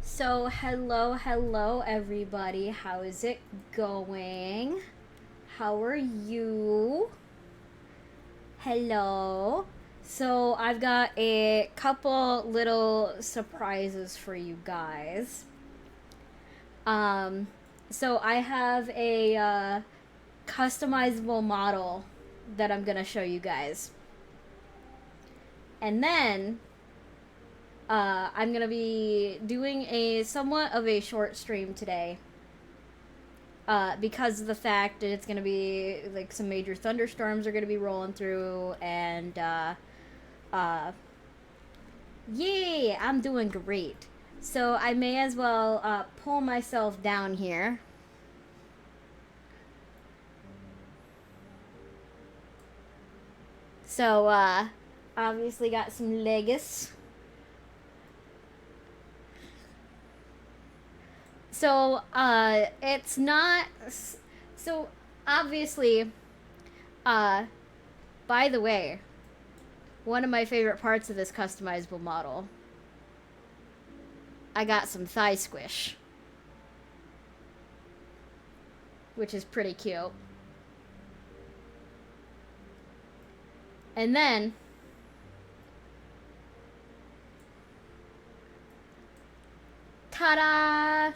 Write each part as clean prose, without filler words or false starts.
So, hello, everybody. How is it going? How are you? Hello. So, I've got a couple little surprises for you guys. Um, so I have a customizable model that I'm gonna show you guys. And then I'm gonna be doing a somewhat of a short stream today, because of the fact that it's gonna be like some major thunderstorms are gonna be rolling through, and yeah, I'm doing great. So I may as well pull myself down here. So obviously got some Legos. So it's not. So obviously, by the way, one of my favorite parts of this customizable model, I got some thigh squish, which is pretty cute. And then ta-da!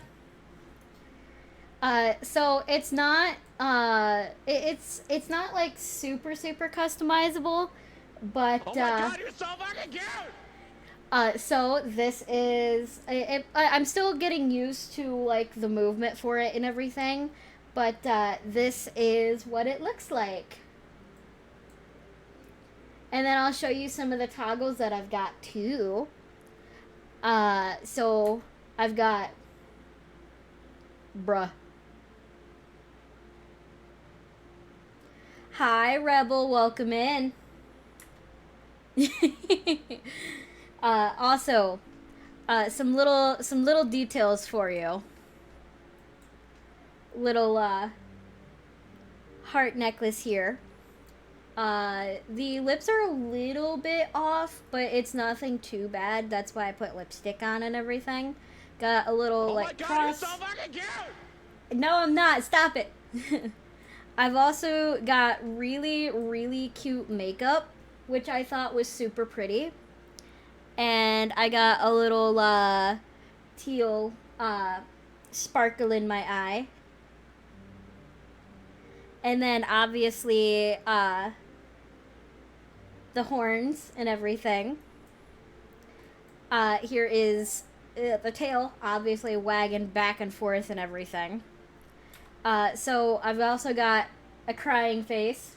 So it's not it's not like super customizable, but oh my God, you're so fucking cute! So this is I'm still getting used to like the movement for it and everything, but this is what it looks like. And then I'll show you some of the toggles that I've got too. So I've got bruh. Hi Rebel, welcome in. Also, some little details for you. Little heart necklace here. The lips are a little bit off, but it's nothing too bad. That's why I put lipstick on and everything. Got a little Oh like my God, cross. you're so fucking cute! No, I'm not. Stop it. I've also got really cute makeup, which I thought was super pretty. And I got a little teal sparkle in my eye. And then obviously the horns and everything. Here is the tail obviously wagging back and forth and everything. So I've also got a crying face.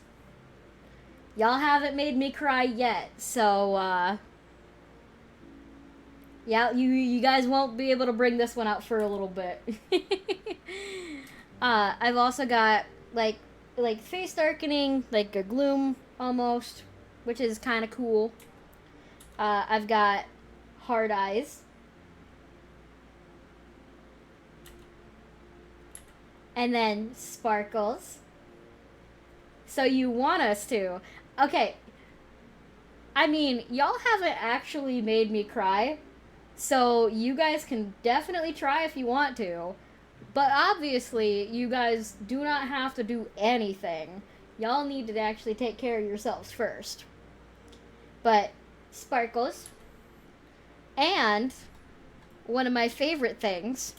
Y'all haven't made me cry yet, so yeah, you guys won't be able to bring this one out for a little bit. I've also got like face darkening, like a gloom almost, which is kind of cool. I've got hard eyes. And then sparkles. So you want us to. Okay. I mean, y'all haven't actually made me cry. So you guys can definitely try if you want to. But obviously, you guys do not have to do anything. Y'all need to actually take care of yourselves first. But sparkles. And one of my favorite things,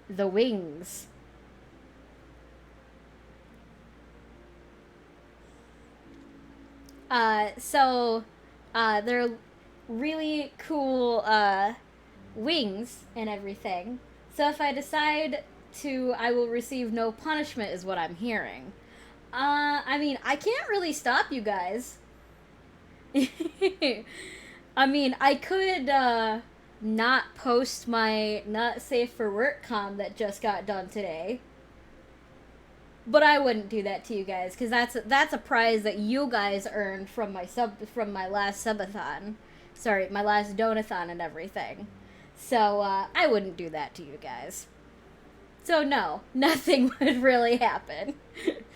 the wings. So they're really cool wings and everything. So if I decide to, I will receive no punishment, is what I'm hearing. I mean, I can't really stop you guys. I mean, I could not post my not safe for work com that just got done today. But I wouldn't do that to you guys, because that's a prize that you guys earned from my last subathon. Sorry, my last donathon and everything. So I wouldn't do that to you guys. So no, nothing would really happen.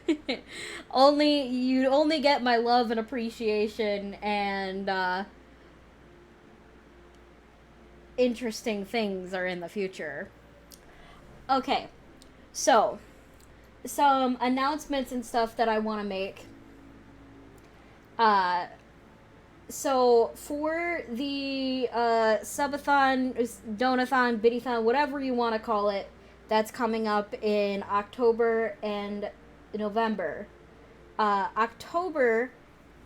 You'd only get my love and appreciation and interesting things are in the future. Okay, so some announcements and stuff that I want to make. So for the subathon, donathon, biddython, whatever you want to call it, that's coming up in October and November. October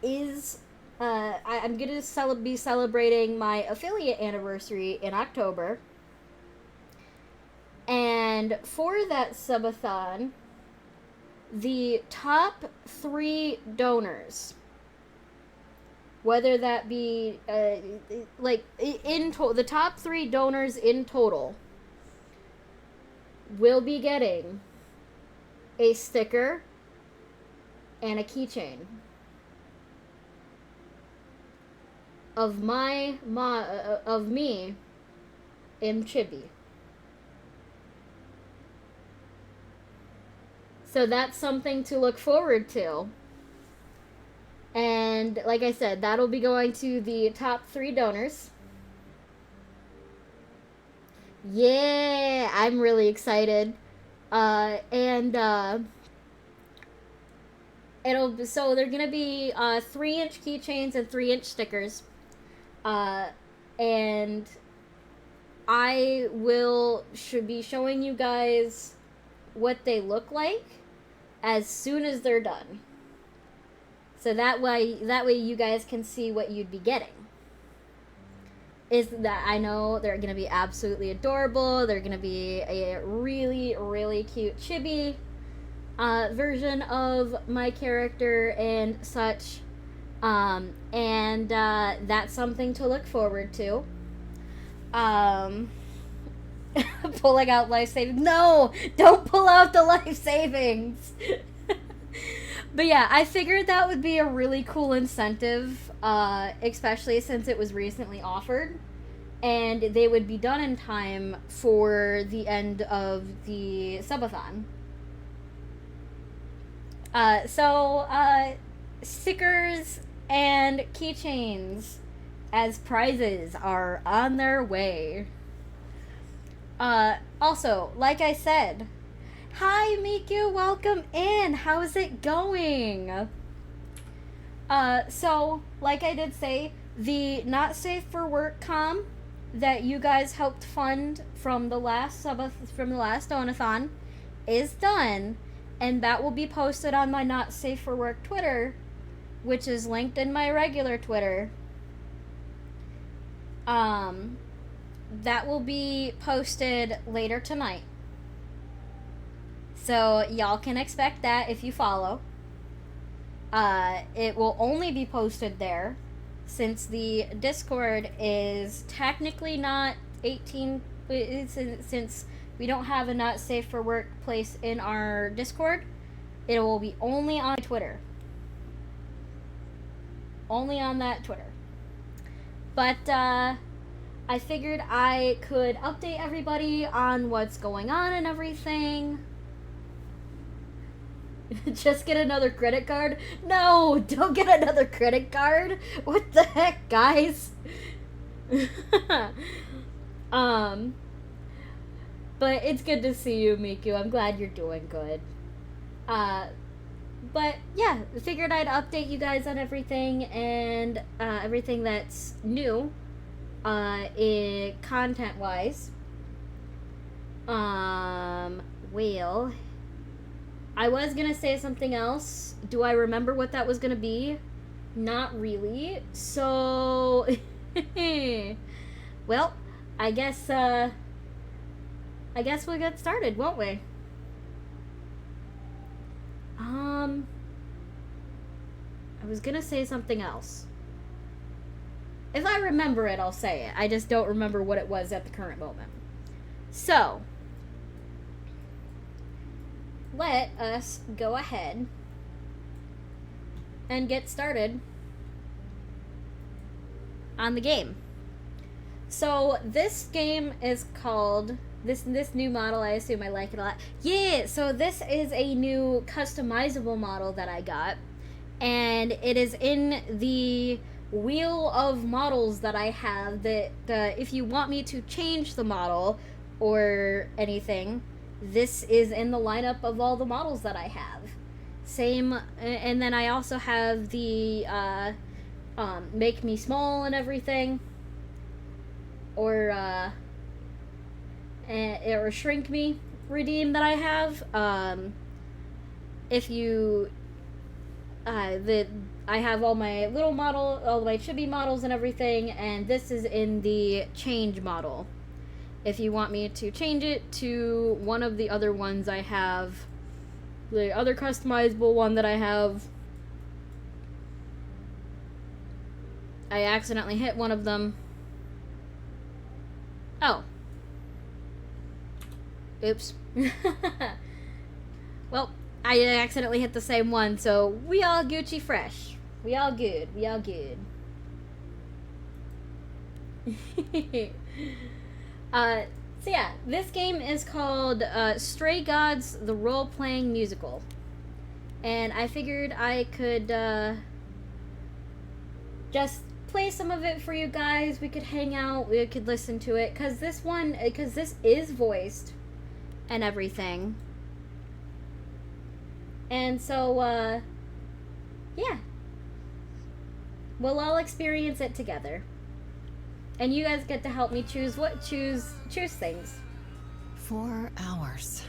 is I'm gonna be celebrating my affiliate anniversary in October, and for that subathon, the top 3 donors, whether that be the top 3 donors in total, will be getting a sticker and a keychain of me in Chibi. So that's something to look forward to. And like I said, that'll be going to the top 3 donors. Yeah, I'm really excited. So they're gonna be 3-inch keychains and 3-inch stickers. And I should be showing you guys what they look like as soon as they're done. So that way you guys can see what you'd be getting. Is that I know they're going to be absolutely adorable. They're going to be a really, really cute chibi version of my character and such. And that's something to look forward to. Pulling out life savings. No! Don't pull out the life savings! But yeah, I figured that would be a really cool incentive, especially since it was recently offered, and they would be done in time for the end of the subathon. Stickers and keychains as prizes are on their way. Also, like I said, hi, Miku, welcome in. How's it going? So, like I did say, the Not Safe for Work com that you guys helped fund from the last donathon is done, and that will be posted on my Not Safe for Work Twitter, which is linked in my regular Twitter. Um, that will be posted later tonight. So y'all can expect that if you follow. It will only be posted there since the Discord is technically not 18. Since we don't have a not safe for work place in our Discord, it will be only on Twitter. Only on that Twitter. But I figured I could update everybody on what's going on and everything. Just get another credit card? No, don't get another credit card. What the heck, guys? But it's good to see you, Miku. I'm glad you're doing good. But yeah, figured I'd update you guys on everything and everything that's new, content-wise. Well, I was gonna say something else. Do I remember what that was gonna be? Not really. So, well, I guess we'll get started, won't we? I was gonna say something else. If I remember it, I'll say it. I just don't remember what it was at the current moment. So, let us go ahead and get started on the game. So this game is called this new model. I assume I like it a lot. Yeah, so this is a new customizable model that I got, and it is in the wheel of models that I have. That if you want me to change the model or anything, this is in the lineup of all the models that I have. Same, and then I also have the make me small and everything, or shrink me redeem that I have. If you I have all my little model, all my chibi models and everything, and this is in the change model. If you want me to change it to one of the other ones I have, the other customizable one that I have, I accidentally hit one of them. Oh. Oops. Well, I accidentally hit the same one, so we all Gucci fresh. We all good. We all good. So yeah, this game is called Stray Gods, the role-playing musical. And I figured I could just play some of it for you guys. We could hang out, we could listen to it, because this is voiced and everything. And so, yeah. We'll all experience it together. And you guys get to help me choose things. 4 hours.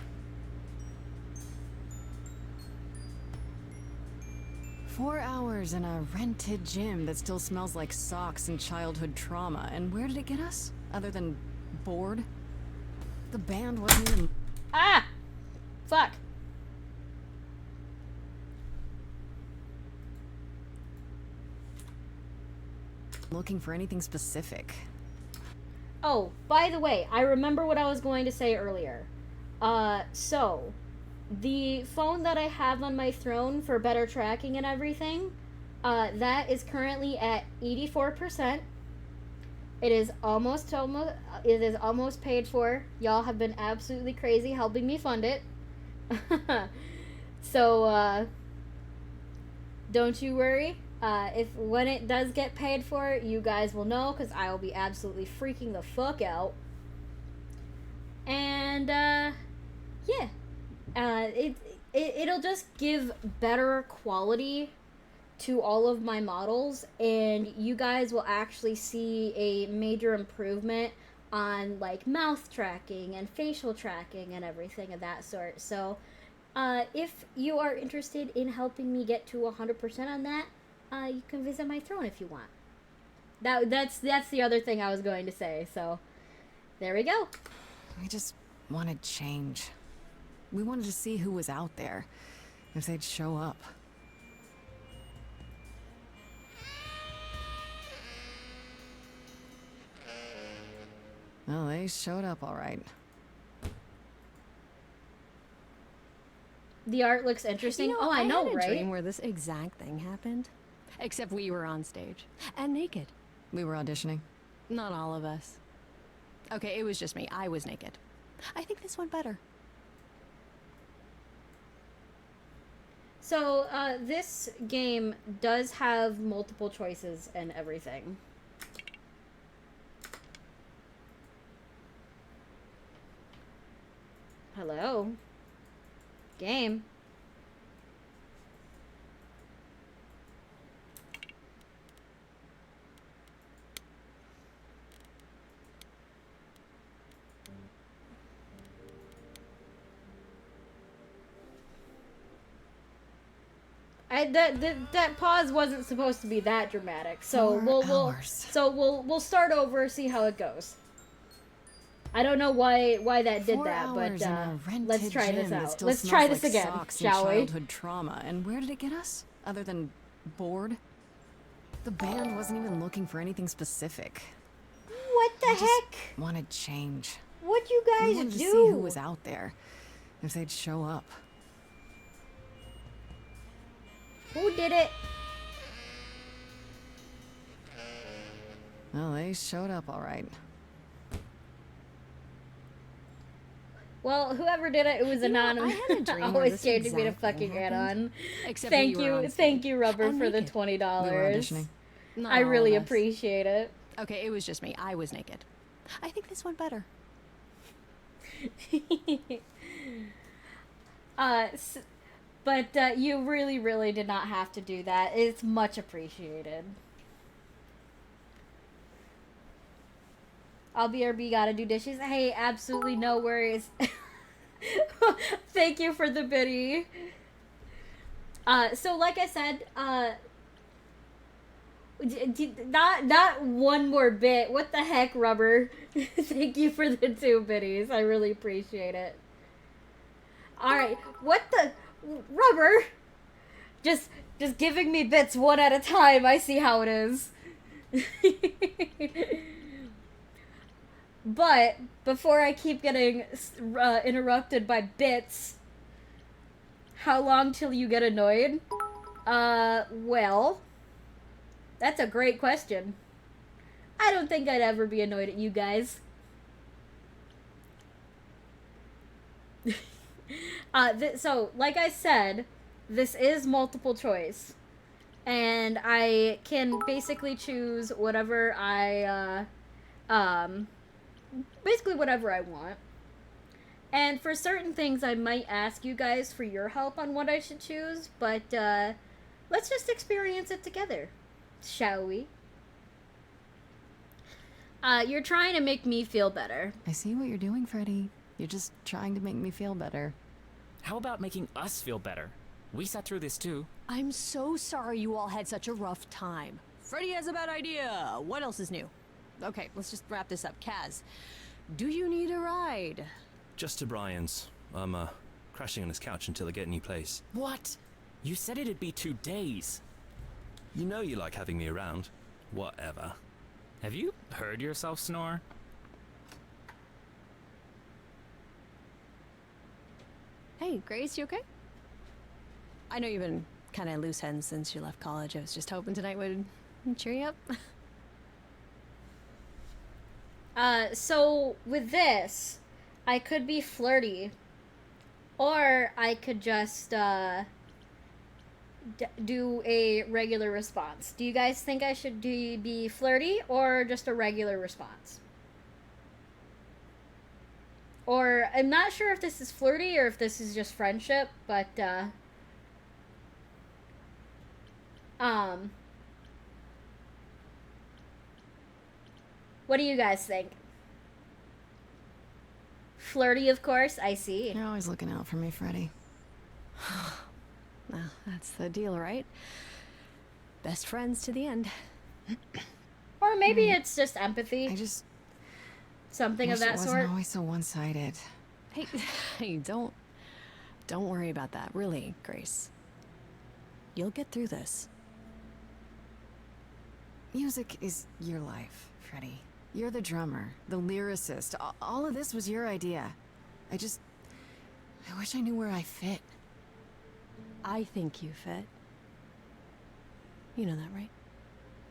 4 hours in a rented gym that still smells like socks and childhood trauma. And where did it get us? Other than bored? The band wasn't even... Ah! Fuck. looking for anything specific. Oh, by the way, I remember what I was going to say earlier. So, the phone that I have on my throne for better tracking and everything, that is currently at 84%. It is almost paid for. Y'all have been absolutely crazy helping me fund it. So, don't you worry. If when it does get paid for, you guys will know, because I will be absolutely freaking the fuck out. And yeah, it'll just give better quality to all of my models, and you guys will actually see a major improvement on like mouth tracking and facial tracking and everything of that sort. So if you are interested in helping me get to 100% on that, you can visit my throne if you want. That's the other thing I was going to say. So there we go. We just wanted change. We wanted to see who was out there, if they'd show up. Well, they showed up all right. The art looks interesting. You Oh, I know, had a right? dream where this exact thing happened. Except we were on stage. And naked. We were auditioning. Not all of us. Okay, it was just me. I was naked. I think this went better. So, this game does have multiple choices and everything. Hello? Game. That pause wasn't supposed to be that dramatic. So 4 we'll hours. we'll start over, see how it goes. I don't know why that did 4 that, but hours in a rented let's try gym this that out. still Let's smells try this like again, socks and shall we? childhood trauma. And where did it get us? Other than bored? The band wasn't even looking for anything specific. What the We just heck? wanted change. What you We guys wanted do? to see who was out there, if they'd show up. Who did it? Well, they showed up all right. Well, whoever did it, it was You know, I anonymous. had a dream where Always this changing me to exact thing fucking happened. add-on. Except Thank we were on you, stage. thank you, Rubber, And for the naked. We were $20. auditioning. Not I all really of us. appreciate it. Okay, it was just me. I was naked. I think this went better. But you really, really did not have to do that. It's much appreciated. I'll BRB, gotta do dishes. Hey, absolutely no worries. Thank you for the biddy. So like I said, not one more bit. What the heck, Rubber? Thank you for the 2 biddies. I really appreciate it. Alright, what the... Rubber! Just giving me bits one at a time. I see how it is. But, before I keep getting interrupted by bits, how long till you get annoyed? Well, that's a great question. I don't think I'd ever be annoyed at you guys. So, like I said, this is multiple choice. And I can basically choose whatever basically whatever I want. And for certain things, I might ask you guys for your help on what I should choose, but let's just experience it together, shall we? You're trying to make me feel better. I see what you're doing, Freddy. You're just trying to make me feel better. How about making us feel better? We sat through this too. I'm so sorry you all had such a rough time. Freddy has a bad idea. What else is new? Okay, let's just wrap this up. Kaz, do you need a ride? Just to Brian's. I'm crashing on his couch until I get a new place. What? You said it'd be 2 days. You know you like having me around. Whatever. Have you heard yourself snore? Hey, Grace, you okay? I know you've been kind of loose ends since you left college. I was just hoping tonight would cheer you up. So with this, I could be flirty, or I could just do a regular response. Do you guys think I should be flirty or just a regular response? Or I'm not sure if this is flirty or if this is just friendship, but what do you guys think? Flirty, of course, I see. You're always looking out for me, Freddy. Well, that's the deal, right? Best friends to the end. Or maybe it's just empathy. I just Something of wish it that wasn't sort. always so one-sided. Hey, hey, don't worry about that. Really, Grace. You'll get through this. Music is your life, Freddie. You're the drummer, the lyricist. All of this was your idea. I wish I knew where I fit. I think you fit. You know that, right?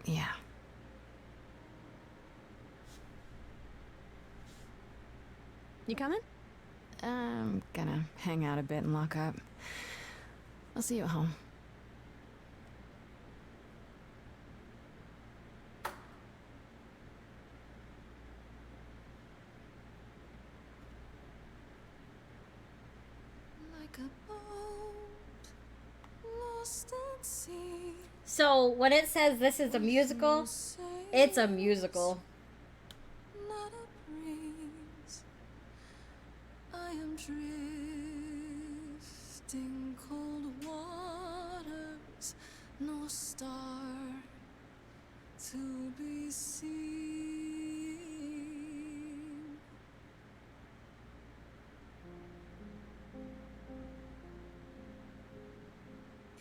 Yeah. You coming? I'm gonna hang out a bit and lock up. I'll see you at home. Like a boat lost at sea. So when it says this is a musical, it's a musical. Not a breeze. I am drifting cold waters, no star to be seen.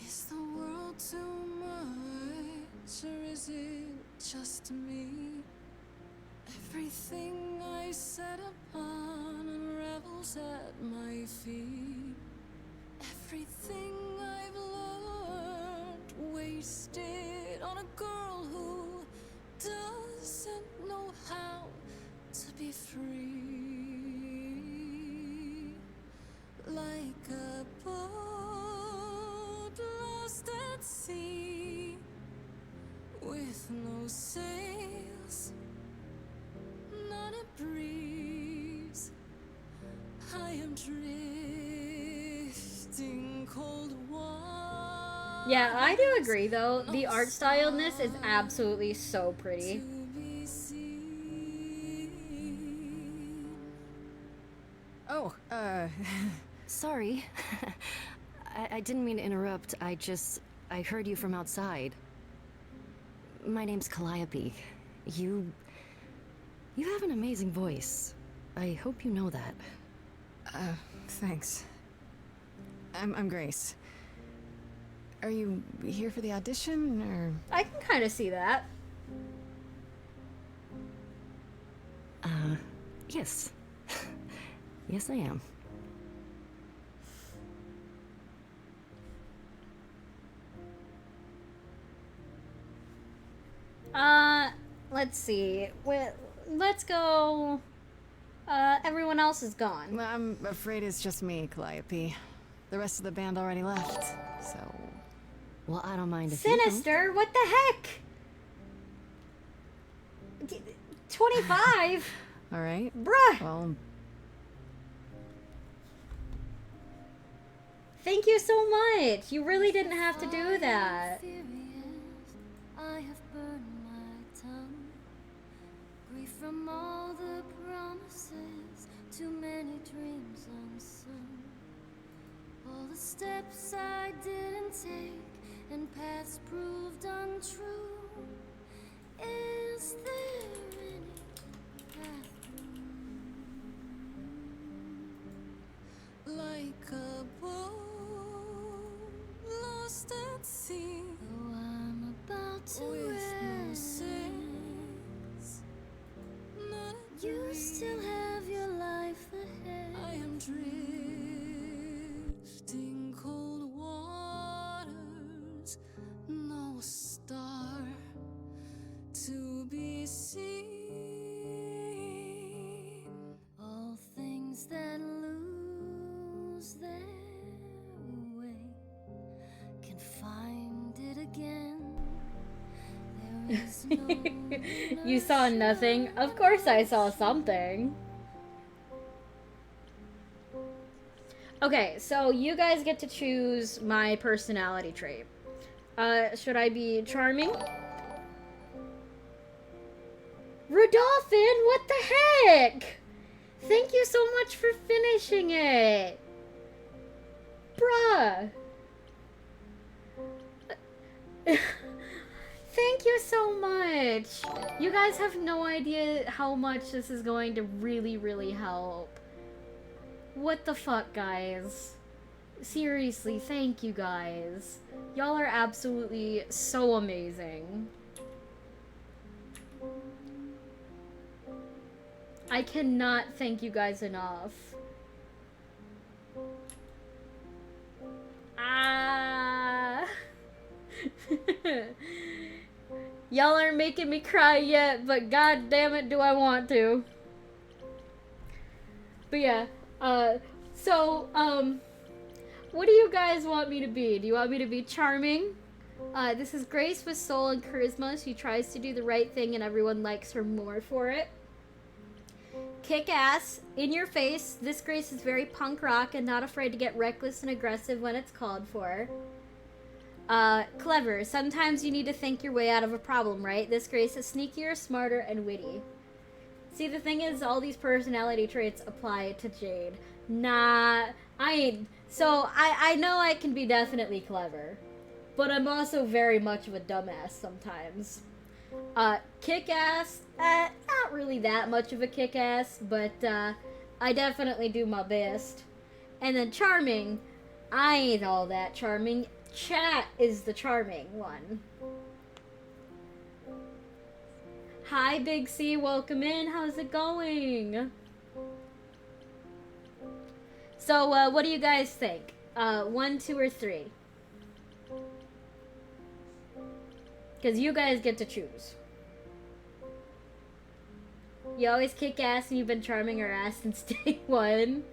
Is the world too much, or is it just me? Everything I set upon unravels at my feet. Everything I've learned wasted on a girl who doesn't know how to be free. Like a boat lost at sea with no sails, not a breeze. I am drifting cold water. Yeah, I do agree though. The art style in this is absolutely so pretty. Oh, Sorry. I didn't mean to interrupt. I heard you from outside. My name's Calliope. You have an amazing voice. I hope you know that. thanks. I'm Grace. Are you here for the audition, or? I can kind of see that. Yes. Yes, I am. Let's see. Let's go. Everyone else is gone. Well, I'm afraid it's just me, Calliope. The rest of the band already left, so... Well, I don't mind if you don't. Sinister, what the heck? 25? All right. Bruh! Well, Thank you so much. You really didn't have to do that. I have burned my tongue. Grief from all the promises, too many dreams unsung. All the steps I didn't take and paths proved untrue. Is there any path through? like a boat lost at sea Though I'm about to with no end, sails, not a you breeze. still have your life ahead. I am drifting cold waters, no star to be seen. All things that lose their way can find it again. There is no You saw nothing? Of course I saw something. Okay, so you guys get to choose my personality trait. Should I be charming? Rudolphin, what the heck? Thank you so much for finishing it. Bruh. Thank you so much. You guys have no idea how much this is going to really, really help. What the fuck, guys? Seriously, thank you guys. Y'all are absolutely so amazing. I cannot thank you guys enough. Ah. Y'all aren't making me cry yet, but god damn it, do I want to. But yeah, what do you guys want me to be? Do you want me to be charming? This is Grace with soul and charisma. She tries to do the right thing and everyone likes her more for it. Kick ass, in your face. This Grace is very punk rock and not afraid to get reckless and aggressive when it's called for. Clever. Sometimes you need to think your way out of a problem, right? This Grace is sneakier, smarter, and witty. See, the thing is, all these personality traits apply to Jade. Nah, I ain't. So, I know I can be definitely clever. But I'm also very much of a dumbass sometimes. Kick-ass, not really that much of a kick-ass, but, I definitely do my best. And then charming, I ain't all that charming. Chat is the charming one. Hi, Big C, welcome in. How's it going? So, what do you guys think? 1, 2, or 3? Because you guys get to choose. You always kick ass and you've been charming her ass since day 1.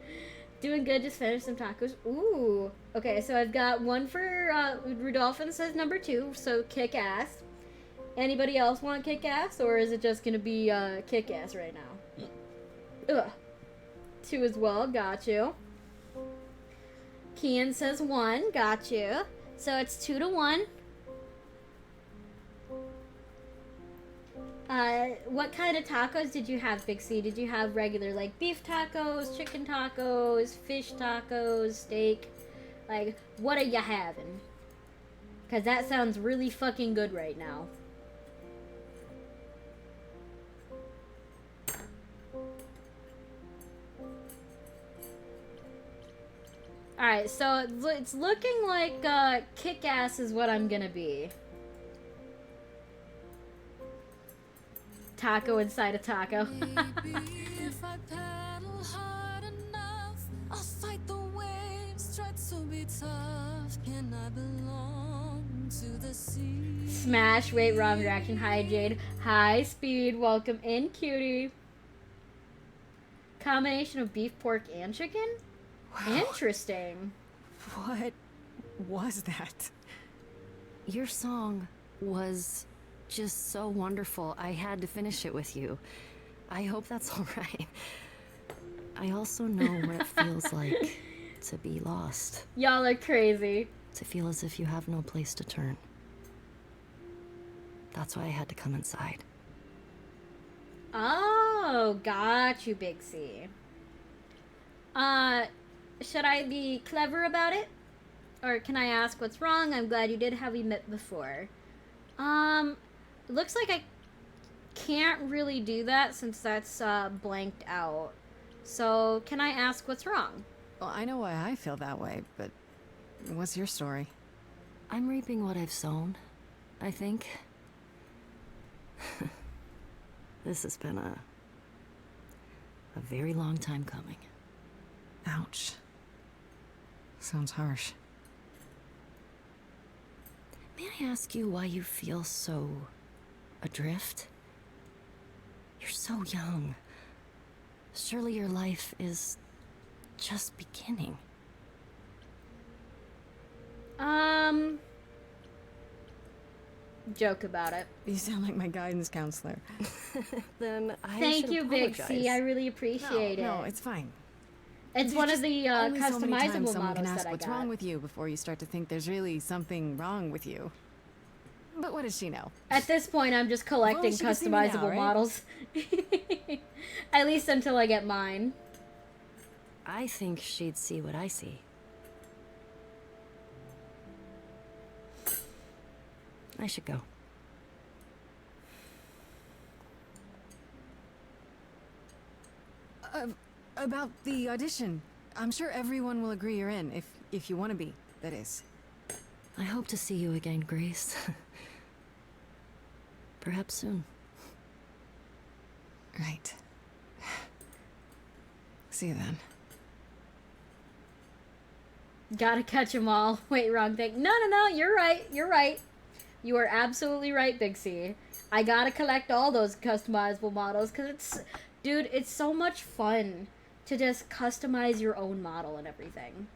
Doing good, just finished some tacos. Ooh. Okay, so I've got one for, Rudolphin says number 2, so kick ass. Anybody else want kick ass, or is it just gonna be, kick ass right now? Ugh. 2 as well, got you. Kian says 1, got you. So it's 2 to 1. What kind of tacos did you have, Big C? Did you have regular, like, beef tacos, chicken tacos, fish tacos, steak? Like, what are you having? Because that sounds really fucking good right now. Alright, so it's looking like, kick-ass is what I'm gonna be. Taco inside a taco. Maybe if I paddle hard enough, I'll fight the waves, try to be tough. Can I belong to the sea? Smash, wait, wrong direction. Hi, Jade. Hi, Speed. Welcome in, cutie. Combination of beef, pork, and chicken? Wow. Interesting. What was that? Your song was just so wonderful. I had to finish it with you. I hope that's all right. I also know what it feels like to be lost. Y'all are crazy. To feel as if you have no place to turn. That's why I had to come inside. Oh, got you, Big C. Should I be clever about it? Or can I ask what's wrong? I'm glad you did. Have we met before? Looks like I can't really do that since that's, blanked out. So, can I ask what's wrong? Well, I know why I feel that way, but what's your story? I'm reaping what I've sown, I think. This has been a very long time coming. Ouch. Sounds harsh. May I ask you why you feel so adrift? You're so young. Surely your life is just beginning. Joke about it. You sound like my guidance counselor. Then I Thank should you, Big apologize. C. I really appreciate it. No, it's fine. It's There's one of just the only so many times customizable someone can models ask that I what's got. wrong with you before you start to think there's really something wrong with you. But what does she know? At this point, I'm just collecting she can see me now, customizable right? models. At least until I get mine. I think she'd see what I see. I should go. About the audition. I'm sure everyone will agree you're in, if you want to be, that is. I hope to see you again, Grace. Perhaps soon. Right. See you then. Gotta catch 'em all. Wait, wrong thing. No, you're right. You're right. You are absolutely right, Big C. I gotta collect all those customizable models because dude, it's so much fun to just customize your own model and everything.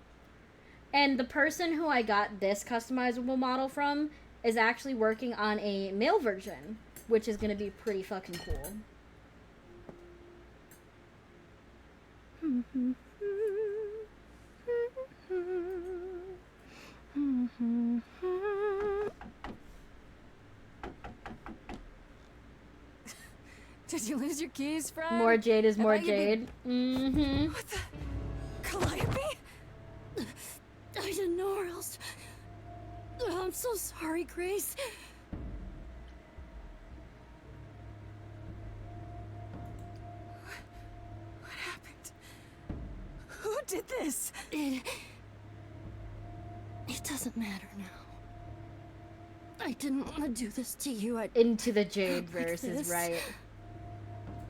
And the person who I got this customizable model from is actually working on a male version, which is gonna be pretty fucking cool. Did you lose your keys, friend? More jade is more thought you'd be- jade. Mm-hmm. What the? Calliope? I didn't know where else. I'm so sorry, Grace. What happened? Who did this? It doesn't matter now. I didn't want to do this to you. Into the jade verse this. is right.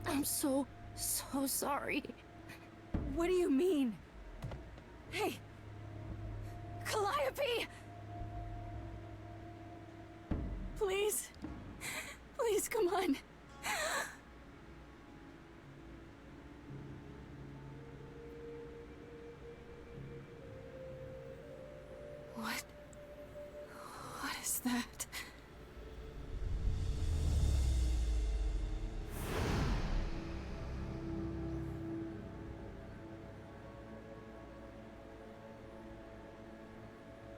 I'm so sorry. What do you mean? Hey! Calliope! Please? Please, come on. What is that?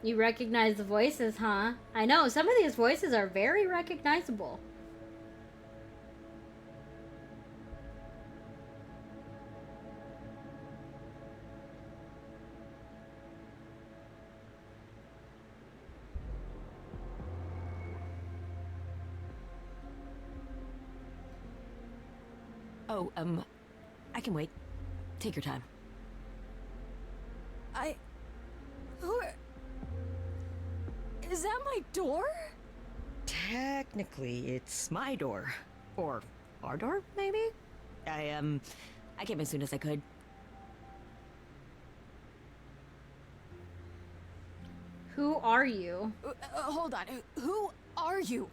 You recognize the voices, huh? I know, some of these voices are very recognizable. Oh, I can wait. Take your time. Is that my door? Technically, it's my door. Or our door, maybe? I came as soon as I could. Who are you? Hold on. Who are you?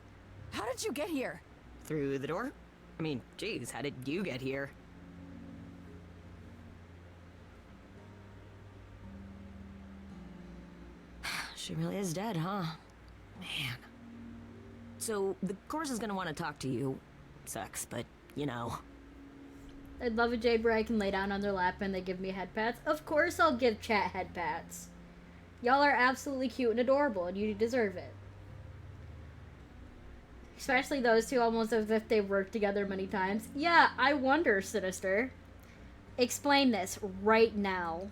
How did you get here? Through the door? I mean, geez, how did you get here? She really is dead, huh? Man. So, the course is gonna want to talk to you. Sucks, but, you know. I'd love a jade where I can lay down on their lap and they give me head pats. Of course I'll give chat head pats. Y'all are absolutely cute and adorable, and you deserve it. Especially those two, almost as if they've worked together many times. Yeah, I wonder, Sinister. Explain this right now.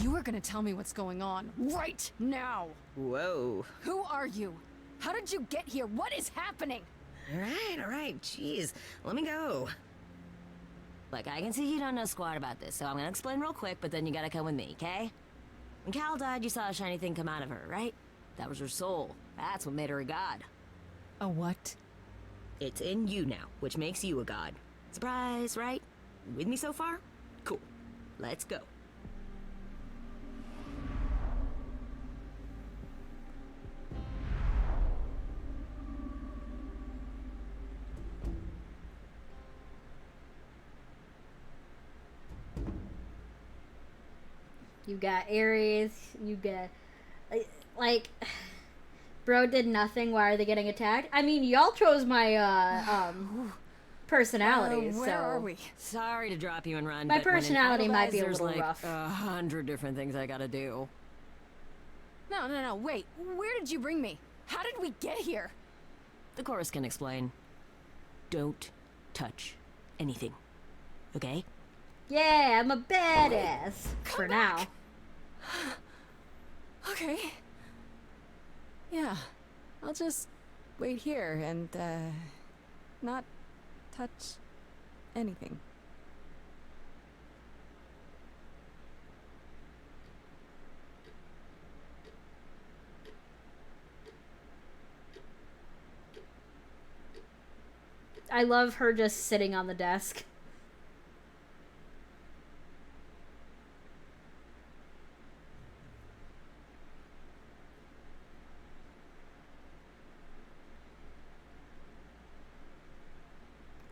You are gonna tell me what's going on right now. Whoa. Who are you? How did you get here? What is happening? Alright, jeez. Let me go. Look, I can see you don't know squat about this, so I'm gonna explain real quick, but then you gotta come with me, okay? When Cal died, you saw a shiny thing come out of her, right? That was her soul. That's what made her a god. A what? It's in you now, which makes you a god. Surprise, right? With me so far? Cool. Let's go. You got Ares, you got... Like... Bro did nothing, why are they getting attacked? I mean, y'all chose my, personalities, Where so... are we? Sorry to drop you and run, My but when in personality might Idlewild, be a there's little like rough. 100 different things I gotta do. No, wait. Where did you bring me? How did we get here? The chorus can explain. Don't touch anything. Okay? Yeah, I'm a badass. For now. Okay. Yeah. I'll just wait here and, not touch anything. I love her just sitting on the desk.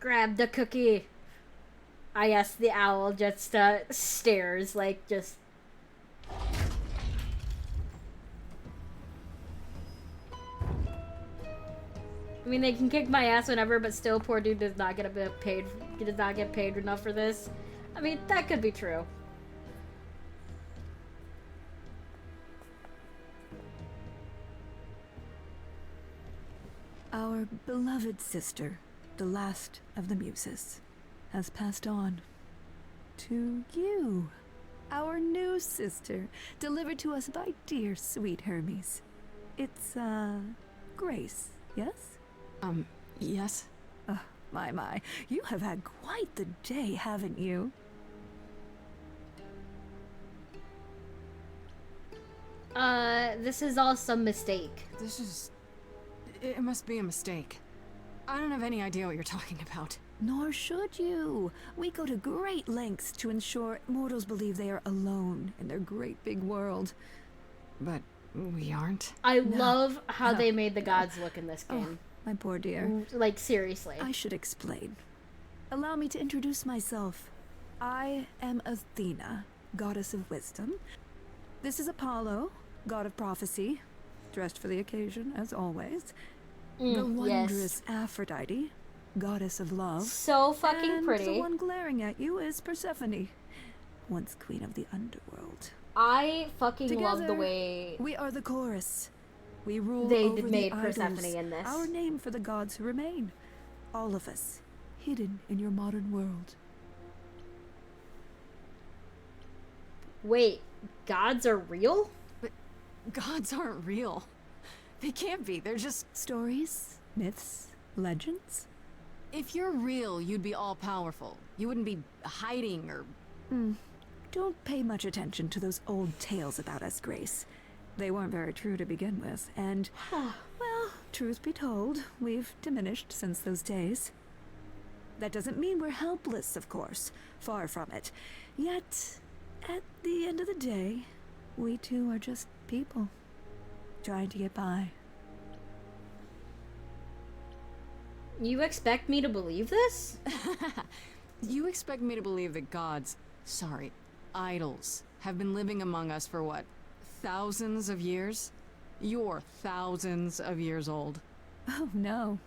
Grab the cookie. I guess the owl just stares, like, just... I mean, they can kick my ass whenever, but still, poor dude does not get a bit paid. He does not get paid enough for this. I mean, that could be true. Our beloved sister, the last of the Muses, has passed on to you, our new sister, delivered to us by dear sweet Hermes. It's, Grace, yes? Yes? Oh, my. You have had quite the day, haven't you? This is all some mistake. This is... It must be a mistake. I don't have any idea what you're talking about. Nor should you. We go to great lengths to ensure mortals believe they are alone in their great big world. But we aren't. I love how they made the gods look in this game. My poor dear. Like, seriously. I should explain. Allow me to introduce myself. I am Athena, goddess of wisdom. This is Apollo, god of prophecy, dressed for the occasion, as always. The wondrous Aphrodite, goddess of love. So fucking and pretty. the one glaring at you is Persephone, once queen of the underworld. I fucking love the Together, way we are the chorus. We rule they over made the Persephone idols, in this. our name for the gods who remain. All of us, hidden in your modern world. Wait, gods are real? But gods aren't real. They can't be. They're just... Stories, myths, legends. If you're real, you'd be all-powerful. You wouldn't be hiding or... Don't pay much attention to those old tales about us, Grace. They weren't very true to begin with, and, well, truth be told, we've diminished since those days. That doesn't mean we're helpless, of course. Far from it. Yet, at the end of the day, we too are just people, trying to get by. You expect me to believe this? You expect me to believe that gods, sorry, idols, have been living among us for what, thousands of years? You're thousands of years old. Oh, no,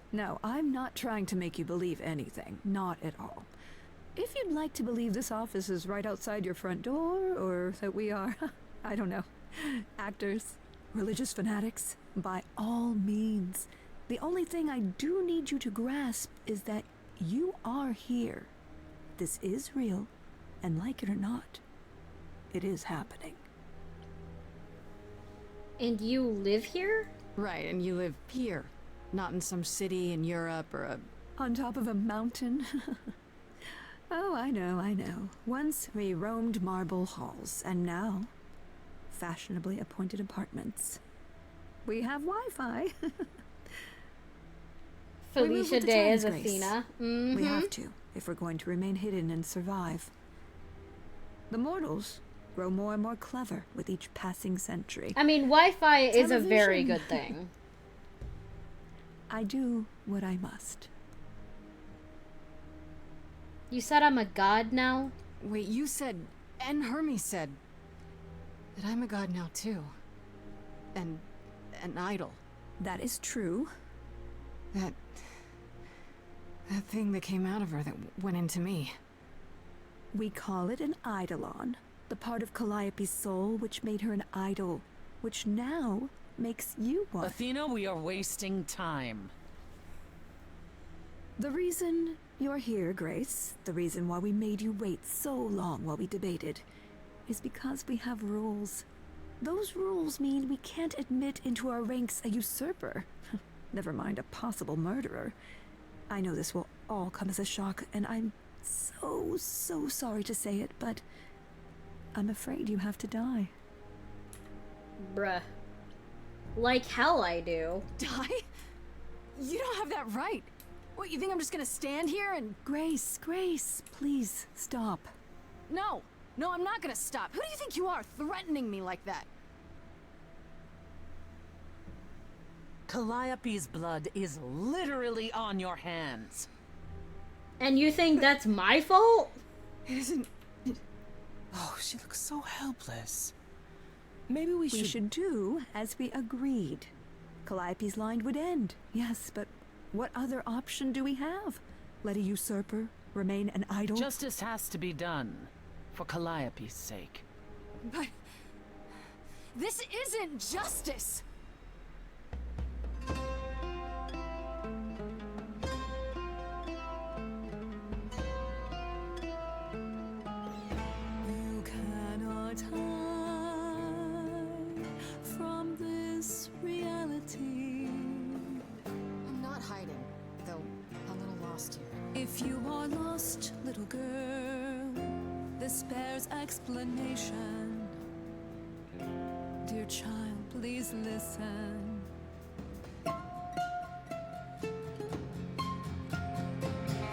I'm not trying to make you believe anything. Not at all. If you'd like to believe this office is right outside your front door, or that we are, I don't know, actors, religious fanatics, by all means. The only thing I do need you to grasp is that you are here. This is real, and like it or not, it is happening. And you live here? Right, and you live here, not in some city in Europe or a... On top of a mountain? Oh, I know. Once we roamed marble halls, and now, fashionably appointed apartments. We have Wi-Fi. We move Felicia with the Day times, as Grace. Athena. We have to, if we're going to remain hidden and survive. The mortals grow more and more clever with each passing century. I mean, Wi-Fi is a very Television. good thing. I do what I must. You said I'm a god now? Wait, you said, and Hermes said, that I'm a god now too. And an idol. That is true. That thing that came out of her that went into me. We call it an eidolon, the part of Calliope's soul which made her an idol, which now makes you one. Athena, we are wasting time. The reason you're here, Grace, the reason why we made you wait so long while we debated, is because we have rules. Those rules mean we can't admit into our ranks a usurper. Never mind a possible murderer. I know this will all come as a shock, and I'm so sorry to say it, but I'm afraid you have to die. Bruh. Like hell I do. Die? You don't have that right. What, you think I'm just gonna stand here and... Grace, please, stop. No, I'm not gonna stop. Who do you think you are, threatening me like that? Calliope's blood is literally on your hands. And you think that's my fault? It isn't... Oh, she looks so helpless. Maybe we We should do as we agreed. Calliope's line would end, yes, but what other option do we have? Let a usurper remain an idol? Justice has to be done. For Calliope's sake. But... this isn't justice! You cannot hide from this reality. I'm not hiding, though a little lost here. If you are lost, little girl, this bears explanation. Dear child, please listen.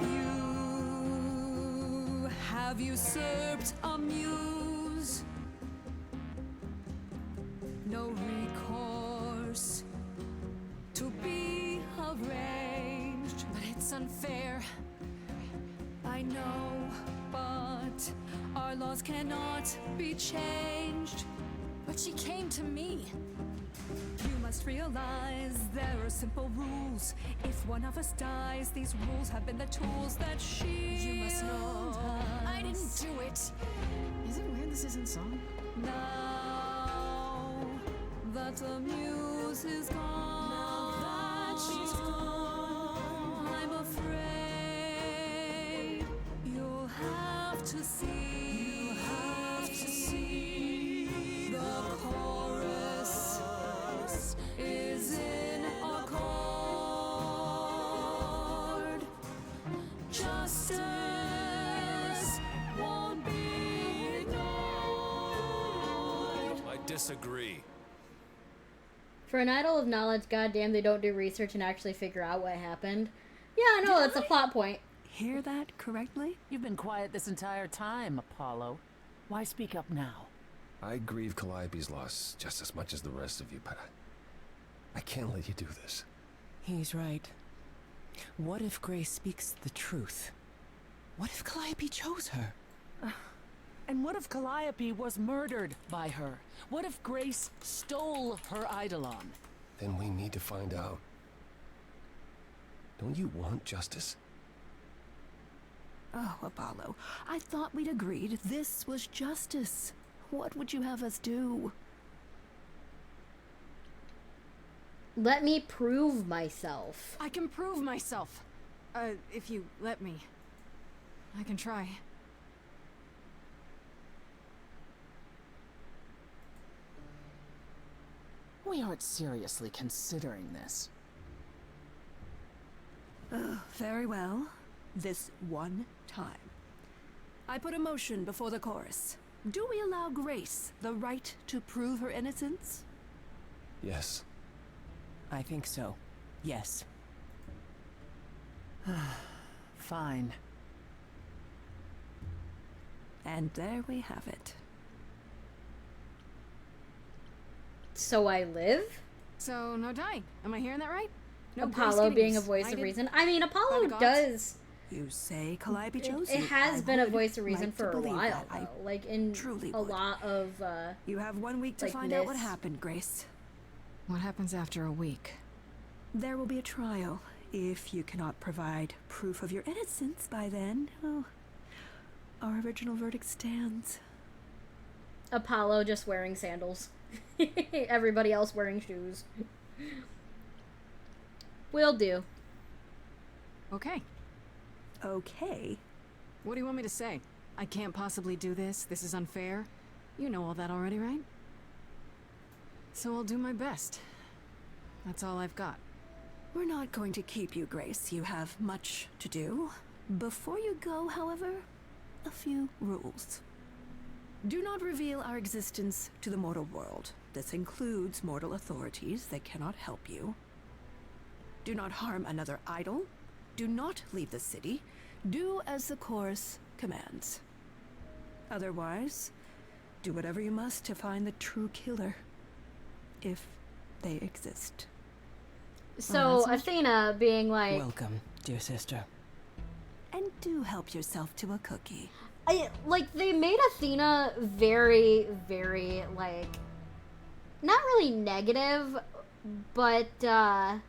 You have usurped a muse. No recourse to be arranged. But it's unfair. I know, but our laws cannot be changed. But she came to me. You must realize there are simple rules. If one of us dies, these rules have been the tools that she. You must know I didn't do it. Is it weird this isn't song? Now that the muse is gone, I'm afraid you'll have to see. The chorus is in accord. Justice won't be ignored. I disagree. For an idol of knowledge, goddamn, they don't do research and actually figure out what happened. Yeah, I know, that's a plot point. Hear that correctly? You've been quiet this entire time, Apollo. Why speak up now? I grieve Calliope's loss just as much as the rest of you, but I can't let you do this. He's right. What if Grace speaks the truth? What if Calliope chose her? And what if Calliope was murdered by her? What if Grace stole her Eidolon? Then we need to find out. Don't you want justice? Oh, Apollo, I thought we'd agreed this was justice. What would you have us do? Let me prove myself. I can prove myself. If you let me. I can try. We aren't seriously considering this. Very well. This one time. I put a motion before the chorus. Do we allow Grace the right to prove her innocence? Yes. I think so. Yes. Fine. And there we have it. So I live? So, no dying. Am I hearing that right? No Grace Apollo getting being a voice of reason. I mean, Apollo does. You say Calliope chose It you. has I been a would voice of reason like to for a believe while, that. I though. Like, in truly a would. lot of, You have 1 week to like find out what this. happened, Grace. What happens after a week? There will be a trial. If you cannot provide proof of your innocence by then, well, our original verdict stands. Apollo just wearing sandals. Everybody else wearing shoes. Will do. Okay. Okay. What do you want me to say? I can't possibly do this. This is unfair. You know all that already, right? So I'll do my best. That's all I've got. We're not going to keep you, Grace. You have much to do. Before you go, however, a few rules. Do not reveal our existence to the mortal world. This includes mortal authorities that cannot help you. Do not harm another idol. Do not leave the city. Do as the chorus commands. Otherwise, do whatever you must to find the true killer. If they exist. So Athena being like, Welcome, dear sister. And do help yourself to a cookie. they made Athena very, very, like, not really negative, but, oh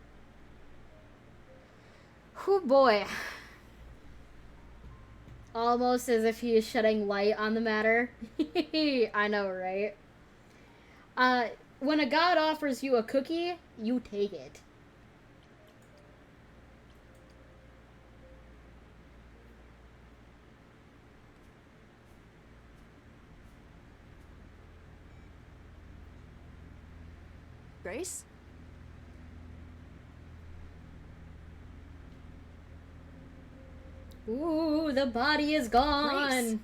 boy. Almost as if he is shedding light on the matter. I know, right? When a god offers you a cookie, you take it. Grace? Ooh, the body is gone. Grace.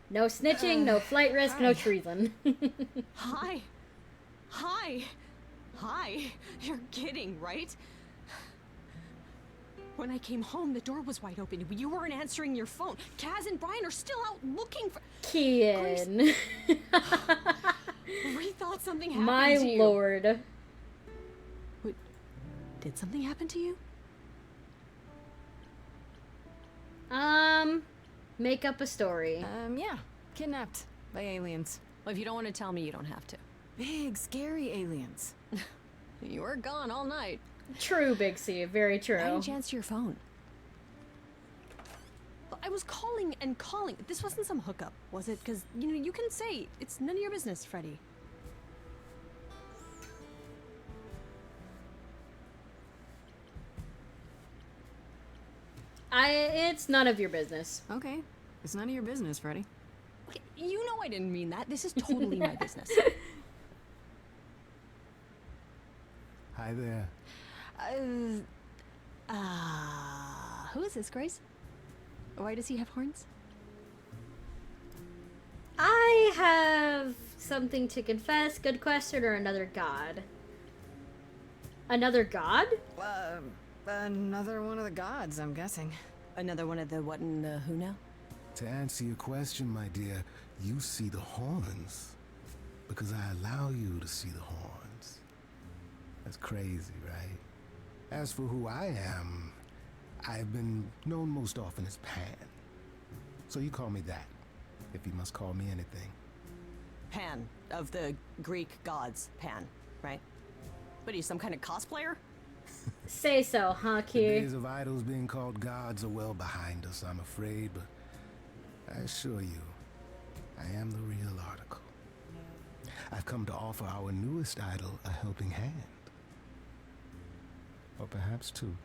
No snitching, no flight risk, no treason. Hi. Hi. Hi. You're kidding, right? When I came home, the door was wide open. You weren't answering your phone. Kaz and Brian are still out looking for... Kian. We thought something happened My to you. lord. What, did something happen to you? Make up a story. Yeah. Kidnapped by aliens. Well, if you don't want to tell me, you don't have to. Big, scary aliens. You were gone all night. True, Big C. Very true. I didn't chance your phone. I was calling and calling. This wasn't some hookup, was it? Because, you know, you can say it's none of your business, Freddy. It's none of your business. Okay. It's none of your business, Freddy. Okay, you know I didn't mean that. This is totally my business. Hi there. Who is this, Grace? Why does he have horns? I have something to confess. Good question, or another god? Another god? Another one of the gods, I'm guessing. Another one of the what and the who now? To answer your question, my dear, you see the horns because I allow you to see the horns. That's crazy, right? As for who I am, I've been known most often as Pan. So you call me that, if you must call me anything. Pan, of the Greek gods, Pan, right? What are you, some kind of cosplayer? Say so, huh, The Q? days of idols being called gods are well behind us, I'm afraid, but I assure you, I am the real article. I've come to offer our newest idol a helping hand. Or perhaps two.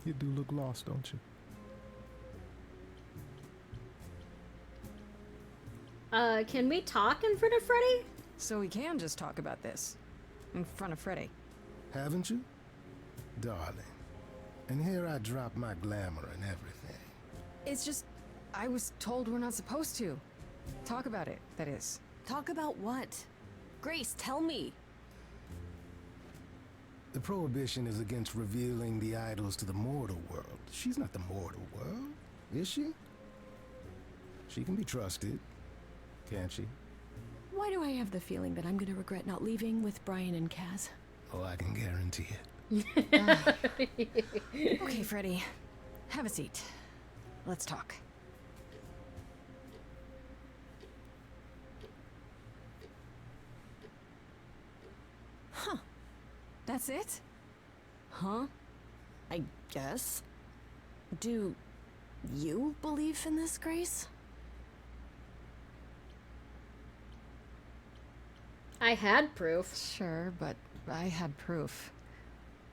You do look lost, don't you? Can we talk in front of Freddy? So we can just talk about this. In front of Freddy. Haven't you? Darling. And here I drop my glamour and everything. It's just... I was told we're not supposed to. Talk about it, that is. Talk about what? Grace, tell me. The prohibition is against revealing the idols to the mortal world. She's not the mortal world, is she? She can be trusted, can't she? Why do I have the feeling that I'm gonna regret not leaving with Brian and Kaz? Oh, I can guarantee it. Okay, Freddy. Have a seat. Let's talk. Huh. That's it? Huh? I guess. Do you believe in this, Grace? I had proof. Sure, but I had proof.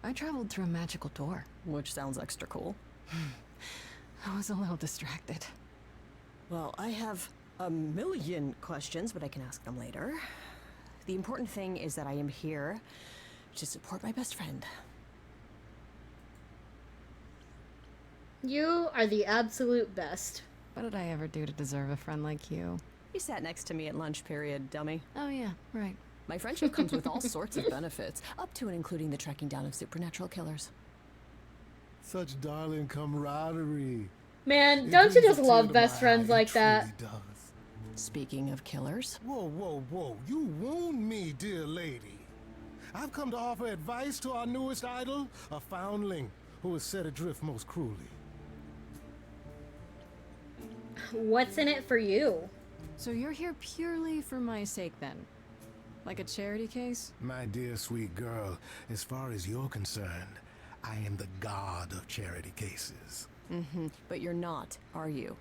I traveled through a magical door. Which sounds extra cool. I was a little distracted. Well, I have a million questions, but I can ask them later. The important thing is that I am here to support my best friend. You are the absolute best. What did I ever do to deserve a friend like you? You sat next to me at lunch period, dummy. Oh yeah, right. My friendship comes with all sorts of benefits, up to and including the tracking down of supernatural killers. Such darling camaraderie. Man, It don't you brings a just tear love to best my friends eye, it like that? truly does. Speaking of killers, Whoa, whoa, whoa. You wound me, dear lady. I've come to offer advice to our newest idol, a foundling who is set adrift most cruelly. What's in it for you? So you're here purely for my sake then? Like a charity case? My dear sweet girl, as far as you're concerned, I am the god of charity cases. but you're not, are you?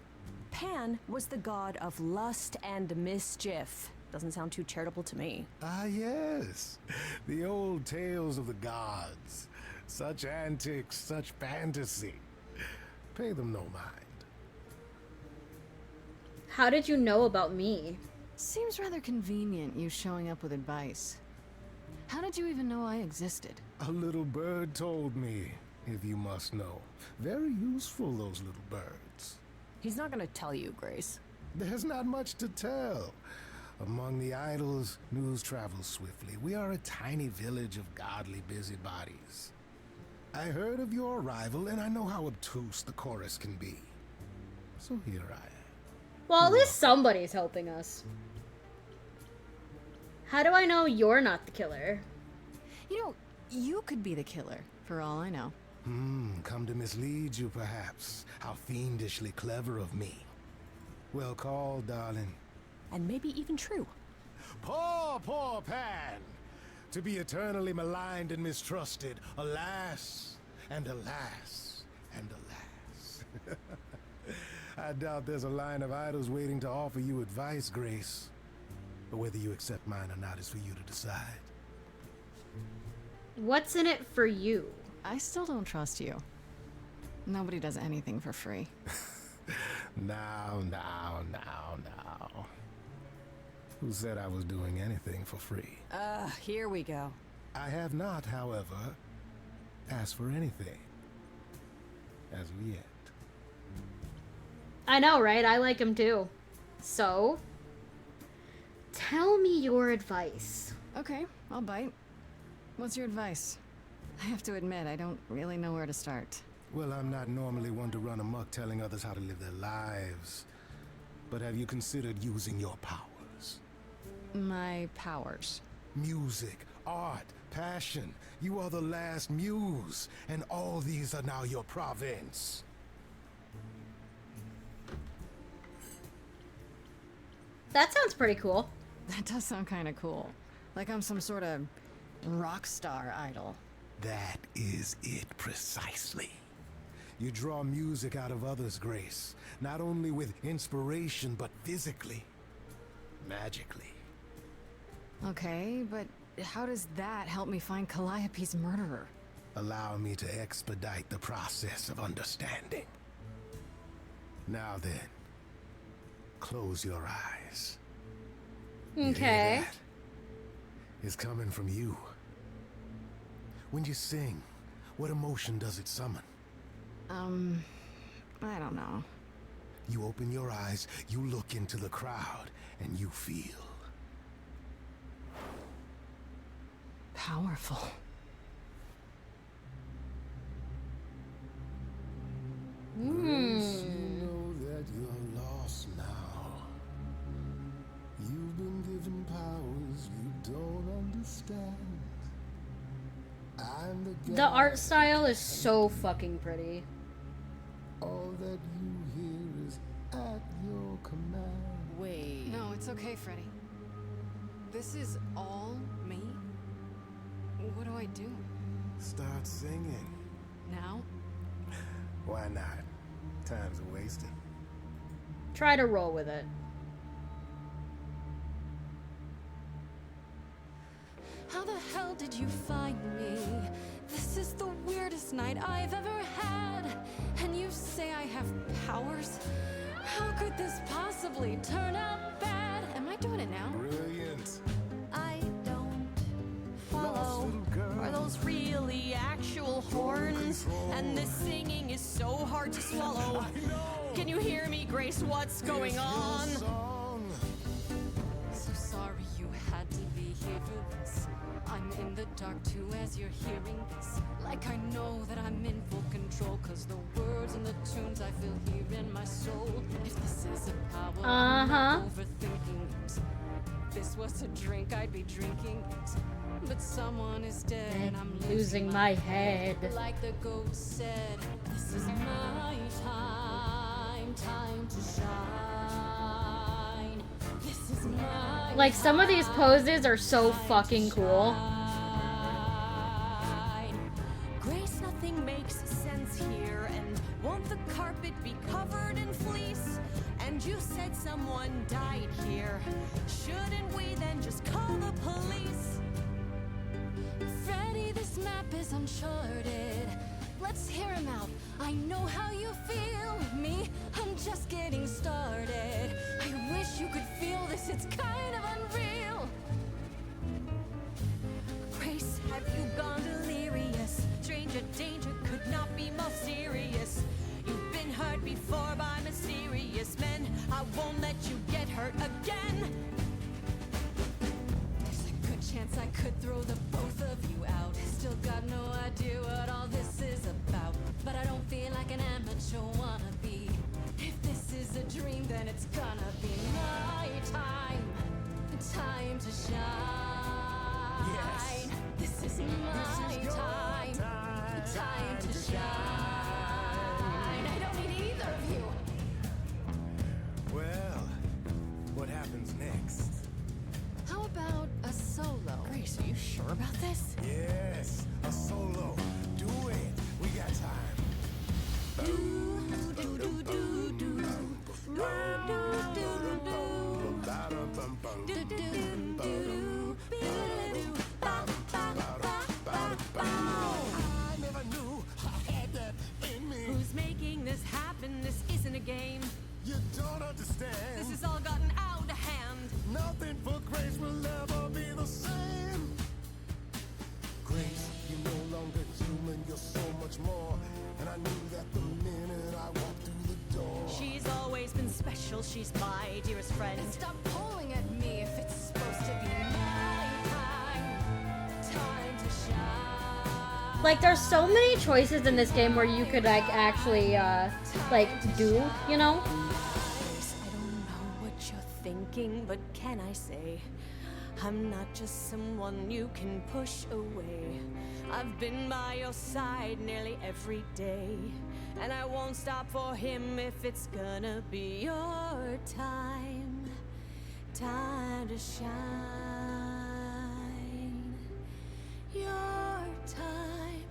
Pan was the god of lust and mischief. Doesn't sound too charitable to me. Ah, yes. The old tales of the gods. Such antics, such fantasy. Pay them no mind. How did you know about me? Seems rather convenient, you showing up with advice. How did you even know I existed? A little bird told me, if you must know. Very useful, those little birds. He's not gonna tell you, Grace. There's not much to tell. Among the idols, news travels swiftly. We are a tiny village of godly busybodies. I heard of your arrival, and I know how obtuse the chorus can be. So here I am. Well, at least somebody's helping us. How do I know you're not the killer? You know, you could be the killer, for all I know. Come to mislead you, perhaps. How fiendishly clever of me. Well called, darling. And maybe even true. Poor, poor Pan! To be eternally maligned and mistrusted. Alas, and alas, and alas. I doubt there's a line of idols waiting to offer you advice, Grace. But whether you accept mine or not is for you to decide. What's in it for you? I still don't trust you. Nobody does anything for free. Now. Who said I was doing anything for free? Here we go. I have not, however, asked for anything. As of yet. I know, right? I like him too. So, tell me your advice. Okay, I'll bite. What's your advice? I have to admit, I don't really know where to start. Well, I'm not normally one to run amok telling others how to live their lives. But have you considered using your powers? My powers? Music, art, passion. You are the last muse, and all these are now your province. That sounds pretty cool. That does sound kind of cool. Like I'm some sort of rock star idol. That is it precisely. You draw music out of others, Grace. Not only with inspiration, but physically. Magically. Okay, but how does that help me find Calliope's murderer? Allow me to expedite the process of understanding. Now then, close your eyes. You hear Okay. that? It's coming from you. When you sing, what emotion does it summon? I don't know. You open your eyes, you look into the crowd, and you feel. Powerful. Grace, you know that you're lost now. You've been given powers you don't understand. I'm The art style is so fucking pretty. All that you hear is at your command. Wait. No, it's okay, Freddy. This is all me? What do I do? Start singing. Now? Why not? Time's a wasting. Try to roll with it. How the hell did you find me? This is the weirdest night I've ever had. And you say I have powers? How could this possibly turn out bad? Am I doing it now? Brilliant. I And this singing is so hard to swallow. Can you hear me, Grace? What's going on? So sorry you had to be here for this. I'm in the dark too as you're hearing this. Like I know that I'm in full control, cause the words and the tunes I feel here in my soul. If this is a power, I'm not overthinking it. If this was a drink, I'd be drinking it. But someone is dead and I'm losing my head. Like the ghost said, this is my time, time to shine. This is my Like, some of these poses are so fucking cool. Grace, nothing makes sense here. And won't the carpet be covered in fleece? And you said someone died here. Shouldn't we then just call the police? Freddy, this map is uncharted. Let's hear him out. I know how you feel. Me, I'm just getting started. I wish you could feel this, it's kind of unreal. Grace, have you gone delirious? Stranger danger could not be more serious. You've been hurt before by mysterious men. I won't let you get hurt again. There's a good chance I could throw the both of you out. Still got no idea what all this is about. But I don't feel like an amateur wannabe. If this is a dream, then it's gonna be my time. Time to shine. Yes. This is my time. Time to shine. I don't need either of you. Well, what happens next? How about a solo? Grace, are you sure about this? Yes, a solo. Do it. We got time. I never knew I had that in me. Who's making this happen? This isn't a game. You don't understand. This has all gotten out of hand. Nothing for Grace will ever be the same. Grace, you're no longer human, you're so much more. And I knew that the minute I walked through the door. She's always been special. She's my dearest friend. And stop pulling at me if it's supposed to be my time. Time to shine. Like, there's so many choices in this game where you could, like, actually, like, do, you know? I don't know what you're thinking, but can I say I'm not just someone you can push away. I've been by your side nearly every day, and I won't stop for him if it's gonna be your time. Time to shine. Your time.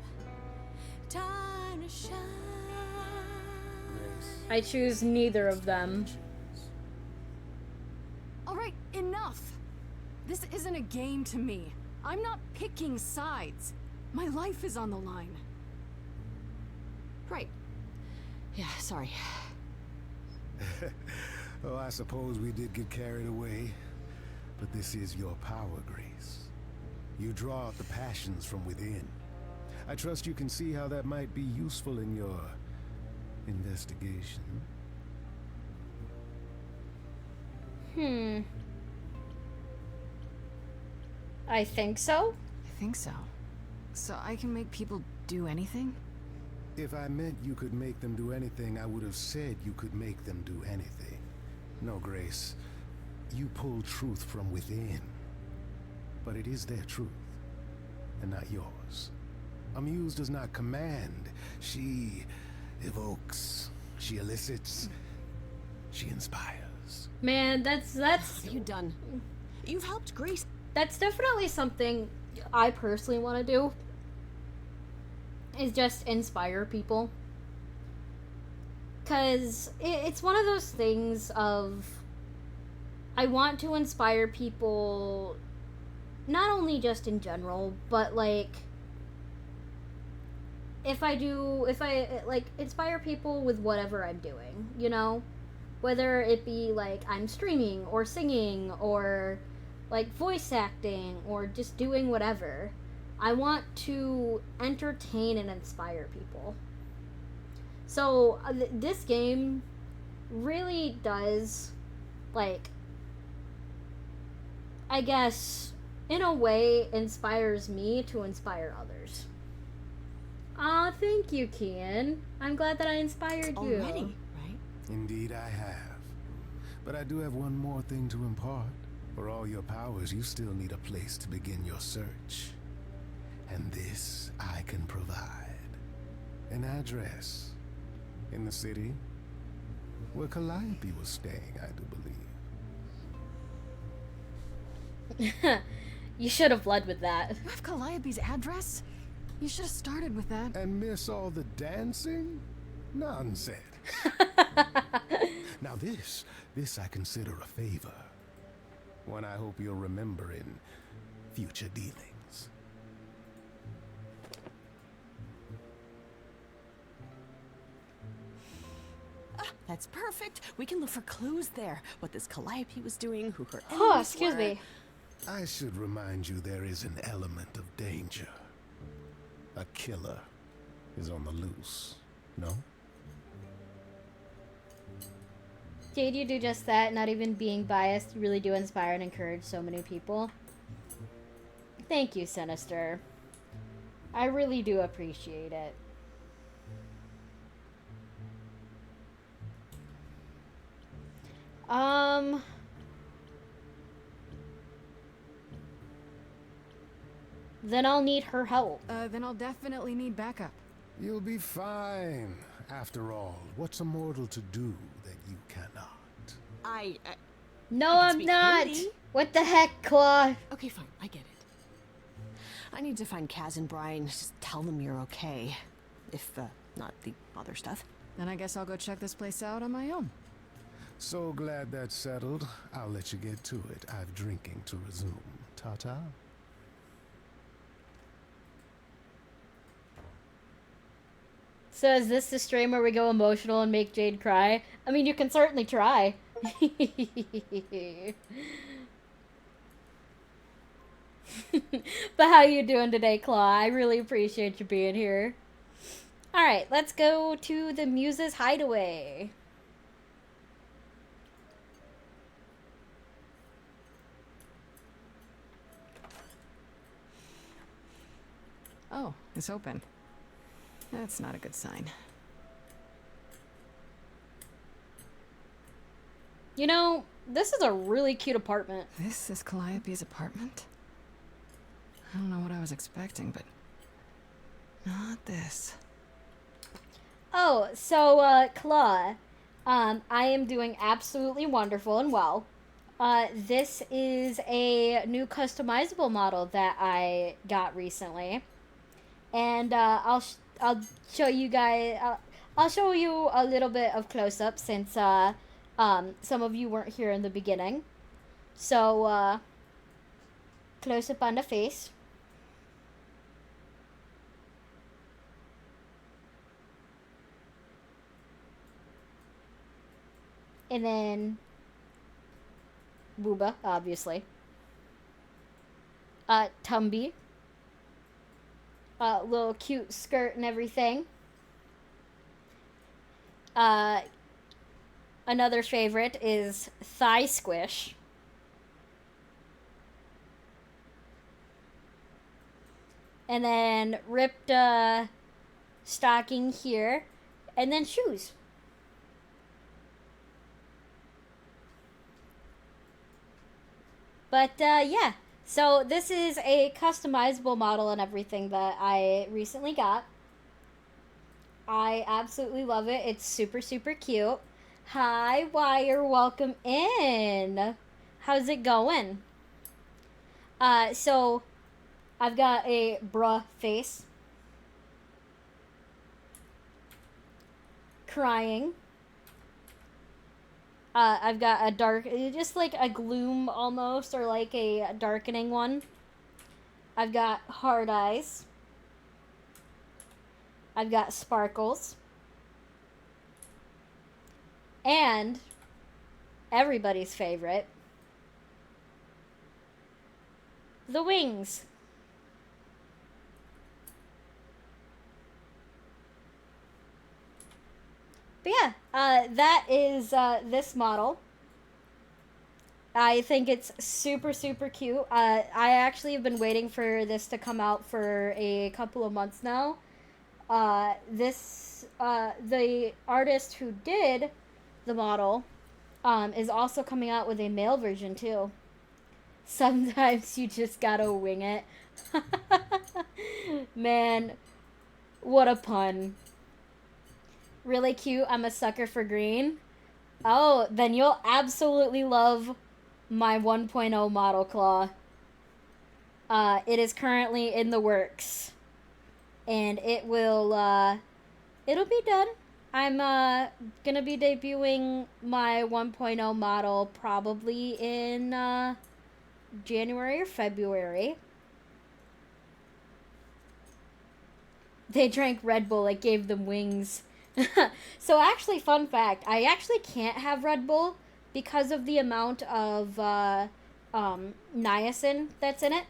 Time to shine. I choose neither of them. Alright, enough! This isn't a game to me. I'm not picking sides. My life is on the line. Right. Yeah, sorry. Oh, I suppose we did get carried away. But this is your power, Grace. You draw out the passions from within. I trust you can see how that might be useful in your investigation. I think so. I think so. So I can make people do anything? If I meant you could make them do anything, I would have said you could make them do anything. No, Grace. You pull truth from within. But it is their truth, and not yours. A muse does not command. She evokes. She elicits. She inspires. Man, that's Are you done? You've helped Grace. that's definitely something I personally want to do. Is just inspire people. Cause it's one of those things of I want to inspire people, not only just in general, but like if I like inspire people with whatever I'm doing, you know? Whether it be like I'm streaming or singing or like voice acting or just doing whatever. I want to entertain and inspire people. So this game really does, like, I guess, in a way, inspires me to inspire others. Aw, thank you, Kian. I'm glad that I inspired you. Already, right? Indeed I have. But I do have one more thing to impart. For all your powers, you still need a place to begin your search. And this I can provide. An address. In the city, where Calliope was staying, I do believe. You should have led with that. You have Calliope's address? You should have started with that. And miss all the dancing? Nonsense. Now this I consider a favor. One I hope you'll remember in future dealings. That's perfect. We can look for clues there. What this Calliope was doing, who her Oh, enemies excuse were. me. I should remind you there is an element of danger. A killer is on the loose, no? Did you do just that? Not even being biased, you really do inspire and encourage so many people. Thank you, Sinister. I really do appreciate it. Then I'll need her help. Then I'll definitely need backup. You'll be fine. After all, what's a mortal to do that you cannot? No, I can I'm speak not. Hindi. What the heck, Claw? Okay, fine. I get it. I need to find Kaz and Brian. Just tell them you're okay. If, not the other stuff. Then I guess I'll go check this place out on my own. So glad that's settled. I'll let you get to it. I've drinking to resume. Ta-ta. So is this the stream where we go emotional and make Jade cry? I mean, you can certainly try. But how you doing today, Claw? I really appreciate you being here. Alright, let's go to the Muse's Hideaway. Oh, it's open. That's not a good sign. You know, this is a really cute apartment. This is Calliope's apartment? I don't know what I was expecting, but not this. Oh, so, Claw, I am doing absolutely wonderful and well. This is a new customizable model that I got recently. And, I'll show you guys, I'll show you a little bit of close-up since, some of you weren't here in the beginning. So, close-up on the face. And then Booba, obviously. Tumby. Little cute skirt and everything. Another favorite is Thigh Squish. And then ripped stocking here. And then shoes. But, yeah. So, this is a customizable model and everything that I recently got. I absolutely love it. It's super, super cute. Hi, Wire. Welcome in. How's it going? So, I've got a bruh face. Crying. I've got a dark, just like a gloom almost, or like a darkening one. I've got hard eyes. I've got sparkles. And everybody's favorite, the wings. But yeah, that is this model. I think it's super, super cute. I actually have been waiting for this to come out for a couple of months now. The artist who did the model is also coming out with a male version too. Sometimes you just gotta wing it. Man, what a pun. Really cute. I'm a sucker for green. Oh, then you'll absolutely love my 1.0 model claw. It is currently in the works. And it will, it'll be done. I'm, gonna be debuting my 1.0 model probably in, January or February. They drank Red Bull, it gave them wings. So actually, fun fact, I actually can't have Red Bull because of the amount of niacin that's in it.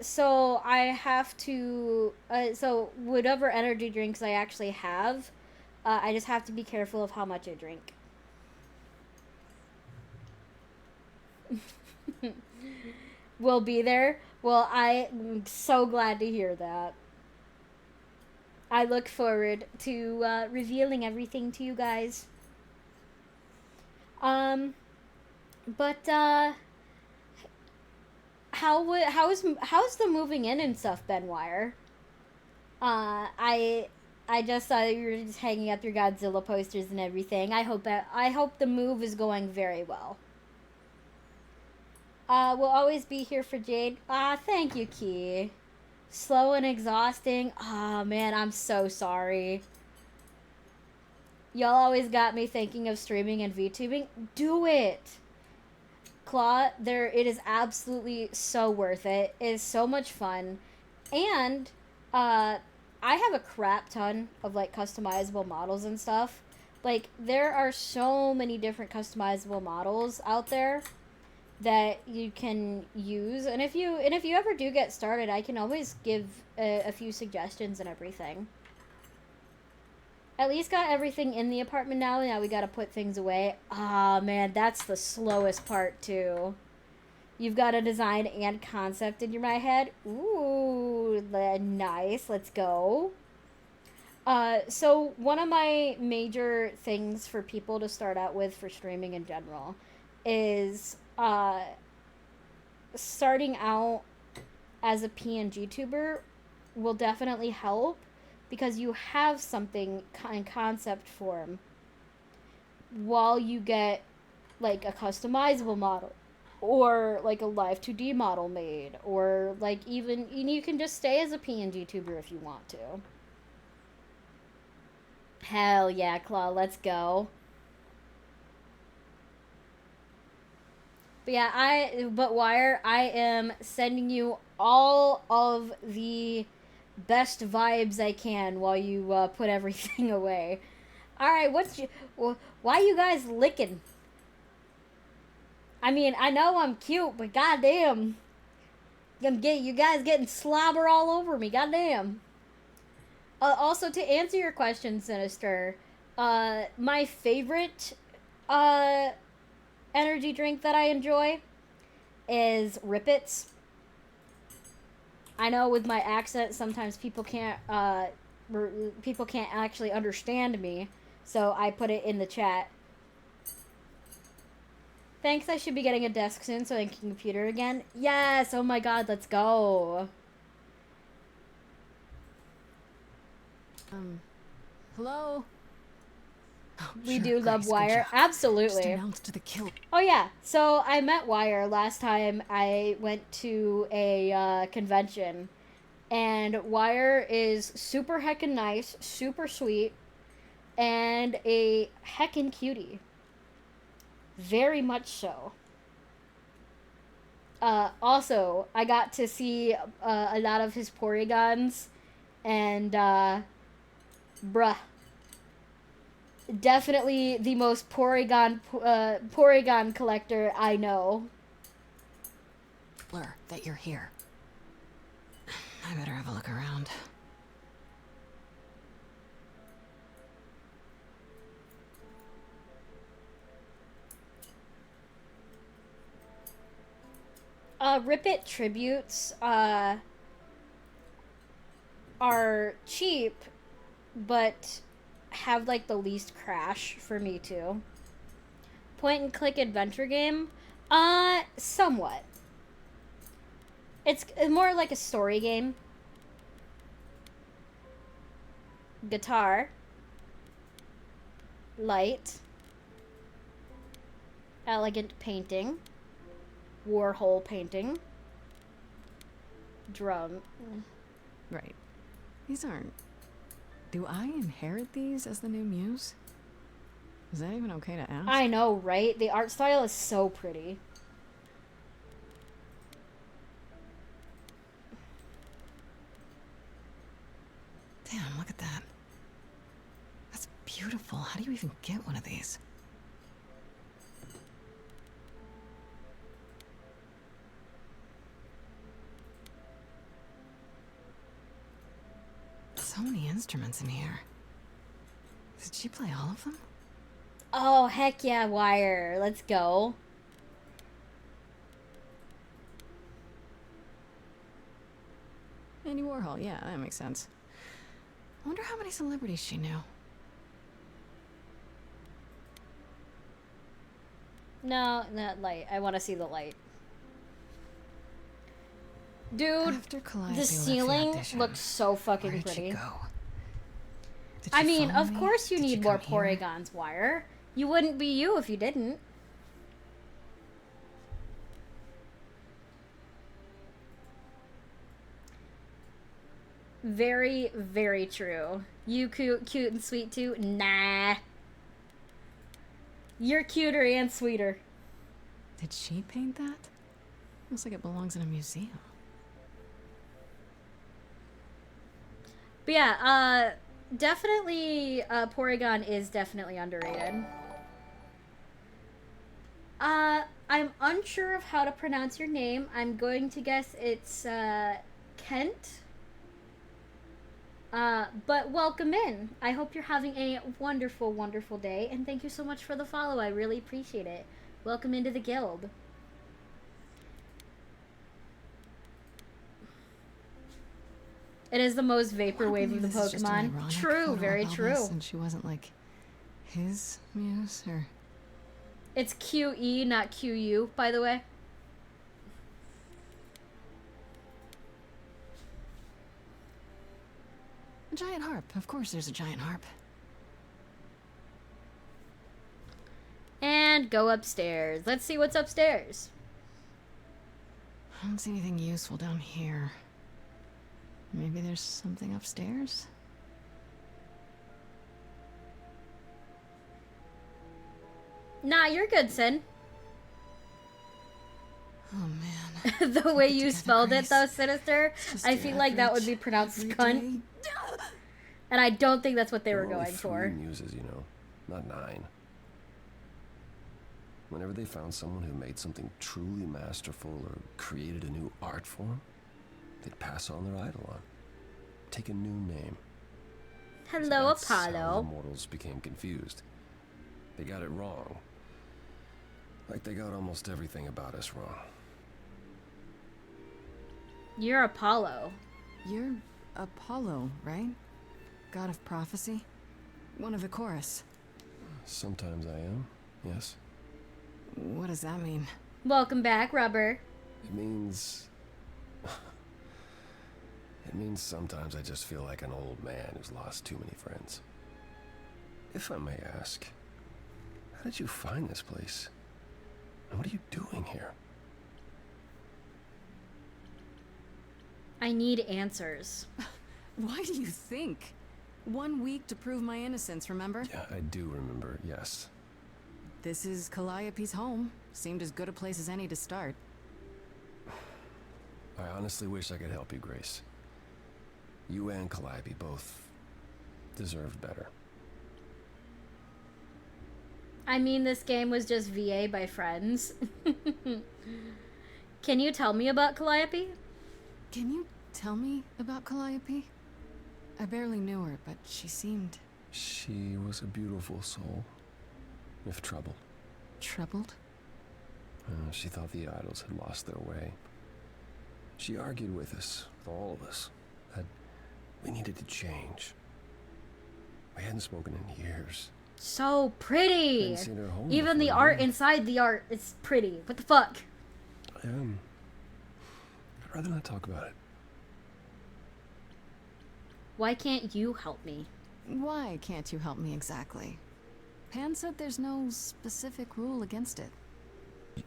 So I have to, so whatever energy drinks I actually have, I just have to be careful of how much I drink. We'll be there. Well, I'm so glad to hear that. I look forward to revealing everything to you guys. But how's the moving in and stuff been, Wire? I just saw you were just hanging up your Godzilla posters and everything. I hope the move is going very well. We'll always be here for Jade. Thank you, Key. Slow and exhausting. Man, I'm so sorry. Y'all always got me thinking of streaming and VTubing. Do it! Claw, it is absolutely so worth it. It is so much fun. And, I have a crap ton of, like, customizable models and stuff. Like, there are so many different customizable models out there that you can use, and if you ever do get started, I can always give a few suggestions and everything. At least got everything in the apartment now. Now we gotta put things away. Man, that's the slowest part too. You've got a design and concept in my head. Ooh, nice. Let's go. So one of my major things for people to start out with for streaming in general is starting out as a PNG tuber will definitely help because you have something in concept form while you get like a customizable model or like a live 2D model made, or like even you can just stay as a PNG tuber if you want to. Hell yeah, Claw, let's go. But yeah, Wire, I am sending you all of the best vibes I can while you put everything away. Alright, why you guys licking? I mean, I know I'm cute, but goddamn. You guys getting slobber all over me, goddamn. Also, to answer your question, Sinister, my favorite, energy drink that I enjoy is Rip Its. I know with my accent sometimes people can't actually understand me, so I put it in the chat. Thanks, I should be getting a desk soon so I can computer again. Yes, oh my god, let's go. Hello? We do love Wire. Absolutely. Oh yeah, so I met Wire last time I went to a convention, and Wire is super heckin' nice, super sweet, and a heckin' cutie. Very much so. Also, I got to see a lot of his Porygons, and bruh. Definitely the most Porygon collector I know. Blur, that you're here. I better have a look around. Rip It tributes are cheap, but have like the least crash for me too. Point and click adventure game? Somewhat. It's more like a story game. Guitar. Light. Elegant painting. Warhol painting. Drum. Right. These aren't... Do I inherit these as the new muse? Is that even okay to ask? I know, right? The art style is so pretty. Damn, look at that. That's beautiful. How do you even get one of these? So many instruments in here. Did she play all of them? Oh, heck yeah, Wire. Let's go. Andy Warhol, yeah, that makes sense. I wonder how many celebrities she knew. No, not light. I want to see the light. Dude, After Calliope the left the ceiling audition, looks so fucking where did she pretty. go? Did I she mean, follow of me? course you Did she need more come here? Porygons, Wire. You wouldn't be you if you didn't. Very, very true. You cute and sweet too? Nah. You're cuter and sweeter. Did she paint that? Looks like it belongs in a museum. But yeah, definitely, Porygon is definitely underrated. I'm unsure of how to pronounce your name. I'm going to guess it's, Kent. But welcome in. I hope you're having a wonderful, wonderful day, and thank you so much for the follow. I really appreciate it. Welcome into the guild. It is the most vaporwave of the This is just an Pokemon. ironic True, photo very of Elvis, true. And she wasn't like his muse, or It's QE, not QU, by the way. a giant harp. Of course, there's a giant harp. And go upstairs. Let's see what's upstairs. I don't see anything useful down here. Maybe there's something upstairs? Nah, you're good, Sin. Oh man. The way you spelled it, though, Sinister, just I your feel like that would average be pronounced everyday cunt. And I don't think that's what they were There are only going for. 3 muses, you know, not 9. Whenever they found someone who made something truly masterful or created a new art form, they'd pass on their idol on. Take a new name. Hello, That's how the Apollo. mortals became confused. They got it wrong. Like they got almost everything about us wrong. You're Apollo. You're Apollo, right? God of prophecy? One of the chorus. Sometimes I am, yes. What does that mean? Welcome back, Rubber. It means... It means sometimes I just feel like an old man who's lost too many friends. If I may ask, how did you find this place? And what are you doing here? I need answers. Why do you think? 1 week to prove my innocence, remember? Yeah, I do remember, yes. This is Calliope's home. Seemed as good a place as any to start. I honestly wish I could help you, Grace. You and Calliope both deserved better. I mean, this game was just VA by friends. Can you tell me about Calliope? Can you tell me about Calliope? I barely knew her, but she seemed... She was a beautiful soul, if troubled. Troubled? She thought the idols had lost their way. She argued with us, with all of us, that we needed to change. We hadn't spoken in years. So pretty. Hadn't seen her home Even the before, art yeah. inside the art is pretty. What the fuck? I'd rather not talk about it. Why can't you help me? Why can't you help me exactly? Pan said there's no specific rule against it.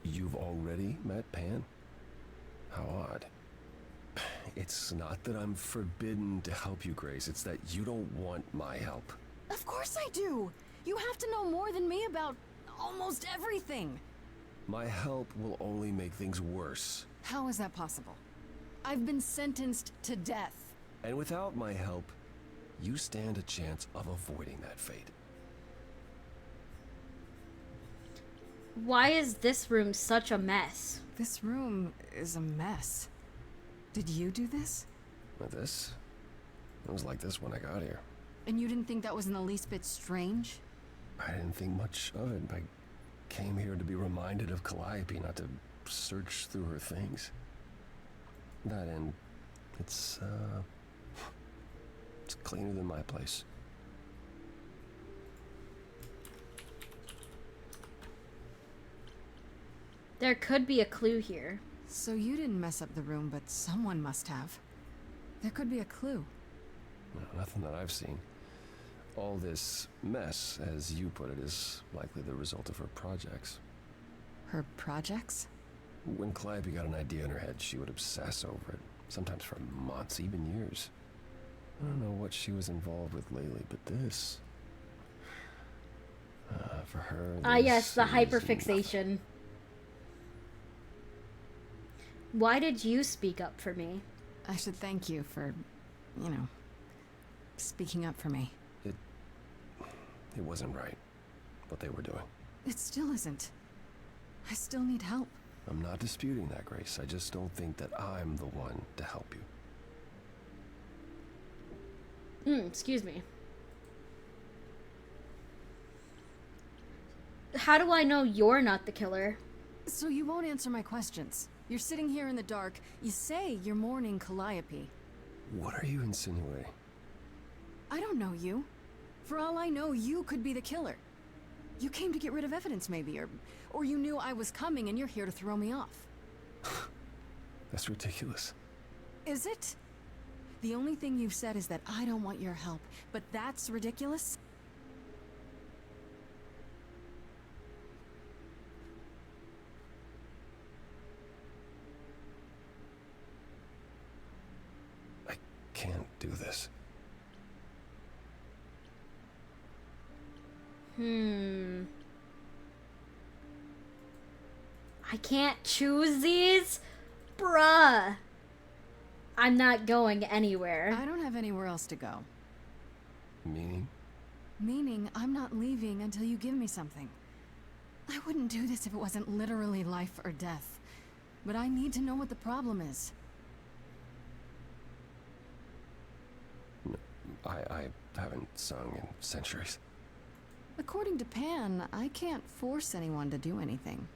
You've already met Pan? How odd. It's not that I'm forbidden to help you, Grace. It's that you don't want my help. Of course I do! You have to know more than me about almost everything! My help will only make things worse. How is that possible? I've been sentenced to death. And without my help, you stand a chance of avoiding that fate. Why is this room such a mess? This room is a mess. Did you do this? This? It was like this when I got here. And you didn't think that was in the least bit strange? I didn't think much of it. I came here to be reminded of Calliope, not to search through her things. That end, it's cleaner than my place. There could be a clue here. So you didn't mess up the room, but someone must have. There could be a clue. No, nothing that I've seen. All this mess, as you put it, is likely the result of her projects. Her projects? When Calliope got an idea in her head, she would obsess over it, sometimes for months, even years. I don't know what she was involved with lately, but this... for her... Yes, the this is hyperfixation. Why did you speak up for me? I should thank you for, you know, speaking up for me. It wasn't right, what they were doing. It still isn't. I still need help. I'm not disputing that, Grace. I just don't think that I'm the one to help you. Excuse me. How do I know you're not the killer? So you won't answer my questions. You're sitting here in the dark. You say you're mourning Calliope. What are you insinuating? I don't know you. For all I know, you could be the killer. You came to get rid of evidence, maybe, or you knew I was coming and you're here to throw me off. That's ridiculous. Is it? The only thing you've said is that I don't want your help, but that's ridiculous? I can't do this. I can't choose these? Bruh. I'm not going anywhere. I don't have anywhere else to go. Meaning? Meaning I'm not leaving until you give me something. I wouldn't do this if it wasn't literally life or death. But I need to know what the problem is. I haven't sung in centuries. According to Pan, I can't force anyone to do anything.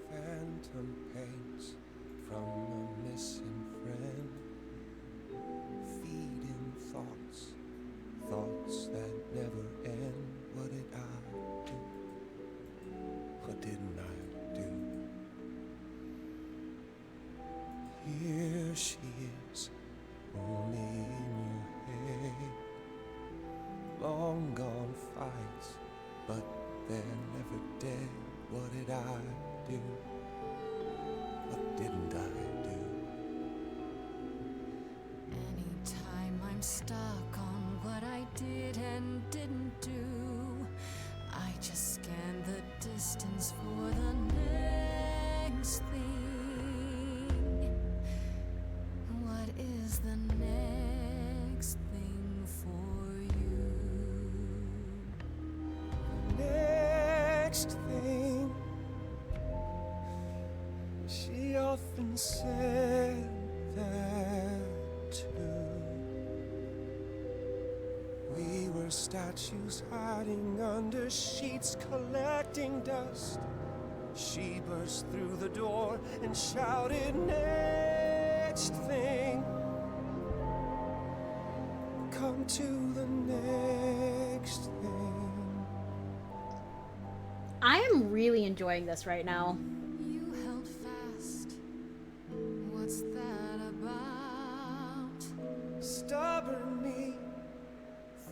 Phantom pains from a missing friend, feeding thoughts, thoughts that never end. What did I do? What didn't I do? Here she is, only in your head. Long gone fights, but they're never dead. What did I do? What didn't I do? Anytime I'm stuck on what I did and didn't do, I just scan the distance for the next thing. What is the next thing for you? Next thing, she often said that too. her statues hiding under sheets, collecting dust. She burst through the door and shouted, "Next thing! Come to the next thing." I am really enjoying this right now. You held fast. What's that about? Stubborn me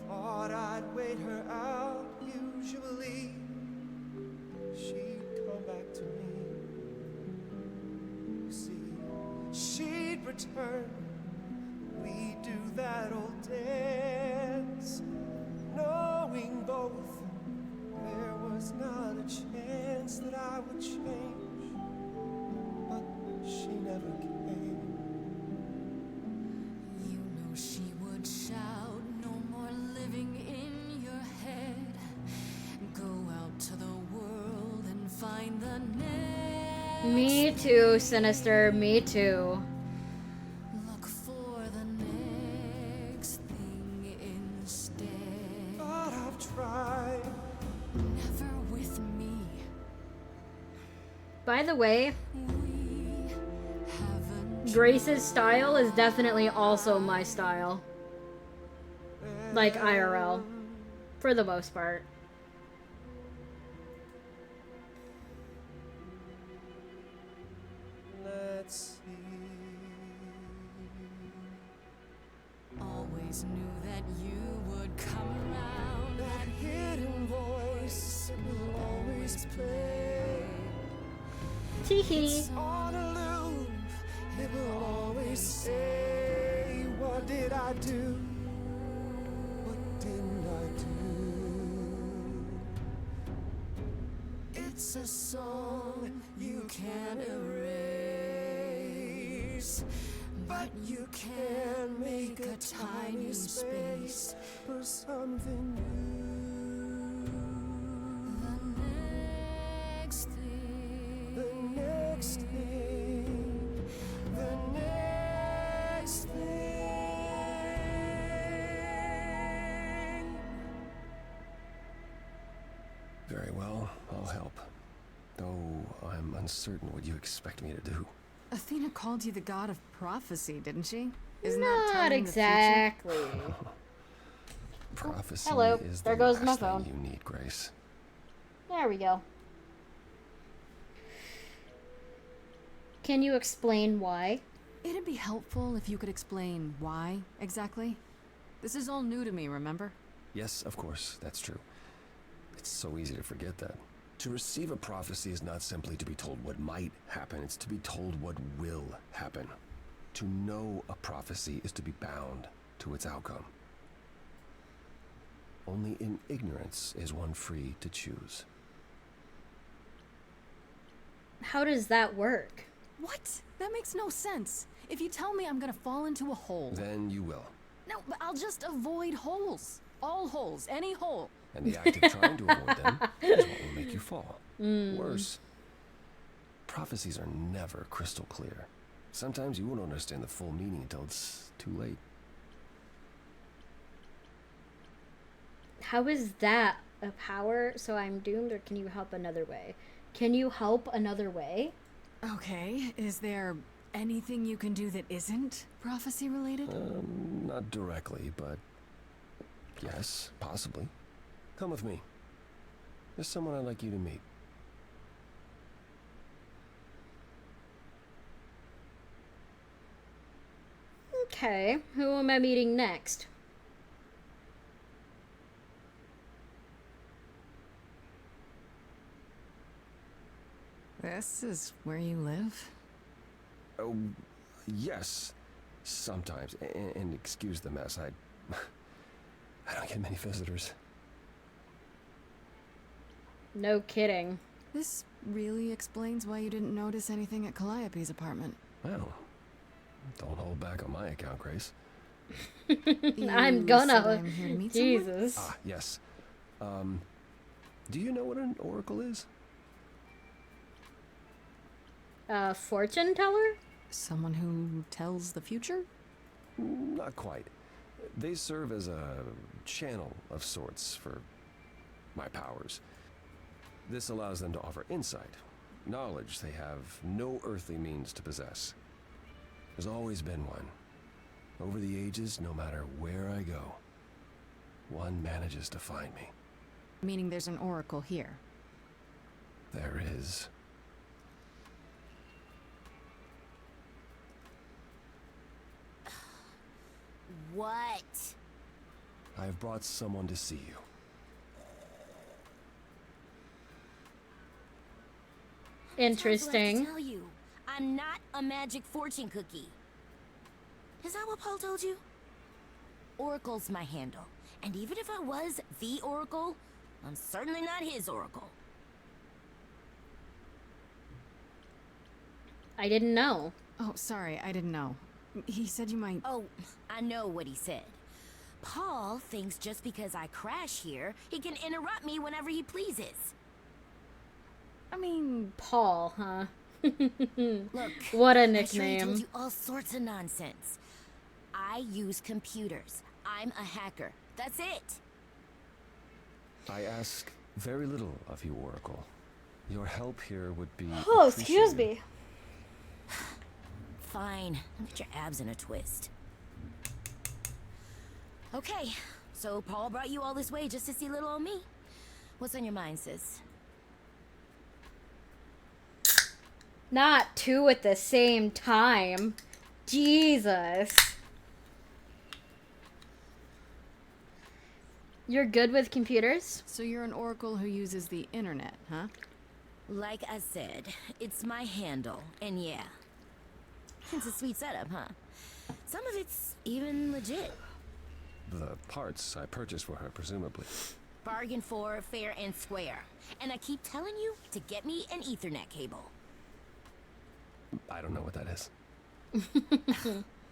thought I'd wait her out. Usually she'd come back to me. You see, she'd return. We'd do that old dance, knowing both there was not a chance that I would change. But she never came. You know she would shout, "No more living in your head. Go out to the world and find the next." Me too, Sinister. Me too. Look for the next thing instead. But I've tried. Never with me. By the way, We haven't Grace's style is definitely also my style. Like IRL. For the most part. Let's see. always knew that you would come around. That hidden voice will always play. Teehee. On a loop, it will always say, "What did I do? What didn't I do?" It's a song you can't erase, but you can make a tiny space for something new. The next thing, the next thing. Very well, I'll help. Though I'm uncertain what you expect me to do. Athena called you the god of prophecy, didn't she? Isn't Not that telling exactly. The future? Prophecy Hello, is there the goes my last phone. thing you need, Grace. There we go. Can you explain why? It'd be helpful if you could explain why, exactly. This is all new to me, remember? Yes, of course, that's true. It's so easy to forget that. To receive a prophecy is not simply to be told what might happen, it's to be told what will happen. To know a prophecy is to be bound to its outcome. Only in ignorance is one free to choose. How does that work? What? That makes no sense. If you tell me I'm gonna fall into a hole... Then you will. No, but I'll just avoid holes. All holes, any hole. And the act of trying to avoid them is what will make you fall. Worse, prophecies are never crystal clear. Sometimes you won't understand the full meaning until it's too late. How is that a power? So I'm doomed, or can you help another way? Can you help another way? Okay, is there anything you can do that isn't prophecy related? Not directly, but yes, possibly. Come with me. There's someone I'd like you to meet. Okay, who am I meeting next? This is where you live? Oh, yes. Sometimes. And excuse the mess. I don't get many visitors. No kidding. This really explains why you didn't notice anything at Calliope's apartment. Well, don't hold back on my account, Grace. I'm said gonna. I'm here to meet someone? Jesus. Ah, yes. Do you know what an oracle is? Fortune teller? Someone who tells the future? Not quite. They serve as a channel of sorts for my powers. This allows them to offer insight, knowledge they have no earthly means to possess. There's always been one. Over the ages, no matter where I go, one manages to find me. Meaning there's an oracle here. There is. What? I have brought someone to see you. Interesting. I tell you, I'm not a magic fortune cookie. Is that what Paul told you? Oracle's my handle. And even if I was the Oracle, I'm certainly not his Oracle. I didn't know. Oh, sorry, I didn't know. He said you might... Oh, I know what he said. Paul thinks just because I crash here, he can interrupt me whenever he pleases. I mean... Paul, huh? Look, what a I'm sure he nickname. told you all sorts of nonsense. I use computers. I'm a hacker. That's it. I ask very little of you, Oracle. Your help here would be Oh, excuse appreciated. me. Fine. Get your abs in a twist. Okay, so Paul brought you all this way just to see little old me. What's on your mind, sis? Not two at the same time. Jesus. You're good with computers? So you're an oracle who uses the internet, huh? Like I said, it's my handle, and yeah. It's a sweet setup, huh? Some of it's even legit. The parts I purchased for her, presumably. Bargain for, fair and square. And I keep telling you to get me an Ethernet cable. I don't know what that is.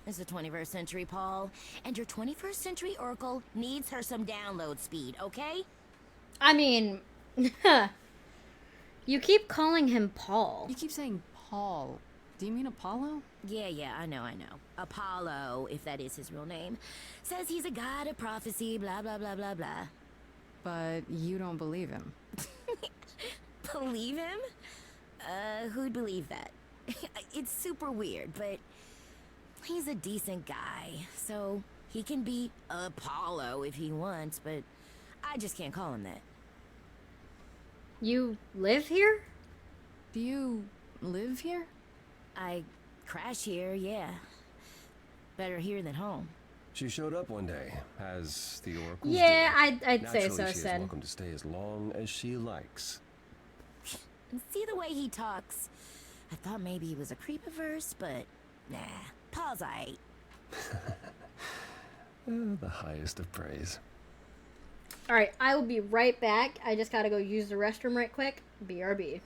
It's the 21st century, Paul. And your 21st century Oracle needs her some download speed, okay? I mean, you keep calling him Paul. You keep saying Paul. Do you mean Apollo? Yeah, I know. Apollo, if that is his real name, says he's a god of prophecy, blah, blah, blah, blah, blah. But you don't believe him. Believe him? Who'd believe that? It's super weird, but he's a decent guy, so he can be Apollo if he wants, but I just can't call him that. You live here? Do you live here? I crash here, yeah. Better here than home. She showed up one day, as the oracles Yeah, do. I'd say Naturally, so, she is Sid. welcome to stay as long as she likes. See the way he talks? I thought maybe he was a creepiverse, but nah. Paul's aight. The highest of praise. Alright, I will be right back. I just gotta go use the restroom right quick. BRB.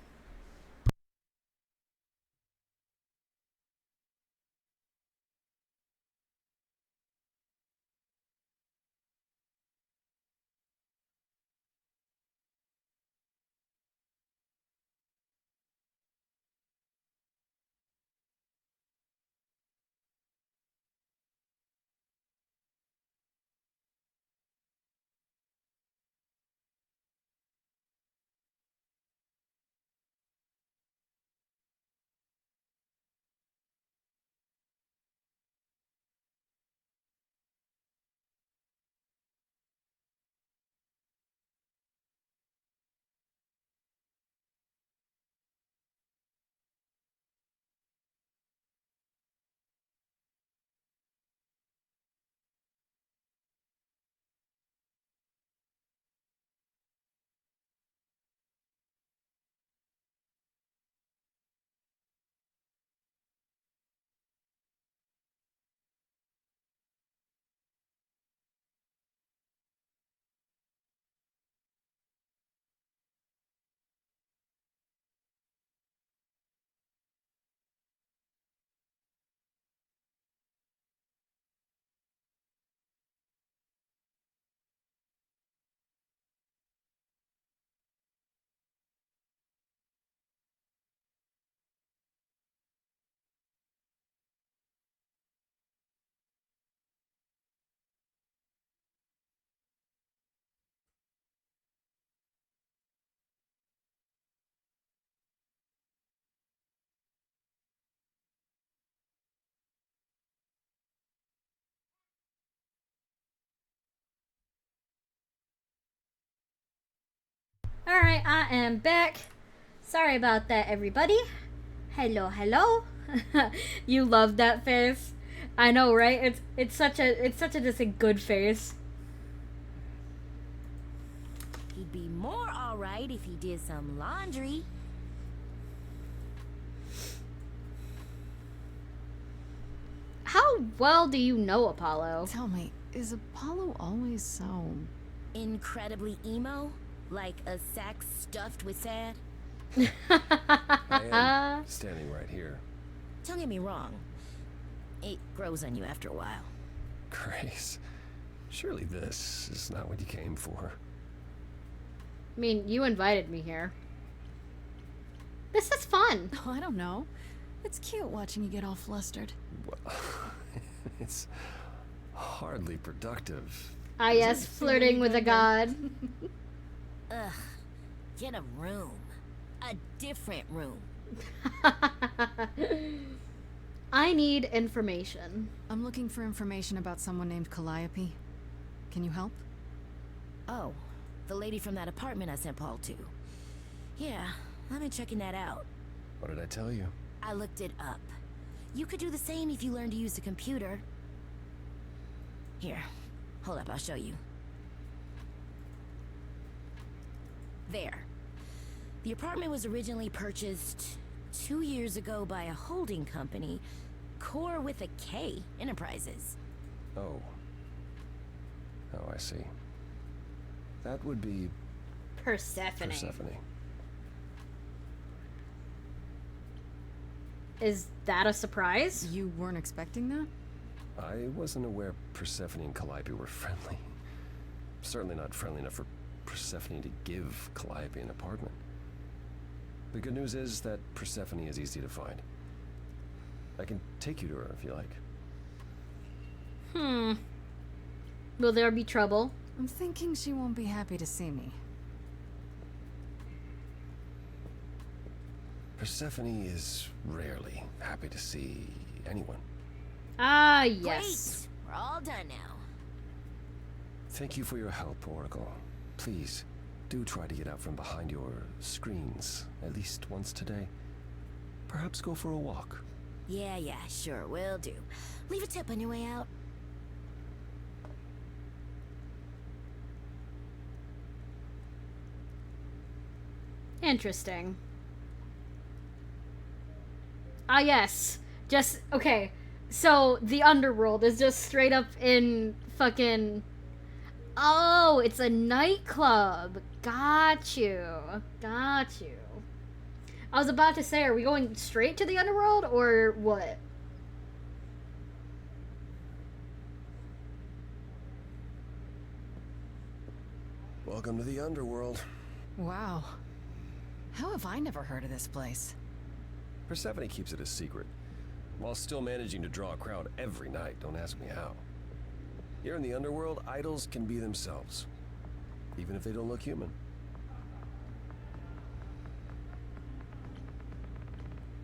Alright, I am back. Sorry about that, everybody. Hello, hello. You love that face. I know, right? It's such a just a good face. He'd be more alright if he did some laundry. How well do you know Apollo? Tell me, is Apollo always so... Incredibly emo? Like a sack stuffed with sand? I am standing right here. Don't get me wrong. It grows on you after a while. Grace, surely this is not what you came for. I mean, you invited me here. This is fun. Oh, I don't know. It's cute watching you get all flustered. Well, it's hardly productive. Ah, yes, flirting with a god. Ugh. Get a room. A different room. I need information. I'm looking for information about someone named Calliope. Can you help? Oh, the lady from that apartment I sent Paul to. Yeah, I've been checking that out. What did I tell you? I looked it up. You could do the same if you learned to use the computer. Here, hold up, I'll show you. There. The apartment was originally purchased 2 years ago by a holding company, Core with a K Enterprises. Oh. Oh, I see. That would be... Persephone. Persephone. Is that a surprise? You weren't expecting that? I wasn't aware Persephone and Calliope were friendly. Certainly not friendly enough for Persephone to give Calliope an apartment. The good news is that Persephone is easy to find. I can take you to her if you like. Will there be trouble? I'm thinking she won't be happy to see me. Persephone is rarely happy to see anyone. Ah, yes. Great! We're all done now. Thank you for your help, Oracle. Please, do try to get out from behind your screens at least once today. Perhaps go for a walk. Yeah, sure, will do. Leave a tip on your way out. Interesting. Ah, yes. Just, okay. So, the underworld is just straight up in fucking... Oh, it's a nightclub. Got you. Got you. I was about to say, are we going straight to the underworld, or what? Welcome to the underworld. Wow. How have I never heard of this place? Persephone keeps it a secret, while still managing to draw a crowd every night. Don't ask me how. Here in the underworld, idols can be themselves, even if they don't look human.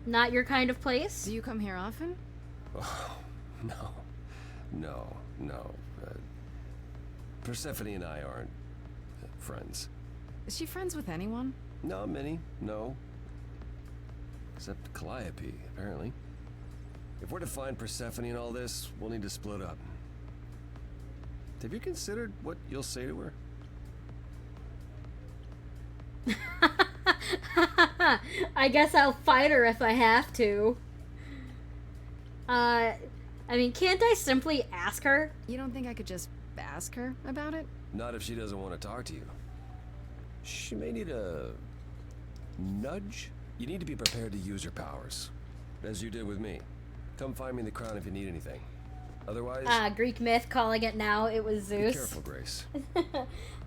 Not your kind of place? Do you come here often? Oh, no. Persephone and I aren't friends. Is she friends with anyone? Not many, no. Except Calliope, apparently. If we're to find Persephone in all this, we'll need to split up. Have you considered what you'll say to her? I guess I'll fight her if I have to. I mean, can't I simply ask her? You don't think I could just ask her about it? Not if she doesn't want to talk to you. She may need a nudge. You need to be prepared to use your powers, as you did with me. Come find me in the crown if you need anything. Otherwise... Greek myth calling it now. It was Zeus. Be careful, Grace.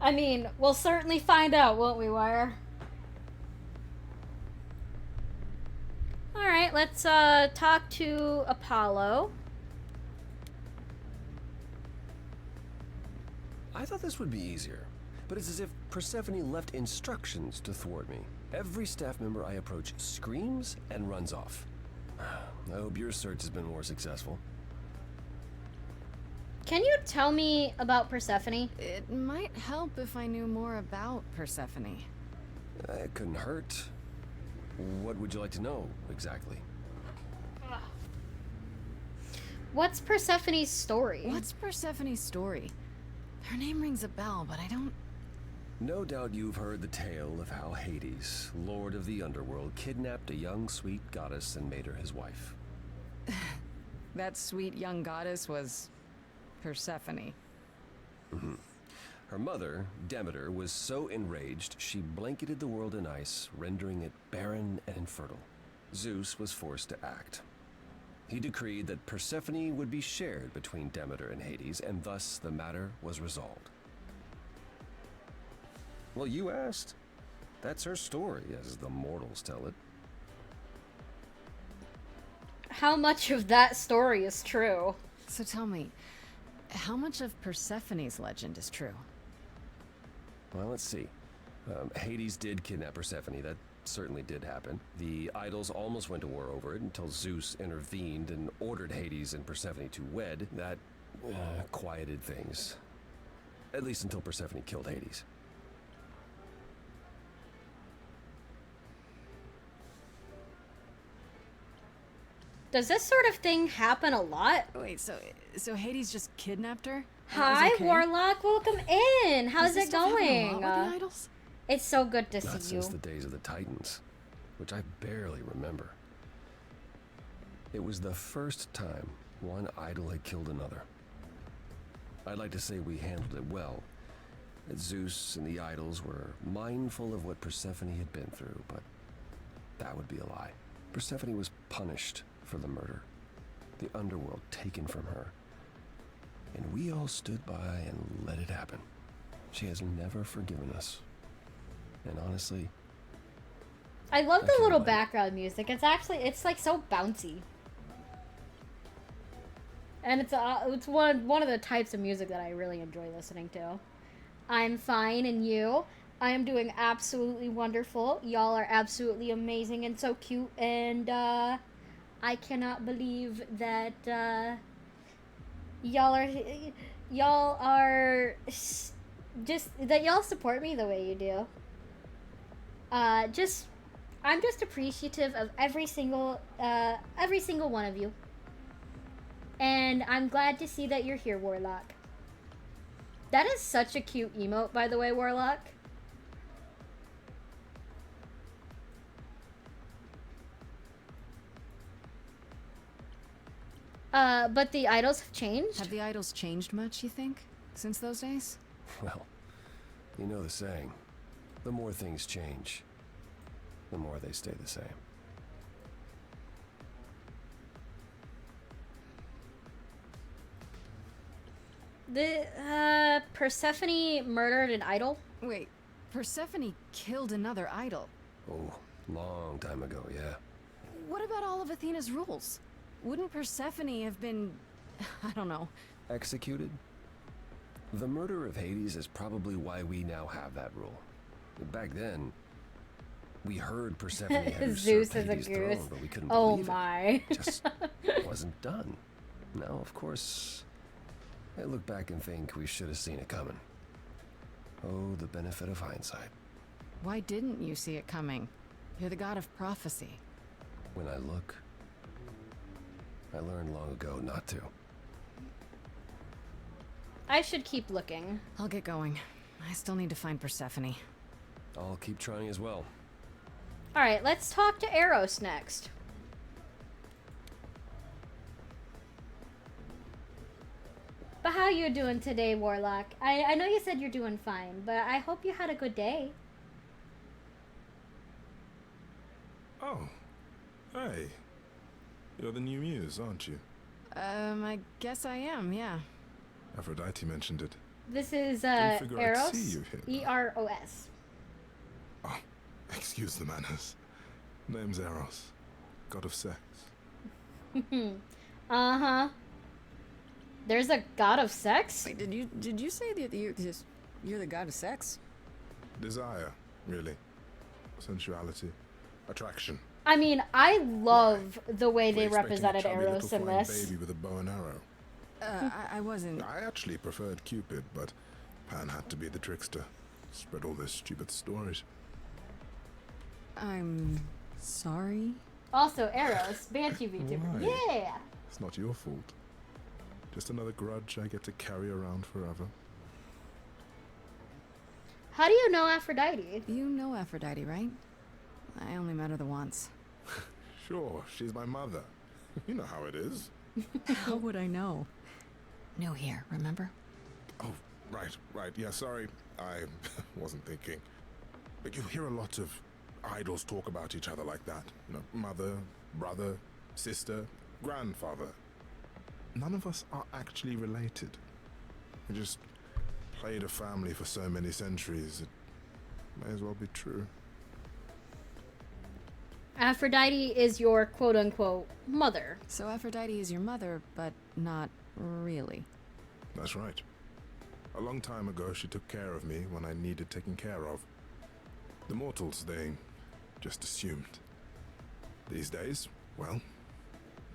I mean, we'll certainly find out, won't we, Wire? Alright, let's talk to Apollo. I thought this would be easier, but it's as if Persephone left instructions to thwart me. Every staff member I approach screams and runs off. I hope your search has been more successful. Can you tell me about Persephone? It might help if I knew more about Persephone. It couldn't hurt. What would you like to know, exactly? What's Persephone's story? What's Persephone's story? Her name rings a bell, but I don't... No doubt you've heard the tale of how Hades, lord of the underworld, kidnapped a young sweet goddess and made her his wife. That sweet young goddess was... Persephone. Mm-hmm. Her mother, Demeter, was so enraged she blanketed the world in ice, rendering it barren and infertile. Zeus was forced to act. He decreed that Persephone would be shared between Demeter and Hades, and thus the matter was resolved. Well, you asked. That's her story, as the mortals tell it. How much of that story is true? So tell me, how much of Persephone's legend is true? Well, let's see. Hades did kidnap Persephone. That certainly did happen. The idols almost went to war over it until Zeus intervened and ordered Hades and Persephone to wed. That quieted things. At least until Persephone killed Hades. Does this sort of thing happen a lot? Wait, so Hades just kidnapped her? Hi, okay? Warlock. Welcome in. How's it going? With the idols? It's so good to Not see you. since the days of the Titans, which I barely remember. It was the first time one idol had killed another. I'd like to say we handled it well. That Zeus and the idols were mindful of what Persephone had been through, but that would be a lie. Persephone was punished for the murder, the underworld taken from her, and we all stood by and let it happen. She has never forgiven us, and honestly, I love the little background music. It's like so bouncy, and it's one of the types of music that I really enjoy listening to. I'm fine, and you? I am doing absolutely wonderful. Y'all are absolutely amazing and so cute, and I cannot believe that y'all are just that y'all support me the way you do. I'm just appreciative of every single one of you, and I'm glad to see that you're here, Warlock. That is such a cute emote, by the way, Warlock. But the idols have changed? Have the idols changed much, you think, since those days? well, you know the saying, the more things change, the more they stay the same. The, Persephone murdered an idol? Wait, Persephone killed another idol? Oh, long time ago, yeah. What about all of Athena's rules? Wouldn't Persephone have been, I don't know... Executed? The murder of Hades is probably why we now have that rule. Back then, we heard Persephone had Zeus usurped is a Hades' goose. throne, but we couldn't Oh believe my. It just wasn't done. Now, of course, I look back and think we should have seen it coming. Oh, the benefit of hindsight. Why didn't you see it coming? You're the god of prophecy. When I look, I learned long ago not to. I should keep looking. I'll get going. I still need to find Persephone. I'll keep trying as well. Alright, let's talk to Eros next. But how you doing today, Warlock? I know you said you're doing fine, but I hope you had a good day. Oh. Hey. You're the new muse, aren't you? I guess I am, yeah. Aphrodite mentioned it. This is, Didn't figure I'd Eros. see you here, though. E-R-O-S. Oh, excuse the manners. Name's Eros. God of sex. Uh-huh. There's a god of sex? Wait, did you say that you're the god of sex? Desire, really. Sensuality. Attraction. I mean, I love the way they Were you expecting a represented chubby Eros little in flying this. baby with a bow and arrow. I wasn't... I actually preferred Cupid, but Pan had to be the trickster. Spread all those stupid stories. I'm sorry. Also, Eros, Banshee VTuber. Why? Yeah! It's not your fault. Just another grudge I get to carry around forever. How do you know Aphrodite? You know Aphrodite, right? I only met her the once. Sure, she's my mother. You know how it is. How would I know? New here, remember? Oh, right. Yeah, sorry. I wasn't thinking. But you hear a lot of idols talk about each other like that. You know, mother, brother, sister, grandfather. None of us are actually related. We just played a family for so many centuries. It may as well be true. Aphrodite is your quote-unquote mother. So Aphrodite is your mother, but not really. That's right. A long time ago, she took care of me when I needed taking care of. The mortals, they just assumed. These days, well,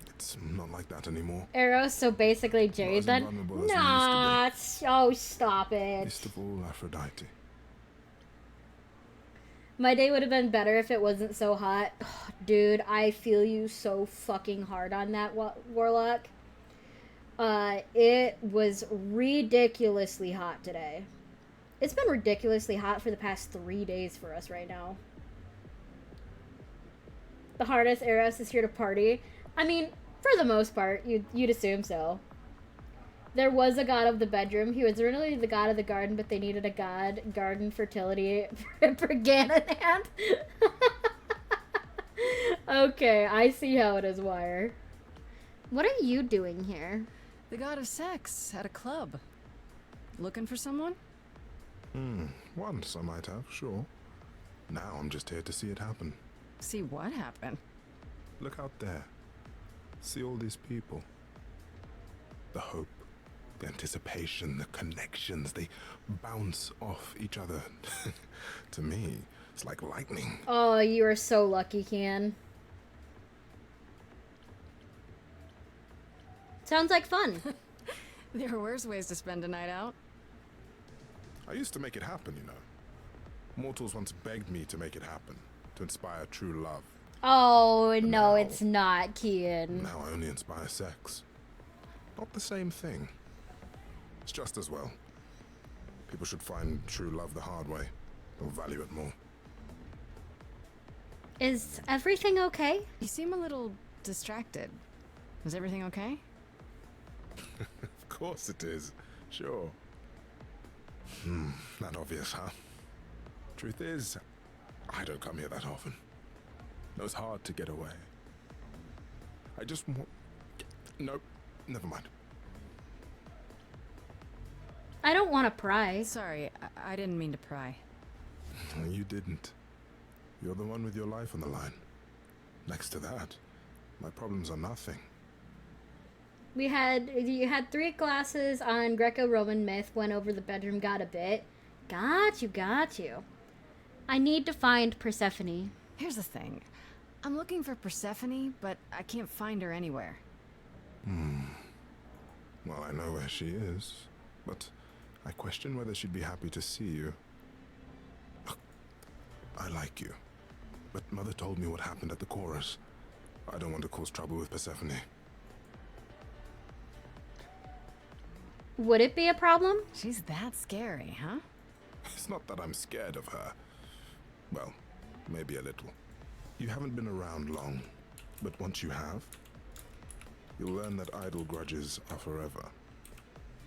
it's not like that anymore. Eros, so basically Jade then? vulnerable as we Nah, oh, stop it. Least of all, Aphrodite. My day would have been better if it wasn't so hot. Dude, I feel you so fucking hard on that warlock. It was ridiculously hot today. It's been ridiculously hot for the past 3 days for us right now. The hardest Eros is here to party. I mean, for the most part, you'd assume so. There was a god of the bedroom. He was originally the god of the garden, but they needed a garden fertility for Ganonand. Okay, I see how it is, Wire. What are you doing here? The god of sex at a club. Looking for someone? Once I might have, sure. Now I'm just here to see it happen. See what happen? Look out there. See all these people. The hope, the anticipation, the connections, they bounce off each other. To me, it's like lightning. Oh, you are so lucky, Can. Sounds like fun. There are worse ways to spend a night out. I used to make it happen, you know. Mortals once begged me to make it happen, to inspire true love. Oh, no, it's not, Kian. Now I only inspire sex. Not the same thing. It's just as well. People should find true love the hard way. They'll value it more. Is everything okay? You seem a little distracted. Is everything okay? Of course it is. Sure. Not obvious, huh? Truth is, I don't come here that often. No, it's hard to get away. I just want... Nope, never mind. I don't want to pry. Sorry, I didn't mean to pry. You didn't. You're the one with your life on the line. Next to that, my problems are nothing. You had 3 classes on Greco-Roman myth, went over the bedroom god a bit. Got you. I need to find Persephone. Here's the thing. I'm looking for Persephone, but I can't find her anywhere. Well, I know where she is, but I question whether she'd be happy to see you. I like you, but Mother told me what happened at the chorus. I don't want to cause trouble with Persephone. Would it be a problem? She's that scary, huh? It's not that I'm scared of her. Well, maybe a little. You haven't been around long, but once you have, you'll learn that idle grudges are forever.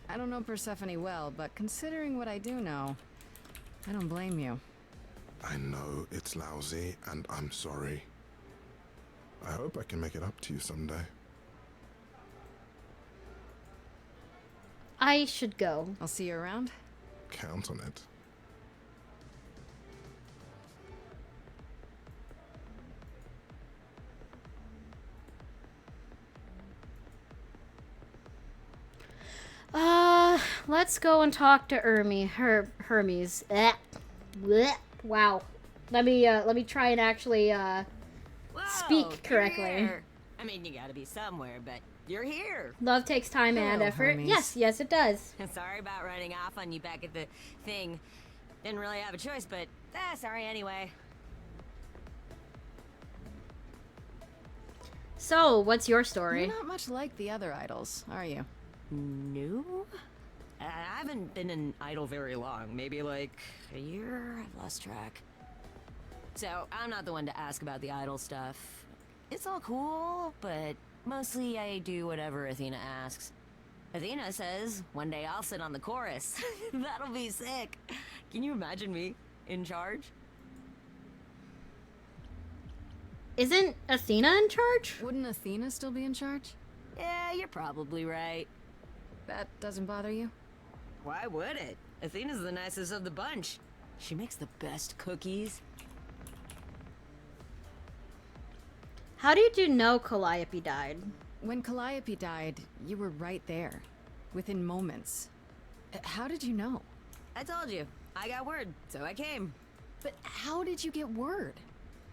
I don't know Persephone well, but considering what I do know, I don't blame you. I know it's lousy, and I'm sorry. I hope I can make it up to you someday. I should go. I'll see you around. Count on it. Let's go and talk to Hermes. Blech. Wow. Let me try and actually speak correctly. Here. I mean, you gotta be somewhere, but you're here. Love takes time and effort. Hermes. Yes, it does. Sorry about running off on you back at the thing. Didn't really have a choice, but sorry anyway. So, what's your story? You're not much like the other idols, are you? No? I haven't been an idol very long. Maybe like a year? I've lost track. So, I'm not the one to ask about the idol stuff. It's all cool, but mostly I do whatever Athena asks. Athena says, one day I'll sit on the chorus. That'll be sick. Can you imagine me in charge? Isn't Athena in charge? Wouldn't Athena still be in charge? Yeah, you're probably right. That doesn't bother you? Why would it? Athena's the nicest of the bunch. She makes the best cookies. How did you know Calliope died? When Calliope died, you were right there. Within moments. How did you know? I told you. I got word, so I came. But how did you get word?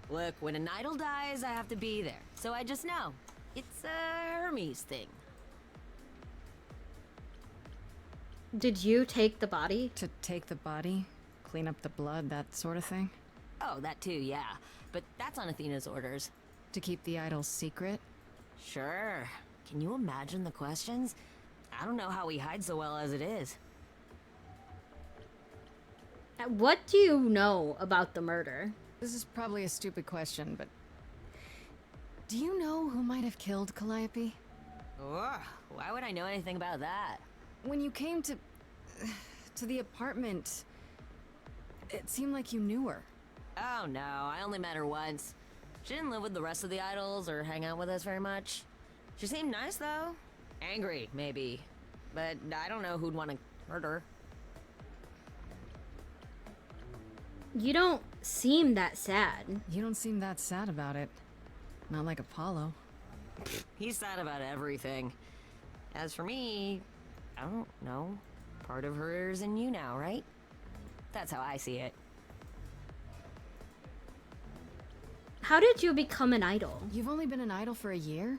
Look, when an idol dies, I have to be there. So I just know. It's a Hermes thing. Did you take the body? To take the body? Clean up the blood, that sort of thing? Oh, that too, yeah. But that's on Athena's orders. To keep the idols secret? Sure. Can you imagine the questions? I don't know how we hide so well as it is. What do you know about the murder? This is probably a stupid question, but... Do you know who might have killed Calliope? Ugh, why would I know anything about that? When you came to the apartment, it seemed like you knew her. Oh no, I only met her once. She didn't live with the rest of the idols or hang out with us very much. She seemed nice though. Angry, maybe. But I don't know who'd want to hurt her. You don't seem that sad. You don't seem that sad about it. Not like Apollo. He's sad about everything. As for me, I don't know. Part of her is in you now, right? That's how I see it. How did you become an idol? You've only been an idol for a year?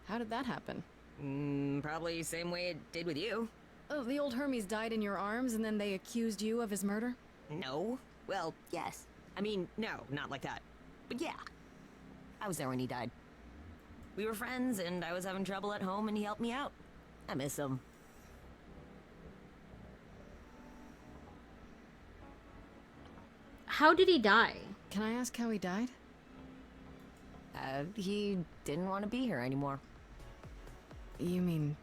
How did that happen? Probably same way it did with you. Oh, the old Hermes died in your arms and then they accused you of his murder? No. Well, yes. I mean, no, not like that. But yeah. I was there when he died. We were friends and I was having trouble at home and he helped me out. I miss him. How did he die? Can I ask how he died? He didn't want to be here anymore. You mean...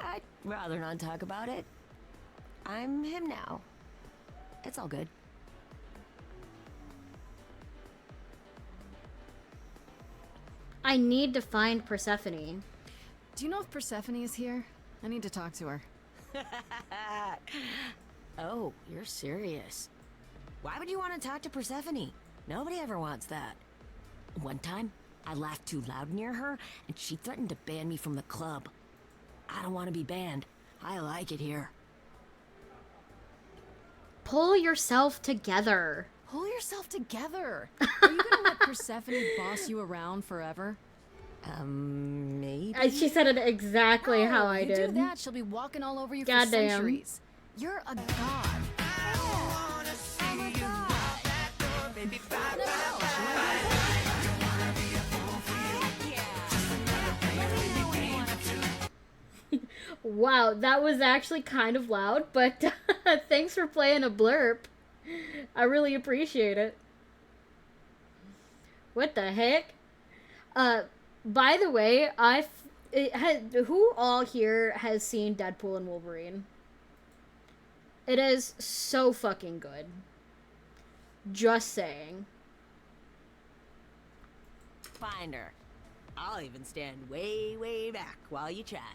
I'd rather not talk about it. I'm him now. It's all good. I need to find Persephone. Do you know if Persephone is here? I need to talk to her. Oh, you're serious. Why would you want to talk to Persephone? Nobody ever wants that. One time, I laughed too loud near her, and she threatened to ban me from the club. I don't want to be banned. I like it here. Pull yourself together. Pull yourself together. Are you gonna let Persephone boss you around forever? Maybe. She said it exactly how I did. You do that, she'll be walking all over you for Goddamn. centuries. You're a god. Wow, that was actually kind of loud, but thanks for playing a blurb. I really appreciate it. What the heck? By the way, who all here has seen Deadpool and Wolverine? It is so fucking good. Just saying. Find her. I'll even stand way, way back while you chat.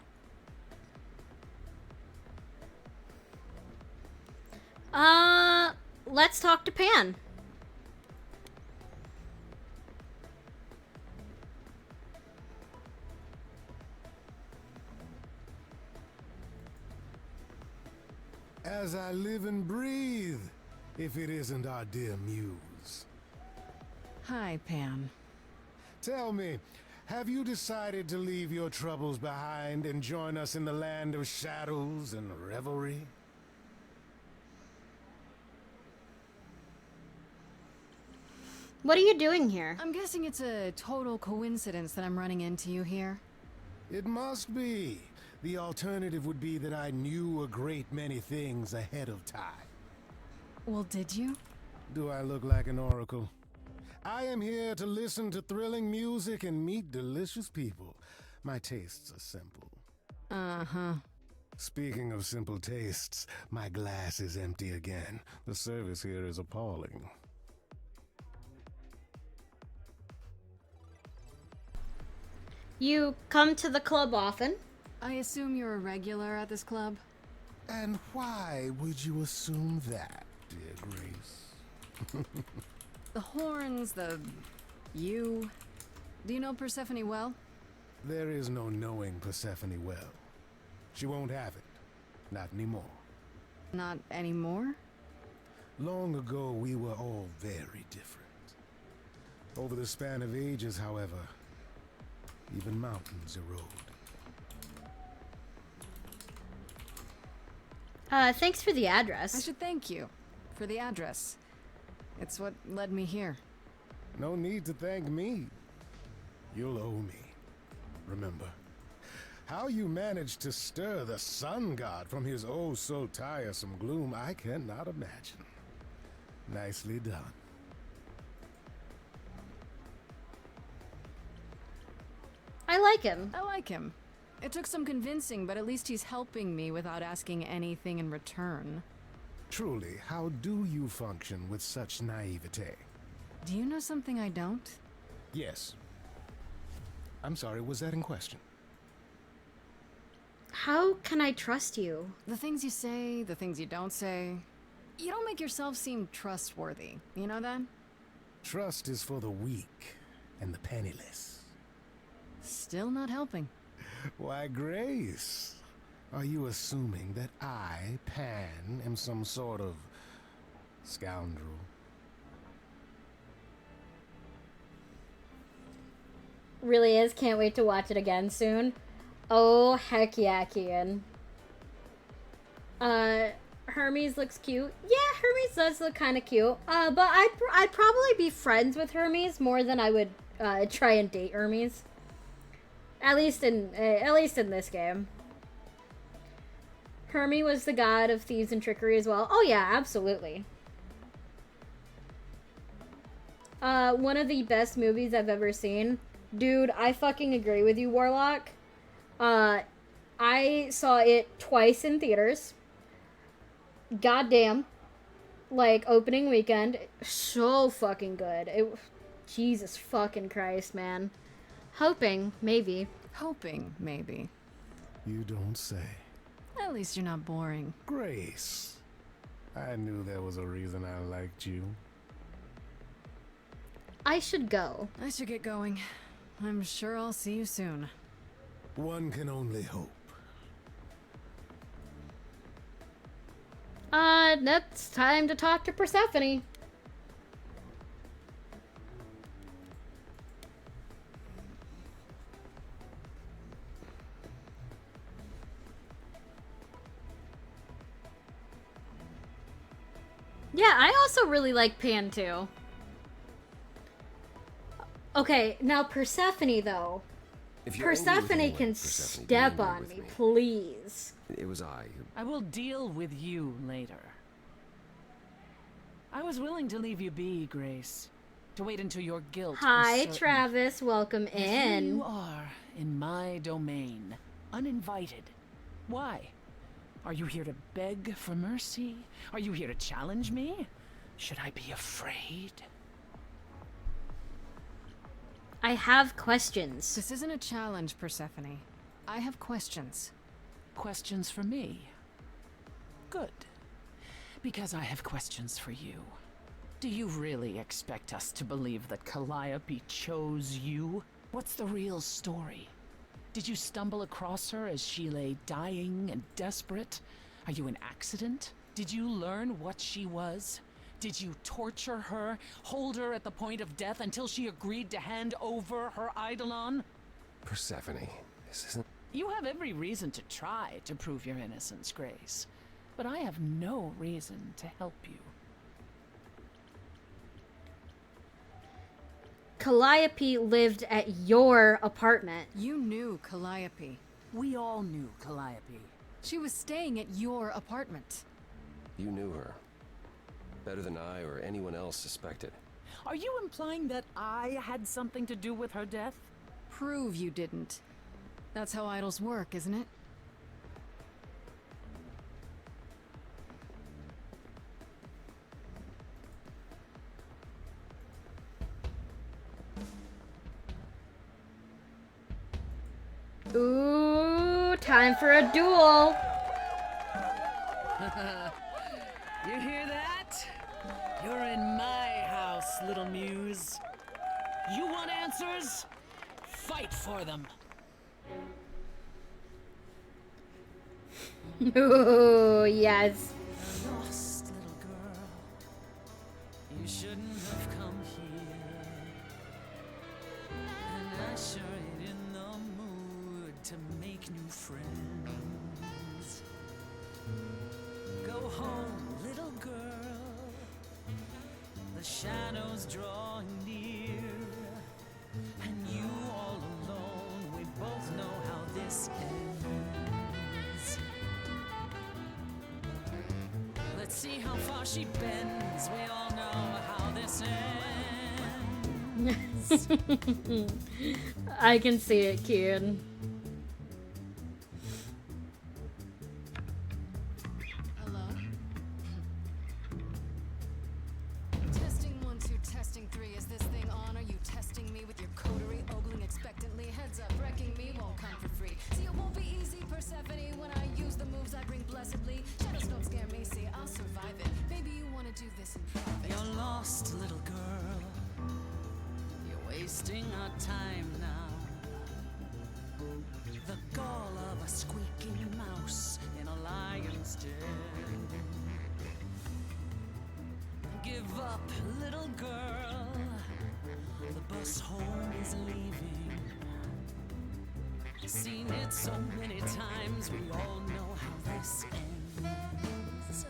Let's talk to Pan. As I live and breathe, if it isn't our dear muse. Hi, Pan. Tell me, have you decided to leave your troubles behind and join us in the land of shadows and revelry? What are you doing here? I'm guessing it's a total coincidence that I'm running into you here. It must be. The alternative would be that I knew a great many things ahead of time. Well, did you? Do I look like an oracle? I am here to listen to thrilling music and meet delicious people. My tastes are simple. Uh-huh. Speaking of simple tastes, my glass is empty again. The service here is appalling. You come to the club often? I assume you're a regular at this club? And why would you assume that, dear Grace? The horns, you... Do you know Persephone well? There is no knowing Persephone well. She won't have it. Not anymore. Not anymore? Long ago, we were all very different. Over the span of ages, however, even mountains erode. Thanks for the address. I should thank you for the address. It's what led me here. No need to thank me. You'll owe me. Remember, how you managed to stir the sun god from his oh so tiresome gloom, I cannot imagine. Nicely done. I like him. I like him. It took some convincing, but at least he's helping me without asking anything in return. Truly, how do you function with such naivete? Do you know something I don't? Yes. I'm sorry, was that in question? How can I trust you? The things you say, the things you don't say. You don't make yourself seem trustworthy. You know that? Trust is for the weak and the penniless. Still not helping. Why, Grace, are you assuming that I, Pan, am some sort of scoundrel? Really is. Can't wait to watch it again soon. Oh, heck yeah, Kian. Hermes looks cute. Yeah, Hermes does look kind of cute. But I'd probably be friends with Hermes more than I would try and date Hermes. At least in this game. Hermes was the god of thieves and trickery as well. Oh yeah, absolutely. One of the best movies I've ever seen. Dude, I fucking agree with you, Warlock. I saw it twice in theaters. Goddamn. Like, opening weekend. So fucking good. Jesus fucking Christ, man. Hoping, maybe. Hoping, maybe. You don't say. At least you're not boring. Grace, I knew there was a reason I liked you. I should go. I should get going. I'm sure I'll see you soon. One can only hope. It's time to talk to Persephone. Yeah, I also really like Pan too. Okay, now Persephone though. If you're angry with Persephone anyone, can Persephone, be step angry on with me, me. please. It was I will deal with you later. I was willing to leave you be, Grace. To wait until your guilt was Hi, certain. Travis. Welcome And here in. you are, in my domain, uninvited. Why? Are you here to beg for mercy? Are you here to challenge me? Should I be afraid? I have questions. This isn't a challenge, Persephone. I have questions. Questions for me? Good. Because I have questions for you. Do you really expect us to believe that Calliope chose you? What's the real story? Did you stumble across her as she lay dying and desperate? Are you an accident? Did you learn what she was? Did you torture her, hold her at the point of death until she agreed to hand over her Eidolon? Persephone, this isn't... You have every reason to try to prove your innocence, Grace. But I have no reason to help you. Calliope lived at your apartment. You knew Calliope. We all knew Calliope. She was staying at your apartment. You knew her. Better than I or anyone else suspected. Are you implying that I had something to do with her death? Prove you didn't. That's how idols work, isn't it? Ooh, time for a duel. You hear that? You're in my house, little muse. You want answers? Fight for them. Ooh, yes. Lost little girl. You shouldn't have come here. And I sure ain't in the mood to make new friends. Go home, little girl. The shadows drawing near. And you all alone, we both know how this ends. Let's see how far she bends. We all know how this ends. I can see it, kid. Hello? Testing 1, 2, testing 3. Is this thing on? Are you testing me with your coterie, ogling expectantly? Heads up, wrecking me won't come for free. See, it won't be easy, Persephone, when I use the moves I bring blessedly. Shadows don't scare me, see, I'll survive it. Maybe you wanna do this in private. You're lost, little girl. You're wasting our time now. The gall of a squeaking mouse in a lion's den. Give up, little girl. The bus home is leaving. Seen it so many times, we all know how this ends.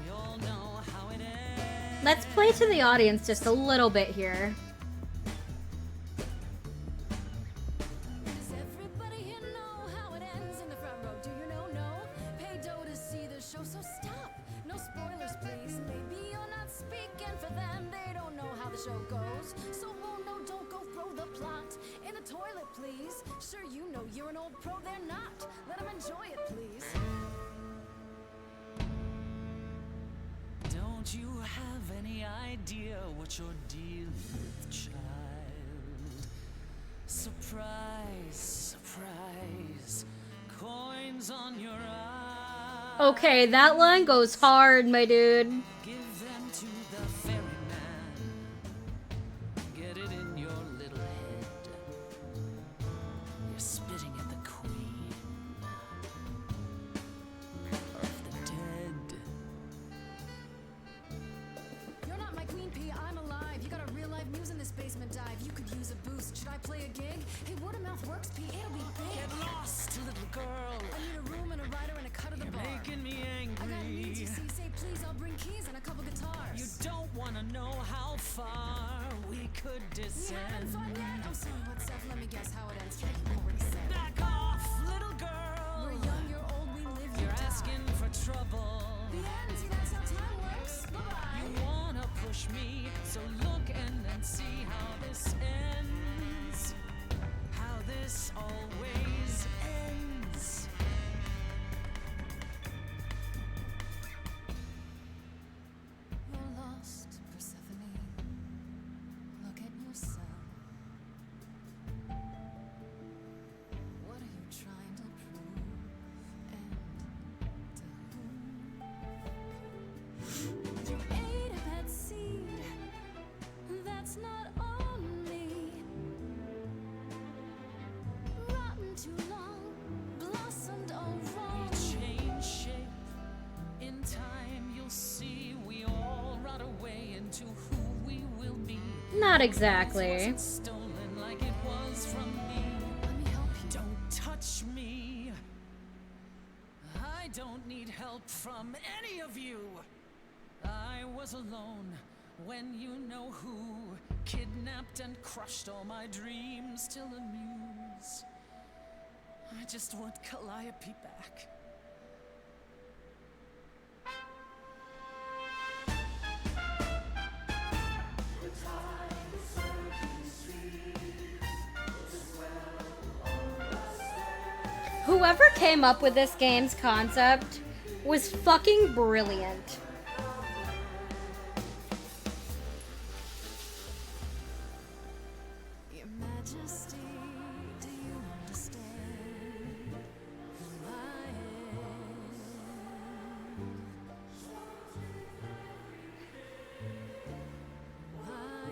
We all know how it ends. Let's play to the audience just a little bit here. Does everybody here know how it ends in the front row? Do you know? No. Pay dough to see the show, so stop. No spoilers, please. Maybe you're not speaking for them. They don't know how the show goes. So, oh no, don't go throw the plot in the toilet, please. Sure, you know you're an old pro, they're not. Let them enjoy it, please. Don't you have any idea what you're dealing with, child? Surprise, surprise. Coins on your eyes. Okay, that line goes hard, my dude. Give them to the ferryman. Get it in your little head. You're spitting at the queen of the dead. You're not my queen pea, I'm alive. You got a real life muse in this basement dive. You could use a boost. Should I play a gig? Hey, word of mouth works, P. It'll be big. Get lost, little girl. I need a room and a rider and a cut of the You're bar. making me I got angry. needs, you see. Say please, I'll bring keys and a couple guitars. You don't want to know how far we could You having descend. fun yet? I'm sorry, what's up? Let me guess how it ends. Yeah, you already said. Back off, little girl. We're young, you're old, we live, you You're die. asking for trouble. The end, see, that's how time works. Bye-bye. You wanna push me, so look and then see how this ends. How this always ends. You're lost, Persephone. Look at yourself. What are you trying to prove? And to whom? You ate a bad seed. That's not on me. Rotten too long, blossomed all wrong. We change shape. In time, you'll see we all rot away into who we will be. Not exactly. Wasn't stolen like it was from me. Let me help you. Don't touch me. I don't need help from any of you. I was alone When you know who kidnapped and crushed all my dreams till a muse. I just want Calliope back. Whoever came up with this game's concept was fucking brilliant. Your Majesty, do you understand who I am? Who I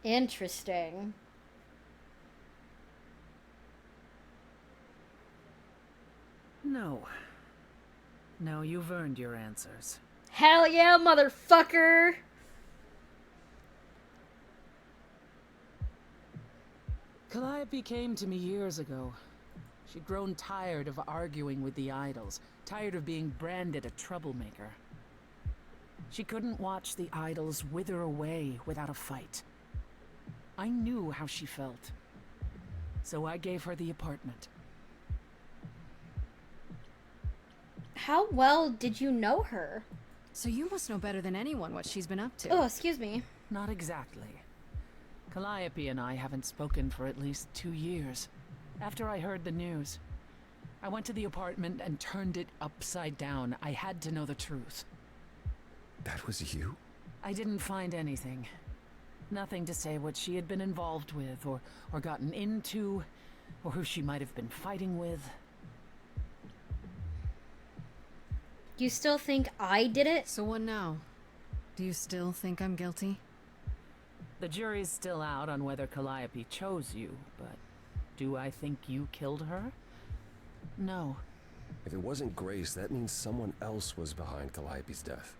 Interesting. No. No, you've earned your answers. Hell yeah, motherfucker! Calliope came to me years ago. She'd grown tired of arguing with the idols, tired of being branded a troublemaker. She couldn't watch the idols wither away without a fight. I knew how she felt. So I gave her the apartment. How well did you know her? So you must know better than anyone what she's been up to. Oh, excuse me. Not exactly. Calliope and I haven't spoken for at least 2 years. After I heard the news, I went to the apartment and turned it upside down. I had to know the truth. That was you? I didn't find anything. Nothing to say what she had been involved with, or gotten into, or who she might have been fighting with. You still think I did it? So what now? Do you still think I'm guilty? The jury's still out on whether Calliope chose you, but do I think you killed her? No. If it wasn't Grace, that means someone else was behind Calliope's death.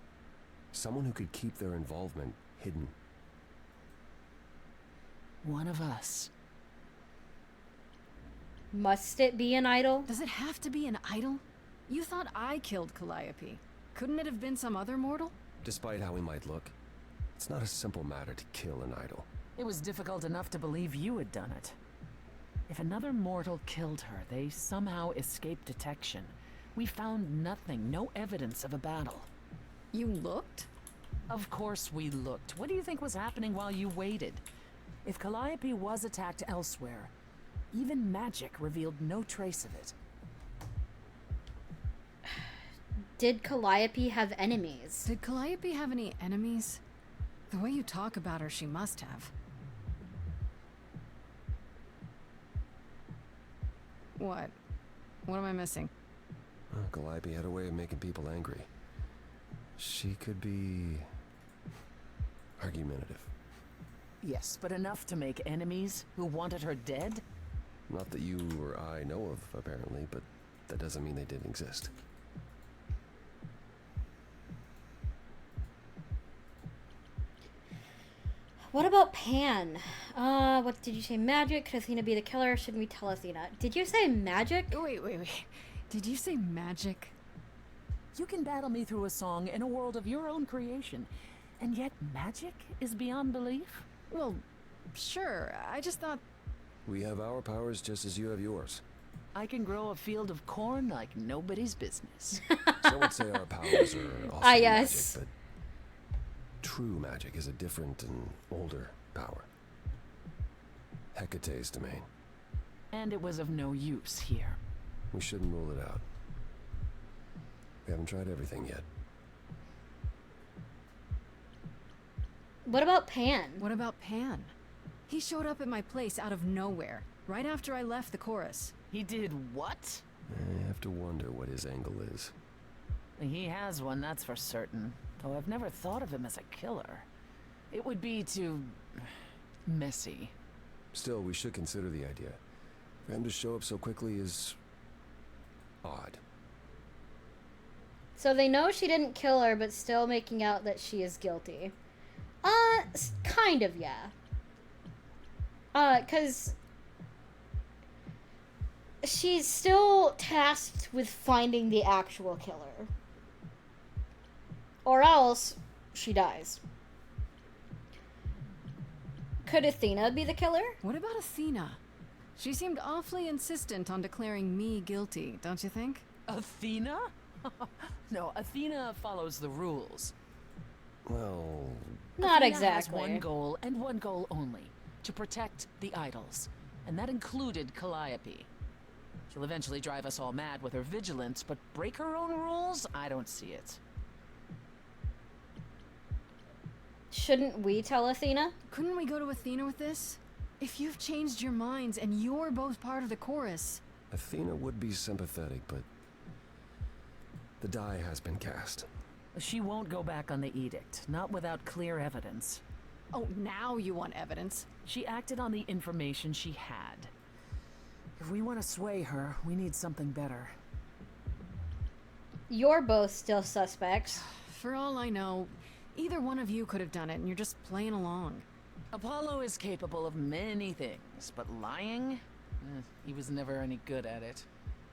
Someone who could keep their involvement hidden. One of us. Must it be an idol? Does it have to be an idol? You thought I killed Calliope. Couldn't it have been some other mortal? Despite how he might look, it's not a simple matter to kill an idol. It was difficult enough to believe you had done it. If another mortal killed her, they somehow escaped detection. We found nothing, no evidence of a battle. You looked? Of course we looked. What do you think was happening while you waited? If Calliope was attacked elsewhere, even magic revealed no trace of it. Did Calliope have enemies? Did Calliope have any enemies? The way you talk about her, she must have. What? What am I missing? Well, Calliope had a way of making people angry. She could be argumentative. Yes, but enough to make enemies who wanted her dead? Not that you or I know of, apparently, but that doesn't mean they didn't exist. What about Pan? What did you say? Magic? Could Athena be the killer? Shouldn't we tell Athena? Did you say magic? Wait. Did you say magic? You can battle me through a song in a world of your own creation, and yet magic is beyond belief? Well, sure. I just thought... We have our powers just as you have yours. I can grow a field of corn like nobody's business. Some would say our powers are also yes. magic, but true magic is a different and older power. Hecate's domain. And it was of no use here. We shouldn't rule it out. We haven't tried everything yet. What about Pan? What about Pan? He showed up at my place out of nowhere, right after I left the chorus. He did what? I have to wonder what his angle is. He has one, that's for certain. Though I've never thought of him as a killer. It would be too... messy. Still, we should consider the idea. For him to show up so quickly is... odd. So they know she didn't kill her, but still making out that she is guilty. Kind of, yeah. 'Cause she's still tasked with finding the actual killer. Or else she dies. Could Athena be the killer? What about Athena? She seemed awfully insistent on declaring me guilty, don't you think? Athena? No, Athena follows the rules. Well, Not Athena has exactly. one goal and one goal only: to protect the idols, and that included Calliope. She'll eventually drive us all mad with her vigilance, but break her own rules? I don't see it. Shouldn't we tell Athena? Couldn't we go to Athena with this? If you've changed your minds and you're both part of the chorus. Athena would be sympathetic, but the die has been cast. She won't go back on the edict, not without clear evidence. Oh, now you want evidence? She acted on the information she had. If we want to sway her, we need something better. You're both still suspects. For all I know, either one of you could have done it and you're just playing along. Apollo is capable of many things, but lying? He was never any good at it.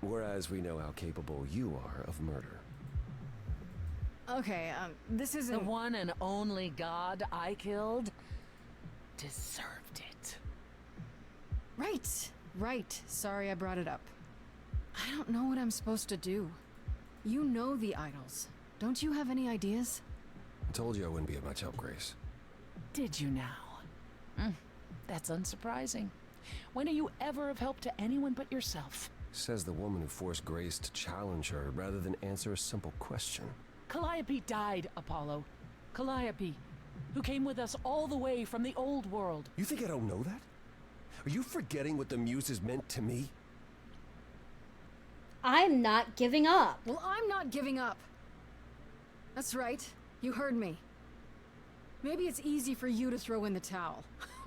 Whereas we know how capable you are of murder. Okay, this isn't... The one and only god I killed deserved it. Right. Sorry I brought it up. I don't know what I'm supposed to do. You know the idols. Don't you have any ideas? I told you I wouldn't be of much help, Grace. Did you now? That's unsurprising. When are you ever of help to anyone but yourself? Says the woman who forced Grace to challenge her rather than answer a simple question. Calliope died, Apollo. Calliope, who came with us all the way from the old world. You think I don't know that? Are you forgetting what the Muses meant to me? I'm not giving up. Well, I'm not giving up. That's right. You heard me. Maybe it's easy for you to throw in the towel.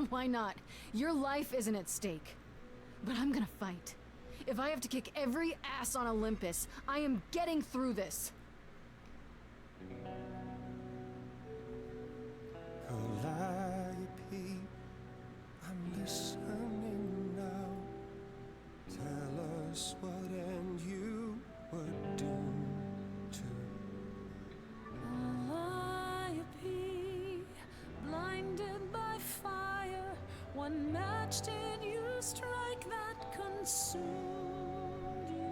Why not? Your life isn't at stake. But I'm gonna fight. If I have to kick every ass on Olympus, I am getting through this. Calliope, I'm listening now. Tell us what end you were doomed to. Calliope, blinded by fire, one match did you strike that consumed you.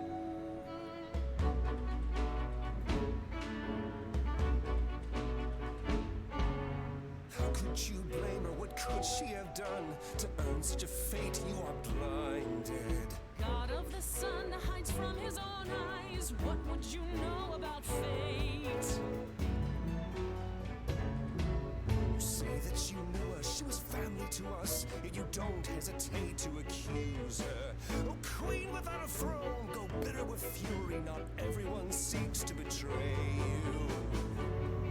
How could you blame her? What could she have done to earn such a fate? You are blinded. God of the sun hides from his own eyes. What would you know about fate? You say that you know her, she was family to us, yet you don't hesitate to accuse her. Oh, queen without a throne, go bitter with fury. Not everyone seeks to betray you.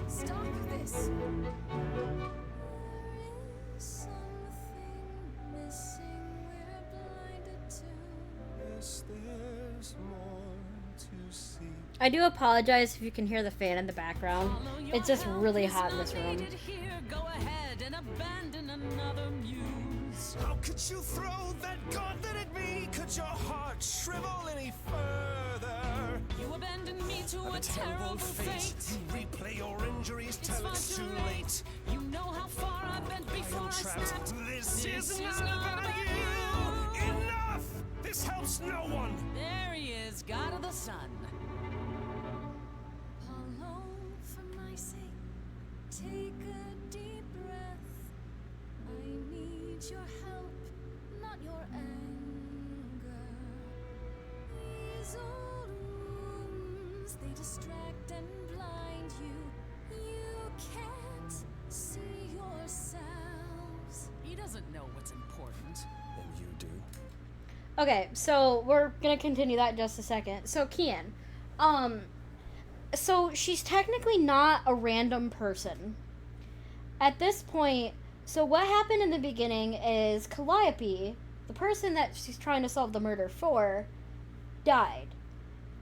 Stop this. Yes, there's more to see. I do apologize if you can hear the fan in the background. It's just really hot in this room. Go ahead and abandon another muse. How could you throw that gauntlet at me? Could your heart shrivel any further? You abandoned me to a terrible fate. You replay your injuries till it's too late. You know how far I bent before I snapped. This is not about you. Enough! This helps no one. There he is, god of the sun. Apollo, for my sake, take a deep breath. I need your help, not your anger. These old wounds, they distract and blind you. You can't see yourselves. He doesn't know what's important. And you do? Okay, so we're gonna continue that in just a second. So Kian, so she's technically not a random person. At this point, so what happened in the beginning is Calliope, the person that she's trying to solve the murder for, died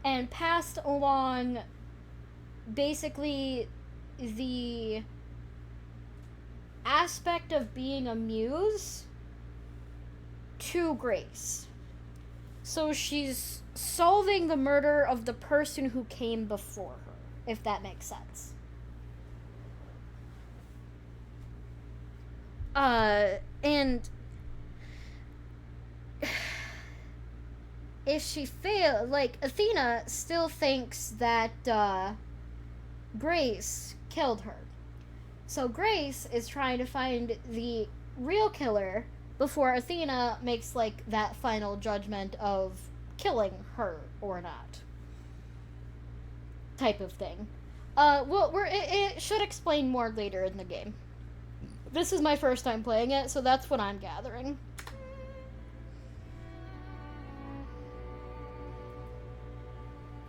and passed along basically the aspect of being a muse to Grace. So she's solving the murder of the person who came before her, if that makes sense. And if she failed, like, Athena still thinks that Grace killed her. So Grace is trying to find the real killer before Athena makes, like, that final judgment of killing her or not. Type of thing. Well, it should explain more later in the game. This is my first time playing it, so that's what I'm gathering.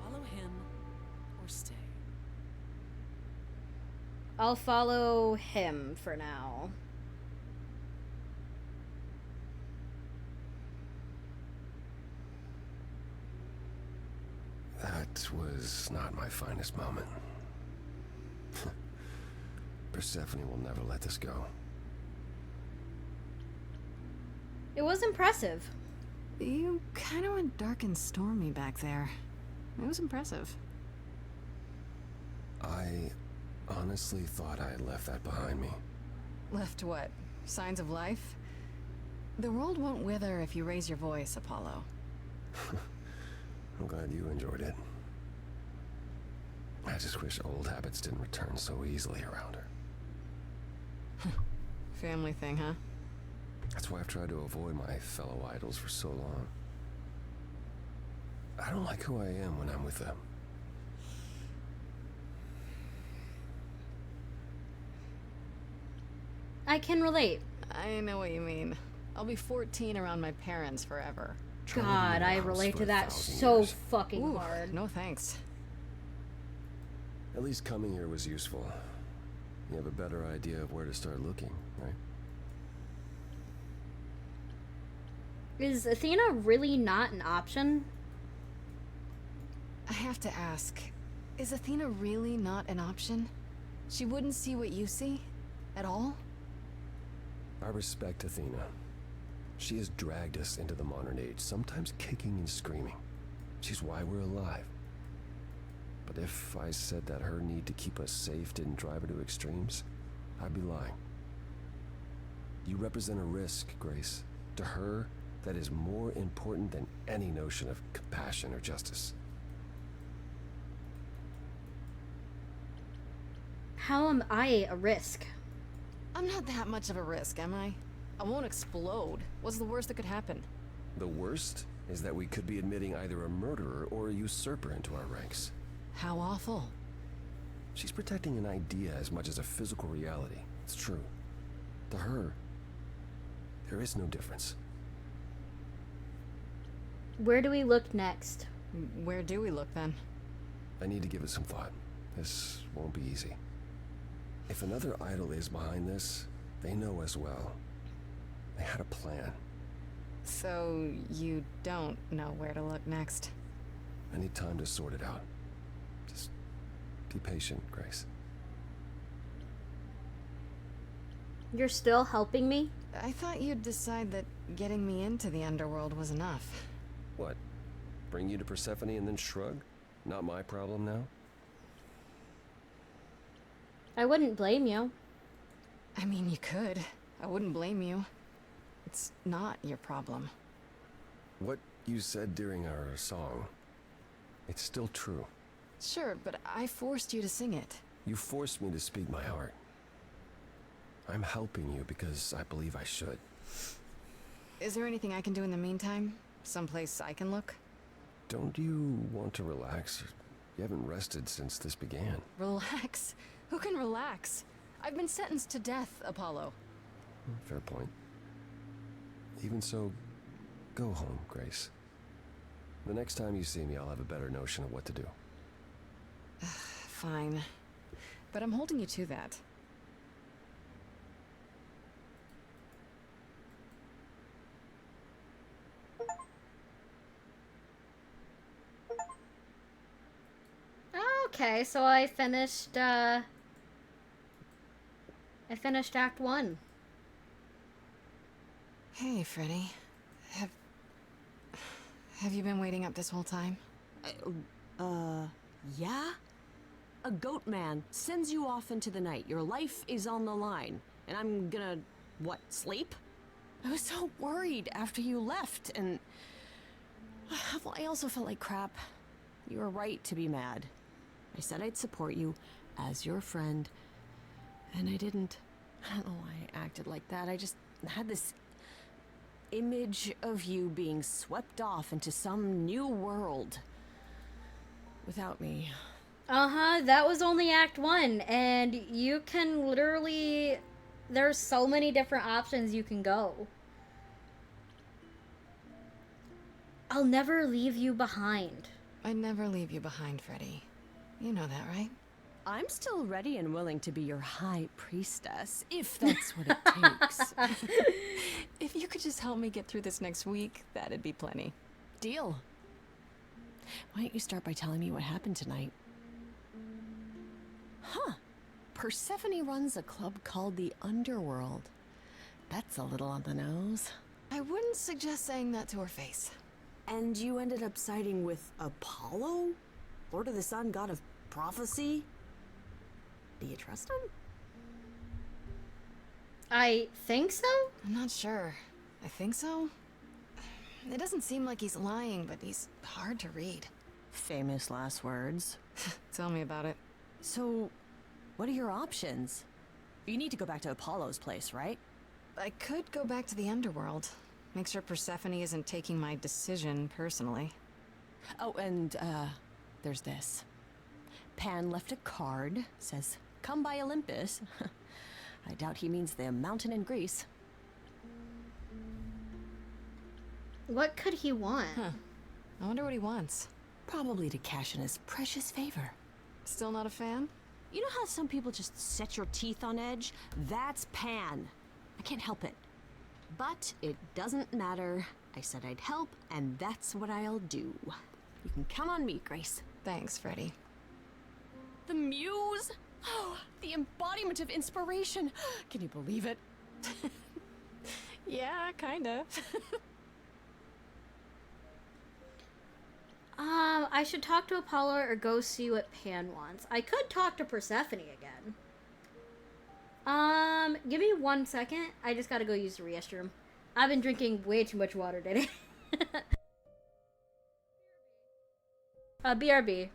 Follow him or stay. I'll follow him for now. That was not my finest moment. Persephone will never let this go. It was impressive. You kind of went dark and stormy back there. It was impressive. I honestly thought I had left that behind me. Left what? Signs of life? The world won't wither if you raise your voice, Apollo. I'm glad you enjoyed it. I just wish old habits didn't return so easily around her. Family thing, huh? That's why I've tried to avoid my fellow idols for so long. I don't like who I am when I'm with them. I can relate. I know what you mean. I'll be 14 around my parents forever. God, I relate to that so fucking hard. No thanks. At least coming here was useful. You have a better idea of where to start looking, right? Is Athena really not an option? I have to ask, is Athena really not an option? She wouldn't see what you see? At all? I respect Athena. She has dragged us into the modern age, sometimes kicking and screaming. She's why we're alive. But if I said that her need to keep us safe didn't drive her to extremes, I'd be lying. You represent a risk, Grace. To her, that is more important than any notion of compassion or justice. How am I a risk? I'm not that much of a risk, am I? I won't explode. What's the worst that could happen? The worst is that we could be admitting either a murderer or a usurper into our ranks. How awful. She's protecting an idea as much as a physical reality. It's true. To her, there is no difference. Where do we look next? Where do we look then? I need to give it some thought. This won't be easy. If another idol is behind this, they know as well. They had a plan. So you don't know where to look next? I need time to sort it out. Just be patient, Grace. You're still helping me? I thought you'd decide that getting me into the underworld was enough. What? Bring you to Persephone and then shrug? Not my problem now? I wouldn't blame you. I mean, you could. I wouldn't blame you. It's not your problem. What you said during our song, it's still true. Sure, but I forced you to sing it. You forced me to speak my heart. I'm helping you because I believe I should. Is there anything I can do in the meantime? Someplace I can look? Don't you want to relax? You haven't rested since this began. Relax? Who can relax? I've been sentenced to death, Apollo. Fair point. Even so, go home, Grace. The next time you see me, I'll have a better notion of what to do. Fine. But I'm holding you to that. Okay, so I finished Act 1. Hey, Freddy. Have you been waiting up this whole time? Yeah? A goat man sends you off into the night. Your life is on the line. And I'm gonna, what, sleep? I was so worried after you left, and... Well, I also felt like crap. You were right to be mad. I said I'd support you as your friend, and I didn't. I don't know why I acted like that. I just had this image of you being swept off into some new world without me. Uh-huh, that was only Act 1, and you can literally... There's so many different options you can go. I'll never leave you behind. I'd never leave you behind, Freddy. You know that, right? I'm still ready and willing to be your high priestess, if that's what it takes. If you could just help me get through this next week, that'd be plenty. Deal. Why don't you start by telling me what happened tonight? Huh. Persephone runs a club called the Underworld. That's a little on the nose. I wouldn't suggest saying that to her face. And you ended up siding with Apollo? Lord of the Sun, god of prophecy? Do you trust him? I think so? I'm not sure. I think so. It doesn't seem like he's lying, but he's hard to read. Famous last words. Tell me about it. So, what are your options? You need to go back to Apollo's place, right? I could go back to the Underworld. Make sure Persephone isn't taking my decision personally. Oh, and, there's this. Pan left a card, says, "Come by Olympus." I doubt he means the mountain in Greece. What could he want? Huh. I wonder what he wants. Probably to cash in his precious favor. Still not a fan? You know how some people just set your teeth on edge? That's Pan. I can't help it. But it doesn't matter. I said I'd help, and that's what I'll do. You can count on me, Grace. Thanks, Freddy. The muse? Oh, the embodiment of inspiration. Can you believe it? Yeah, kinda. I should talk to Apollo or go see what Pan wants. I could talk to Persephone again. Give me 1 second. I just gotta go use the restroom. I've been drinking way too much water today. BRB.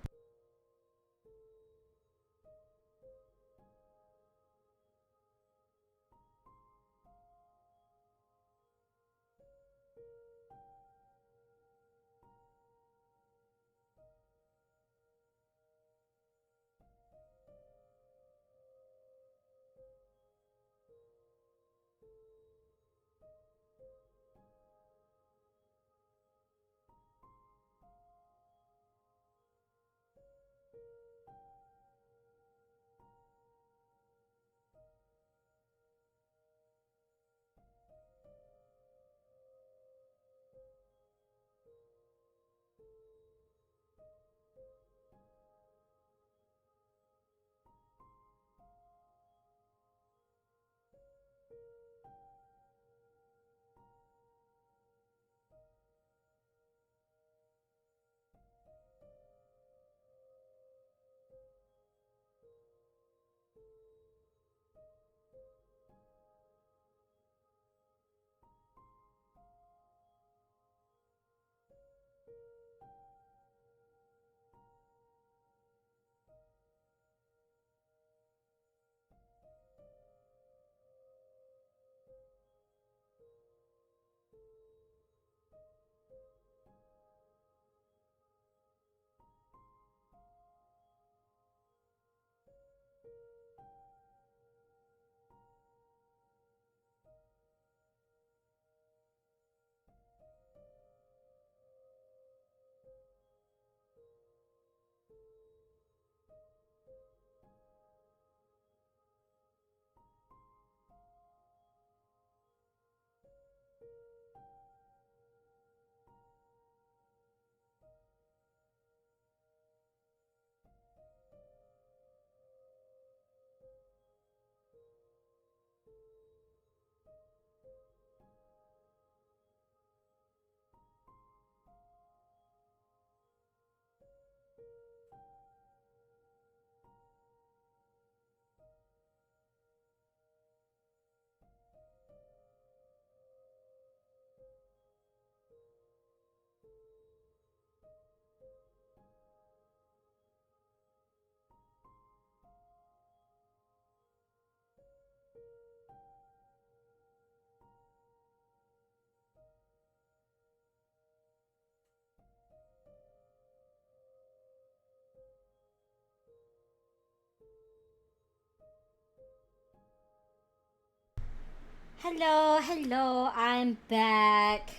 Hello, I'm back.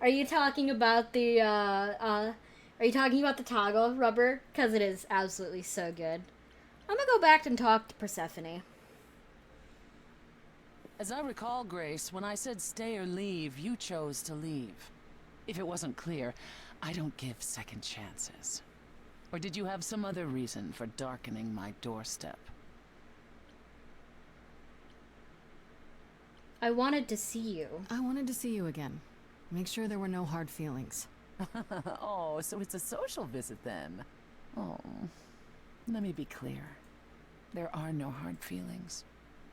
Are you talking about the toggle rubber? Because it is absolutely so good. I'm gonna go back and talk to Persephone. As I recall, Grace, when I said stay or leave, you chose to leave. If it wasn't clear, I don't give second chances. Or did you have some other reason for darkening my doorstep? I wanted to see you. I wanted to see you again. Make sure there were no hard feelings. Oh, so it's a social visit then. Oh, let me be clear. There are no hard feelings.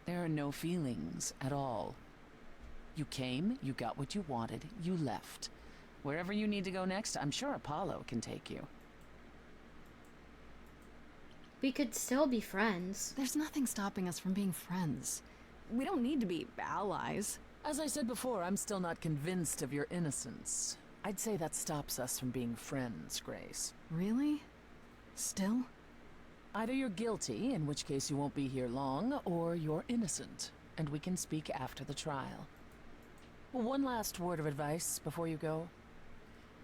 There are no feelings at all. You came, you got what you wanted, you left. Wherever you need to go next, I'm sure Apollo can take you. We could still be friends. There's nothing stopping us from being friends. We don't need to be allies. As I said before, I'm still not convinced of your innocence. I'd say that stops us from being friends, Grace. Really? Still? Either you're guilty, in which case you won't be here long, or you're innocent, and we can speak after the trial. One last word of advice before you go.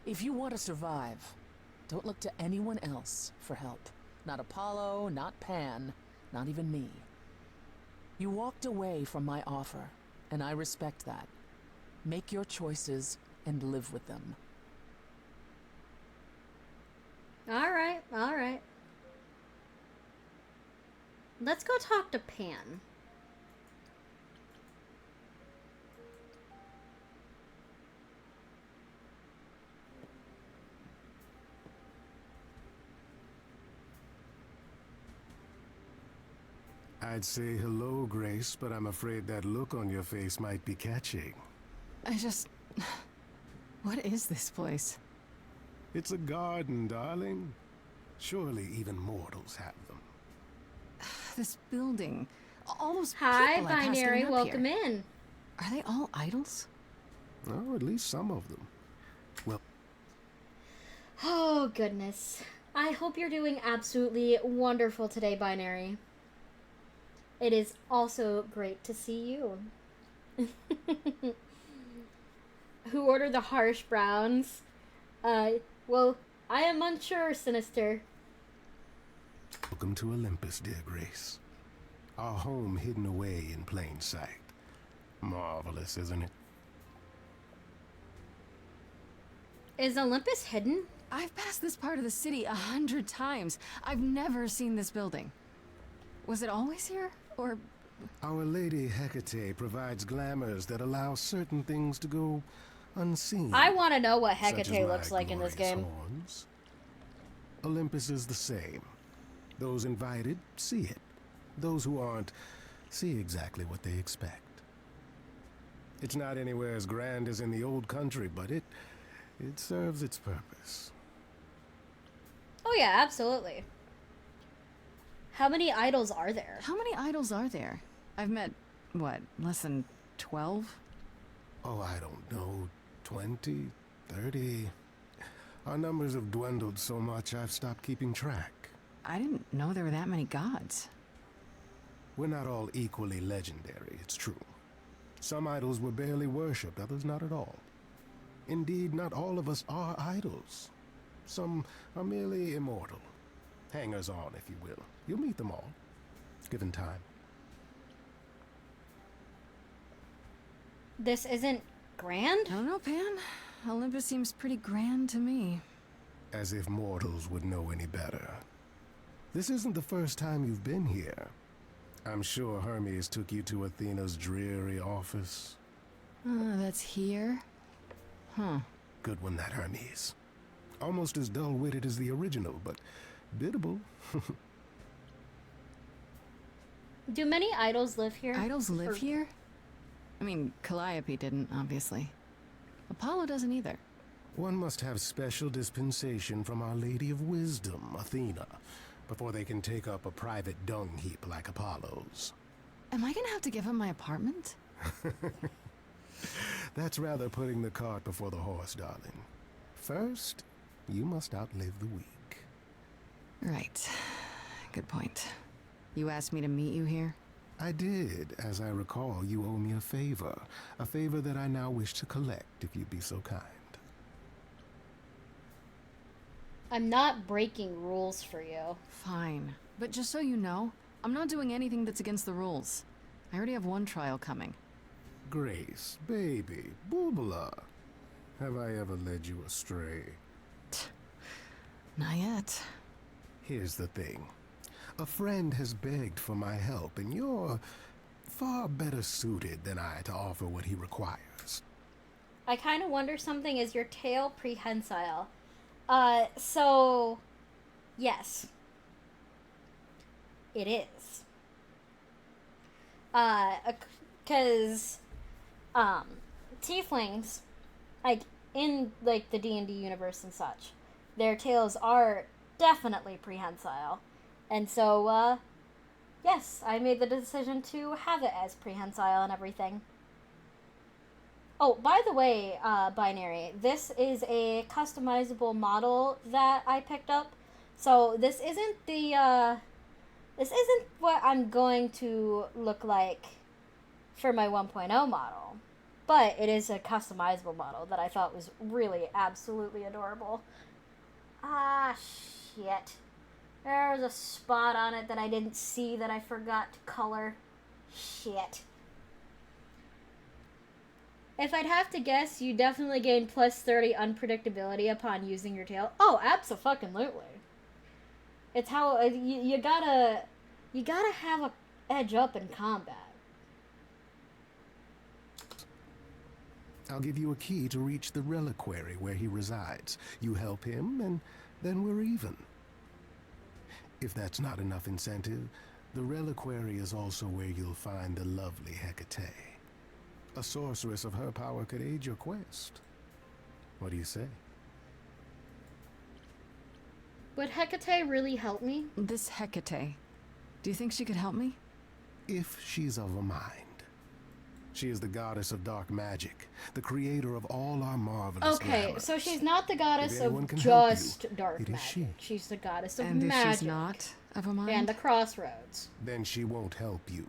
If you want to survive, don't look to anyone else for help. Not Apollo, not Pan, not even me. You walked away from my offer, and I respect that. Make your choices and live with them. Alright. Let's go talk to Pan. I'd say hello, Grace, but I'm afraid that look on your face might be catching. What is this place? It's a garden, darling. Surely even mortals have them. This building. All those Hi, people I passed Binary. going up Welcome here. in. Are they all idols? Oh, at least some of them. Well, Oh, goodness. I hope you're doing absolutely wonderful today, Binary. It is also great to see you. Who ordered the harsh browns? Well, I am unsure, Sinister. welcome to Olympus, dear Grace. Our home hidden away in plain sight. Marvelous, isn't it? Is Olympus hidden? I've passed this part of the city 100 times. I've never seen this building. Was it always here? Or... Our Lady Hecate provides glamours that allow certain things to go unseen. I want to know what such as Hecate my looks like in this glorious game. horns. Olympus is the same. Those invited see it. Those who aren't see exactly what they expect. It's not anywhere as grand as in the old country, but it serves its purpose. Oh yeah, absolutely. How many idols are there? How many idols are there? I've met, what, less than 12? Oh, I don't know. 20, 30. Our numbers have dwindled so much I've stopped keeping track. I didn't know there were that many gods. We're not all equally legendary, it's true. Some idols were barely worshipped, others not at all. Indeed, not all of us are idols. Some are merely immortal. Hangers-on, if you will. You'll meet them all, given time. This isn't grand? I don't know, Pan. Olympus seems pretty grand to me. As if mortals would know any better. This isn't the first time you've been here. I'm sure Hermes took you to Athena's dreary office. That's here? Huh. Good one, that Hermes. Almost as dull-witted as the original, but biddable. Do many idols live here? Idols live here? I mean, Calliope didn't, obviously. Apollo doesn't either. One must have special dispensation from Our Lady of Wisdom, Athena, before they can take up a private dung heap like Apollo's. Am I gonna have to give him my apartment? That's rather putting the cart before the horse, darling. First, you must outlive the week. Right. Good point. You asked me to meet you here? I did. As I recall, you owe me a favor that I now wish to collect, if you'd be so kind. I'm not breaking rules for you. Fine. But just so you know, I'm not doing anything that's against the rules. I already have one trial coming. Grace, baby, Boobala. Have I ever led you astray? Not yet. Here's the thing. A friend has begged for my help, and you're far better suited than I to offer what he requires. I kind of wonder something. Is your tail prehensile? So... Yes. It is. Because... tieflings, like, in, like, the D&D universe and such, their tails are definitely prehensile. And so, yes, I made the decision to have it as prehensile and everything. Oh, by the way, Binary, this is a customizable model that I picked up. So this isn't this isn't what I'm going to look like for my 1.0 model. But it is a customizable model that I thought was really absolutely adorable. Ah, shit. There was a spot on it that I didn't see that I forgot to color. Shit. If I'd have to guess, you definitely gain plus 30 unpredictability upon using your tail. Oh, abso-fucking-lutely. It's how you gotta have a edge up in combat. I'll give you a key to reach the reliquary where he resides. You help him, and then we're even. If that's not enough incentive, the reliquary is also where you'll find the lovely Hecate. A sorceress of her power could aid your quest. What do you say? Would Hecate really help me? This Hecate, do you think she could help me? If she's of a mind. She is the goddess of dark magic, the creator of all our marvelous Okay, glamour. so she's not the goddess If of anyone can help just you, dark it is magic. she. She's the goddess of And if magic. she's not of a mind? And the crossroads. Then she won't help you.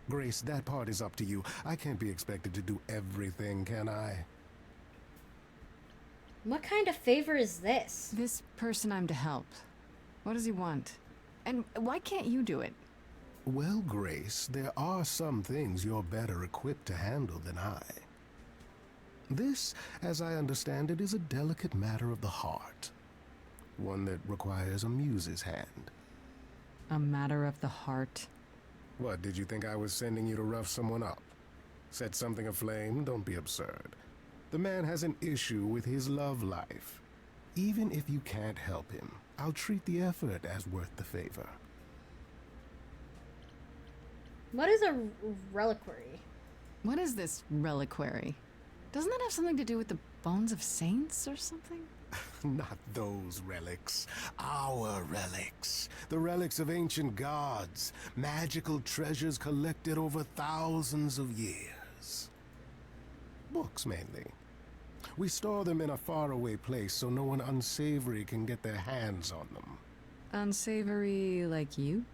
Grace, that part is up to you. I can't be expected to do everything, can I? What kind of favor is this? This person I'm to help. What does he want? And why can't you do it? Well, Grace, there are some things you're better equipped to handle than I. This, as I understand it, is a delicate matter of the heart. One that requires a muse's hand. A matter of the heart. What, did you think I was sending you to rough someone up? Set something aflame? Don't be absurd. The man has an issue with his love life. Even if you can't help him, I'll treat the effort as worth the favor. What is a reliquary? What is this reliquary? Doesn't that have something to do with the bones of saints or something? Not those relics. Our relics. The relics of ancient gods. Magical treasures collected over thousands of years. Books, mainly. We store them in a faraway place so no one unsavory can get their hands on them. Unsavory like you?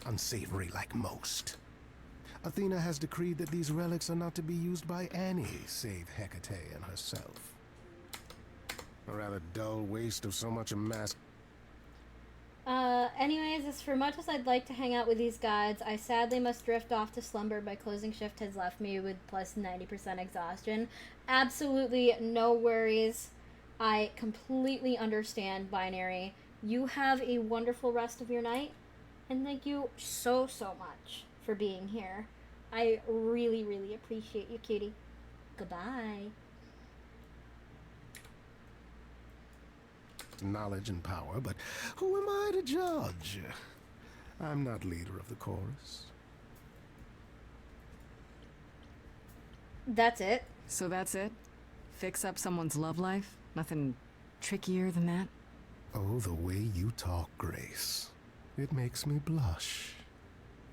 Unsavory like most. Athena has decreed that these relics are not to be used by any save Hecate and herself. A rather dull waste of so much amass. Anyways, as for much as I'd like to hang out with these guides, I sadly must drift off to slumber. My closing shift has left me with plus 90% exhaustion. Absolutely no worries. I completely understand, Binary. You have a wonderful rest of your night, and thank you so much for being here. I really, really appreciate you, cutie. Goodbye. Knowledge and power, but who am I to judge? I'm not leader of the chorus. That's it? So that's it? Fix up someone's love life? Nothing trickier than that? Oh, the way you talk, Grace. It makes me blush.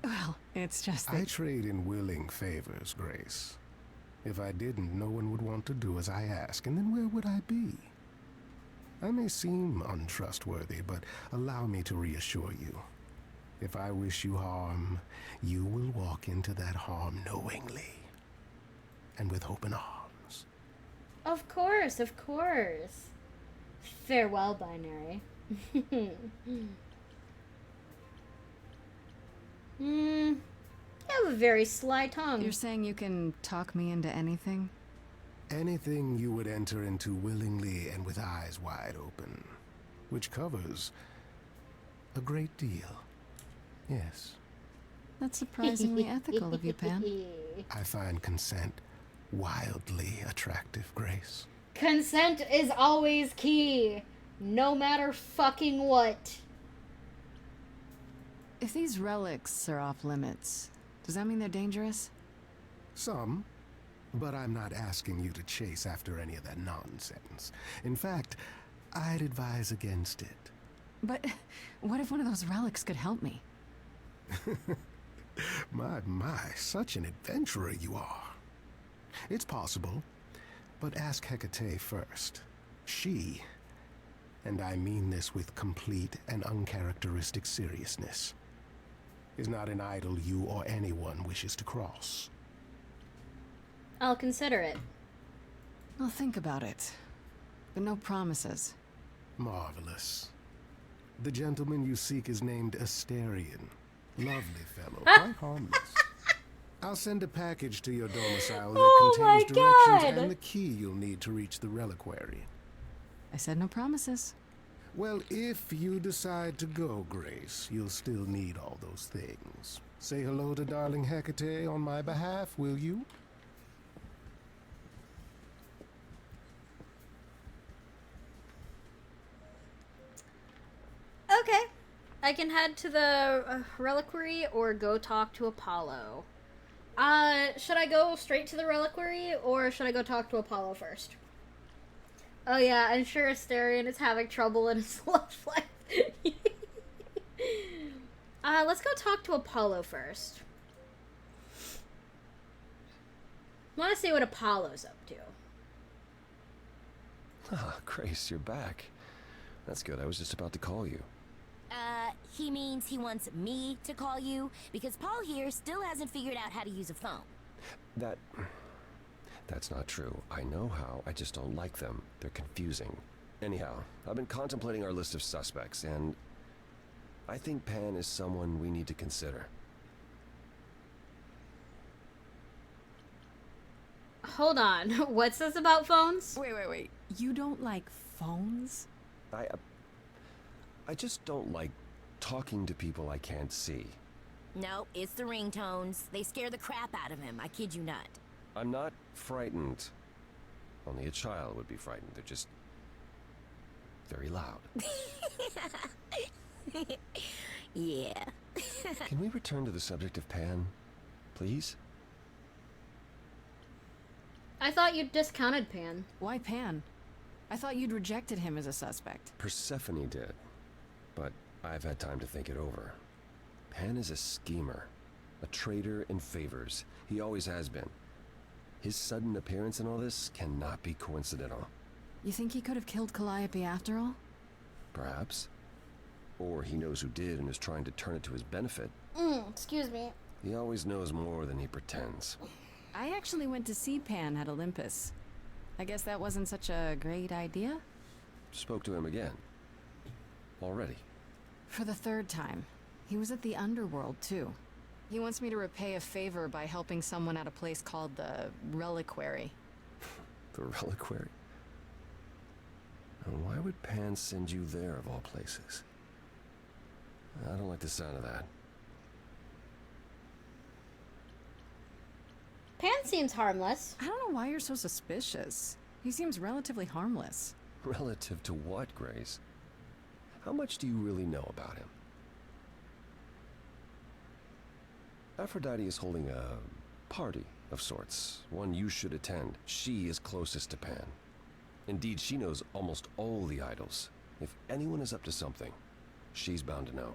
Well, it's just that... I trade in willing favors, Grace. If I didn't, no one would want to do as I ask, and then where would I be? I may seem untrustworthy, but allow me to reassure you. If I wish you harm, you will walk into that harm knowingly and with open arms. Of course, of course. Farewell, Binary. You have a very sly tongue. You're saying you can talk me into anything? Anything you would enter into willingly and with eyes wide open, which covers a great deal. Yes. That's surprisingly ethical of you, Pan. I find consent wildly attractive, Grace. Consent is always key, no matter fucking what. If these relics are off limits, does that mean they're dangerous? Some, but I'm not asking you to chase after any of that nonsense. In fact, I'd advise against it. But what if one of those relics could help me? My, such an adventurer you are. It's possible, but ask Hecate first. She, and I mean this with complete and uncharacteristic seriousness, is not an idol you or anyone wishes to cross. I'll consider it. I'll think about it, but no promises. Marvelous. The gentleman you seek is named Asterion. Lovely fellow, quite harmless. I'll send a package to your domicile that contains directions and the key you'll need to reach the reliquary. I said no promises. Well, if you decide to go, Grace, you'll still need all those things. Say hello to darling Hecate on my behalf, will you? Okay. I can head to the reliquary or go talk to Apollo. Should I go straight to the reliquary or should I go talk to Apollo first? Oh yeah, I'm sure Asterion is having trouble in his love life. Let's go talk to Apollo first. I want to see what Apollo's up to. Ah, Grace, you're back. That's good. I was just about to call you. He means he wants me to call you because Paul here still hasn't figured out how to use a phone. That's not true. I know how, I just don't like them. They're confusing. Anyhow, I've been contemplating our list of suspects, and I think Pan is someone we need to consider. Hold on. What's this about phones? Wait. You don't like phones? I just don't like talking to people I can't see. No, it's the ringtones. They scare the crap out of him. I kid you not. I'm not frightened. Only a child would be frightened. They're just very loud. Yeah. Can we return to the subject of Pan, please? I thought you discounted Pan. Why Pan? I thought you'd rejected him as a suspect. Persephone did, but I've had time to think it over. Pan is a schemer, a traitor in favors. He always has been. His sudden appearance in all this cannot be coincidental. You think he could have killed Calliope after all? Perhaps. Or he knows who did and is trying to turn it to his benefit. Excuse me. He always knows more than he pretends. I actually went to see Pan at Olympus. I guess that wasn't such a great idea? Spoke to him again. Already. For the third time. He was at the underworld, too. He wants me to repay a favor by helping someone at a place called the Reliquary. The Reliquary? And why would Pan send you there of all places? I don't like the sound of that. Pan seems harmless. I don't know why you're so suspicious. He seems relatively harmless. Relative to what, Grace? How much do you really know about him? Aphrodite is holding a party of sorts, one you should attend. She is closest to Pan. Indeed, she knows almost all the idols. If anyone is up to something, she's bound to know.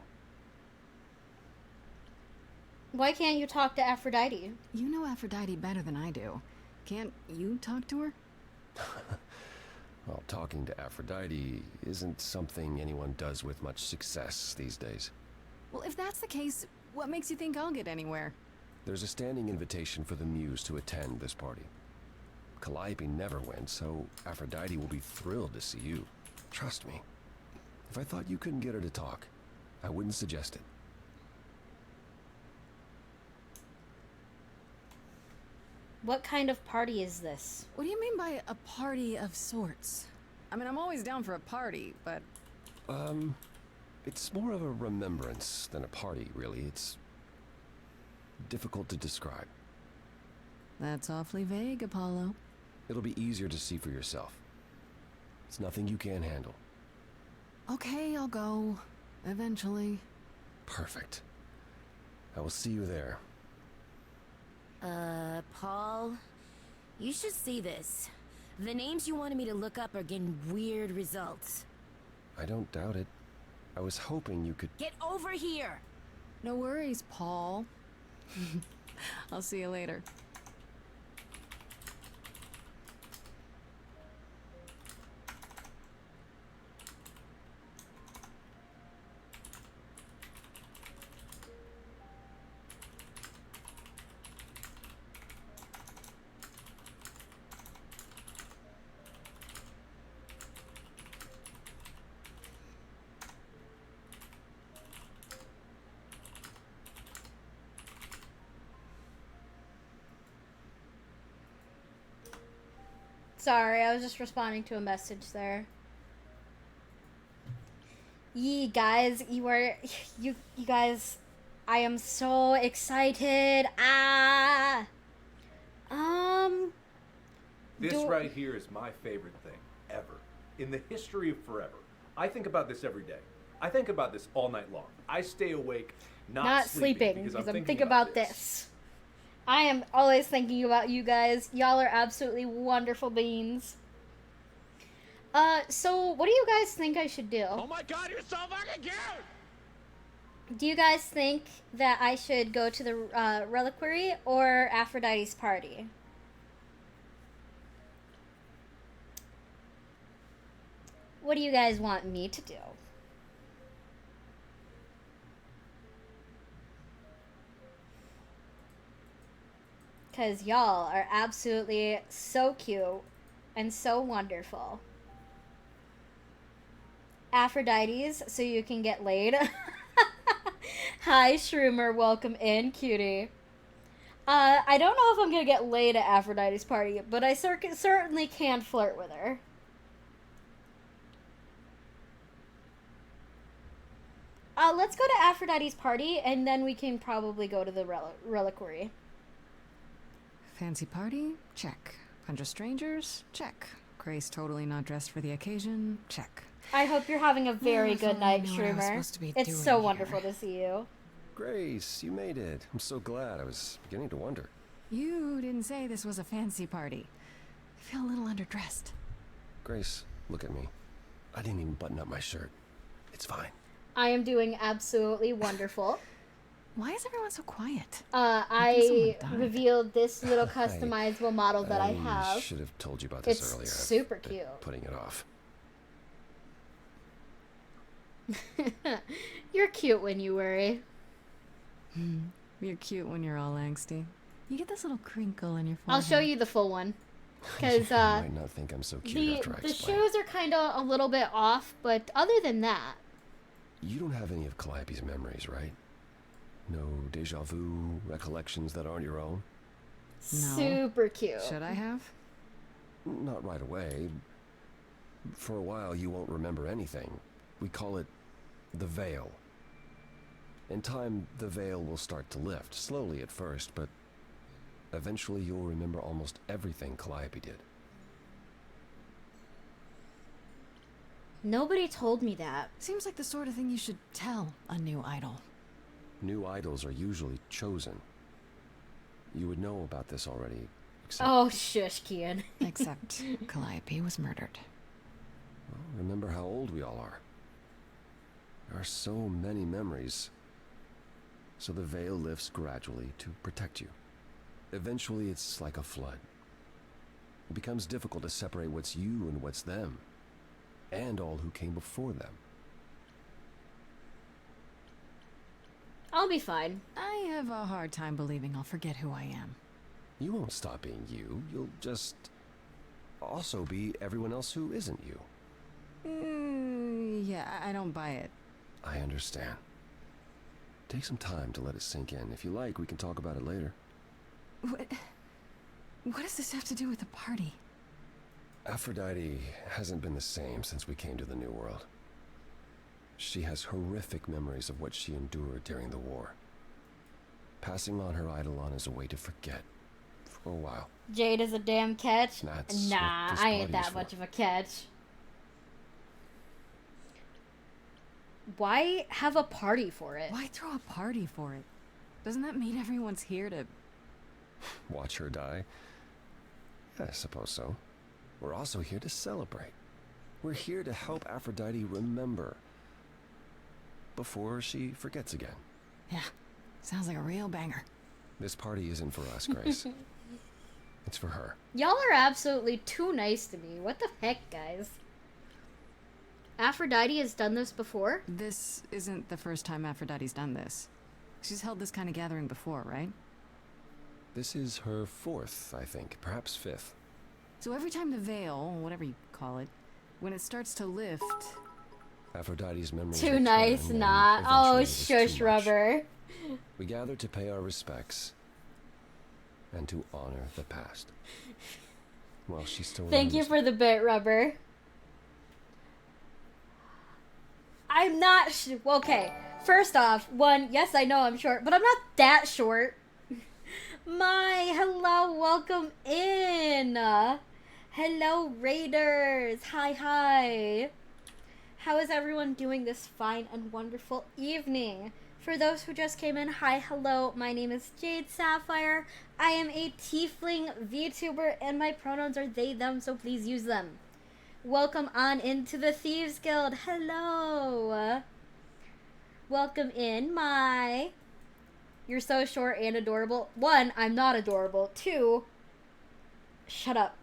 Why can't you talk to Aphrodite? You know Aphrodite better than I do. Can't you talk to her? Well, talking to Aphrodite isn't something anyone does with much success these days. Well, if that's the case, what makes you think I'll get anywhere? There's a standing invitation for the Muse to attend this party. Calliope never went, so Aphrodite will be thrilled to see you. Trust me. If I thought you couldn't get her to talk, I wouldn't suggest it. What kind of party is this? What do you mean by a party of sorts? I mean, I'm always down for a party, but... It's more of a remembrance than a party, really. It's difficult to describe. That's awfully vague, Apollo. It'll be easier to see for yourself. It's nothing you can't handle. Okay, I'll go. Eventually. Perfect. I will see you there. Paul, you should see this. The names you wanted me to look up are getting weird results. I don't doubt it. I was hoping you could... Get over here! No worries, Paul. I'll see you later. Sorry, I was just responding to a message there. Yee guys, you guys, I am so excited. This right here is my favorite thing ever in the history of forever. I think about this every day. I think about this all night long. I stay awake, not sleeping because I'm thinking about this. I am always thinking about you guys. Y'all are absolutely wonderful beings. So what do you guys think I should do? Oh my god, you're so fucking cute! Do you guys think that I should go to the reliquary or Aphrodite's party? What do you guys want me to do? Because y'all are absolutely so cute and so wonderful. Aphrodite's, so you can get laid. Hi, Shroomer. Welcome in, cutie. I don't know if I'm going to get laid at Aphrodite's party, but I certainly can flirt with her. Let's go to Aphrodite's party, and then we can probably go to the reliquary. Fancy party? Check. Bunch of strangers? Check. Grace totally not dressed for the occasion? Check. I hope you're having a very good night, Shroomer. It's so here. wonderful to see you. Grace, you made it. I'm so glad. I was beginning to wonder. You didn't say this was a fancy party. I feel a little underdressed. Grace, look at me. I didn't even button up my shirt. It's fine. I am doing absolutely wonderful. Why is everyone so quiet? I revealed this little customizable model that I have. I should have told you about this earlier. It's super I've been cute. Putting it off. You're cute when you worry. You're cute when you're all angsty. You get this little crinkle in your forehead. I'll show you the full one. Because you might not think I'm so cute after I the explain. shoes are kind of a little bit off, but other than that... You don't have any of Calliope's memories, right? No deja vu recollections that aren't your own? No. Super cute. Should I have? Not right away. For a while, you won't remember anything. We call it the veil. In time, the veil will start to lift, slowly at first, but eventually you'll remember almost everything Calliope did. Nobody told me that. Seems like the sort of thing you should tell a new idol. New idols are usually chosen. You would know about this already, except... Oh, shush, Kian. Except Calliope was murdered. Well, remember how old we all are. There are so many memories. So the veil lifts gradually to protect you. Eventually, it's like a flood. It becomes difficult to separate what's you and what's them, and all who came before them. I'll be fine. I have a hard time believing I'll forget who I am. You won't stop being you. You'll just also be everyone else who isn't you. Yeah, I don't buy it. I understand. Take some time to let it sink in. If you like, we can talk about it later. What does this have to do with the party? Aphrodite hasn't been the same since we came to the New World. She has horrific memories of what she endured during the war. Passing on her Eidolon is a way to forget. For a while. Jade is a damn catch? That's nah, what this I ain't party is that for. much of a catch. Why have a party for it? Why throw a party for it? Doesn't that mean everyone's here to... Watch her die? I suppose so. We're also here to celebrate. We're here to help Aphrodite remember before she forgets again. Yeah, sounds like a real banger. This party isn't for us, Grace. It's for her. Y'all are absolutely too nice to me. What the heck, guys? Aphrodite has done this before? This isn't the first time Aphrodite's done this. She's held this kind of gathering before, right? This is her 4th, I think. Perhaps 5th. So every time the veil, whatever you call it, when it starts to lift... Aphrodite's memories Too return, nice, and not. eventually Oh, it is too shush, much. rubber. We gather to pay our respects and to honor the past. Well, she's still Thank you remembers for the bit, rubber. I'm not okay. First off, one, yes, I know I'm short, but I'm not that short. Hello, welcome in. Hello, Raiders. Hi. How is everyone doing this fine and wonderful evening? For those who just came in, hi, hello, my name is Jade Sapphire. I am a tiefling VTuber, and my pronouns are they, them, so please use them. Welcome on into the Thieves Guild. Hello. Welcome in, You're so short and adorable. 1, I'm not adorable. 2, shut up.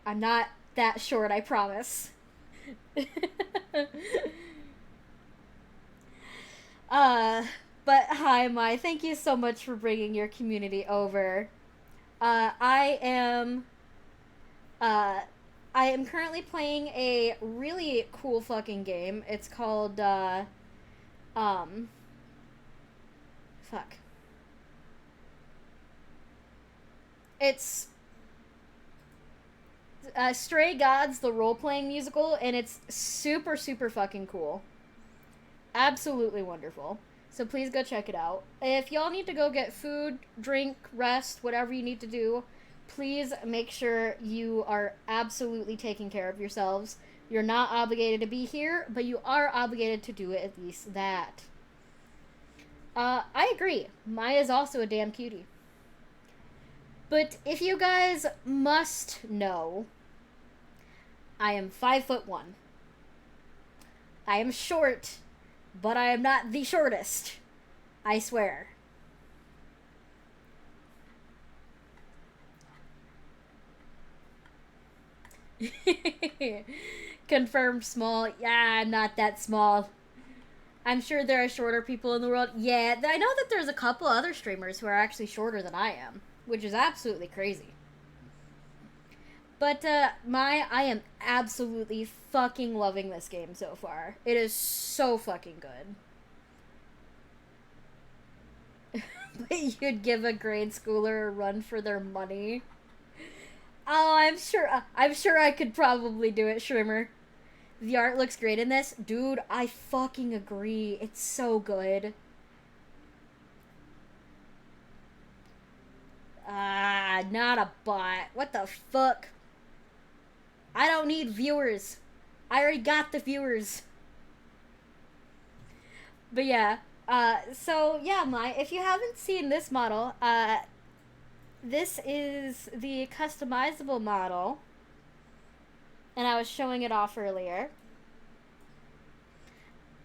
I'm not that short, I promise. But hi, thank you so much for bringing your community over. I am currently playing a really cool fucking game. It's called, It's Stray Gods, the role-playing musical, and it's super, super fucking cool. Absolutely wonderful. So please go check it out. If y'all need to go get food, drink, rest, whatever you need to do, please make sure you are absolutely taking care of yourselves. You're not obligated to be here, but you are obligated to do it at least that. I agree. Maya's also a damn cutie. But if you guys must know, I am 5'1". I am short, but I am not the shortest. I swear. Confirmed small. Yeah, I'm not that small. I'm sure there are shorter people in the world. Yeah, I know that there's a couple other streamers who are actually shorter than I am, which is absolutely crazy. But, I am absolutely fucking loving this game so far. It is so fucking good. But you'd give a grade schooler a run for their money. Oh, I'm sure I could probably do it, Shrimmer. The art looks great in this. Dude, I fucking agree. It's so good. Ah, not a bot. What the fuck? I don't need viewers. I already got the viewers. But yeah, so yeah, if you haven't seen this model, this is the customizable model. And I was showing it off earlier.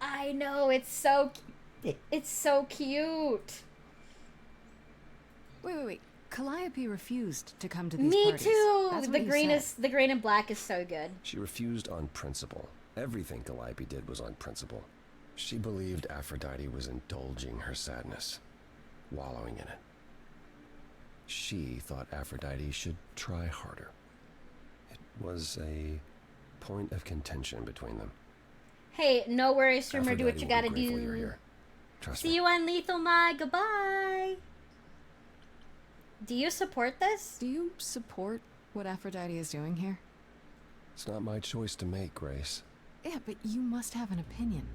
I know, it's so cute. Wait. Calliope refused to come to these Me parties. too. That's what The you green said. the green and black is so good. She refused on principle. Everything Calliope did was on principle. She believed Aphrodite was indulging her sadness, wallowing in it. She thought Aphrodite should try harder. It was a point of contention between them. Hey, no worries, streamer. Do what Aphrodite you will gotta be grateful do. you're here. Trust See me. you on Lethal Mai. Goodbye. Do you support this? Do you support what Aphrodite is doing here? It's not my choice to make, Grace. Yeah, but you must have an opinion.